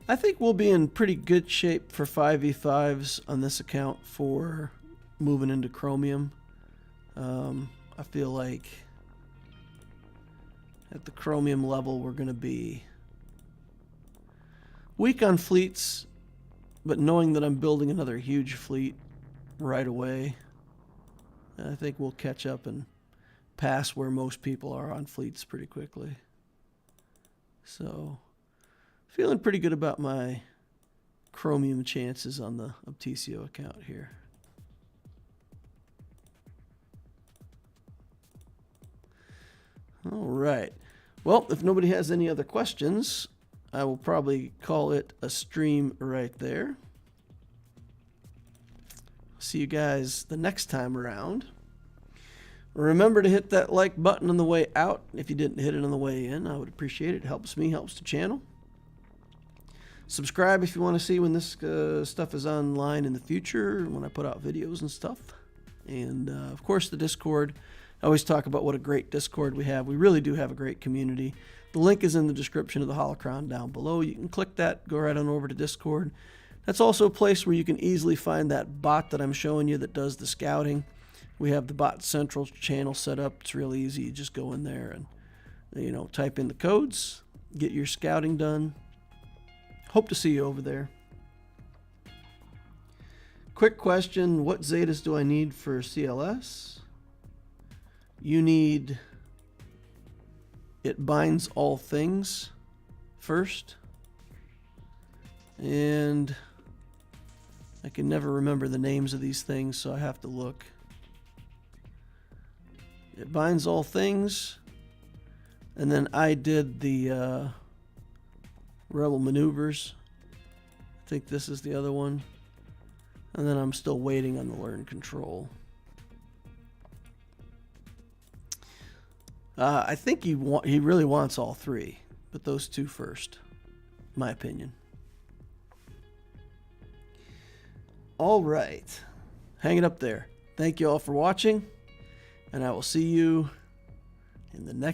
I think we'll be in pretty good shape for 5v5s on this account for moving into Chromium. I feel like at the Chromium level we're going to be weak on fleets, but knowing that I'm building another huge fleet right away, I think we'll catch up and pass where most people are on fleets pretty quickly. So feeling pretty good about my Chromium chances on the Optisio account here. All right. Well, if nobody has any other questions, I will probably call it a stream right there. See you guys the next time around. Remember to hit that like button on the way out. If you didn't hit it on the way in, I would appreciate it. It helps me, helps the channel. Subscribe if you want to see when this stuff is online in the future, when I put out videos and stuff. And of course, the Discord. I always talk about what a great Discord we have. We really do have a great community. The link is in the description of the Holocron down below. You can click that, go right on over to Discord. That's also a place where you can easily find that bot that I'm showing you that does the scouting. We have the Bot Central channel set up. It's real easy. You just go in there and, you know, type in the codes, get your scouting done. Hope to see you over there. Quick question, what Zetas do I need for CLS? You need It Binds All Things first. And I can never remember the names of these things, so I have to look. It Binds All Things. And then I did the Rebel Maneuvers. I think this is the other one. And then I'm still waiting on the Learn Control. I think he really wants all three, but those two first, my opinion. All right, hang it up there. Thank you all for watching, and I will see you in the next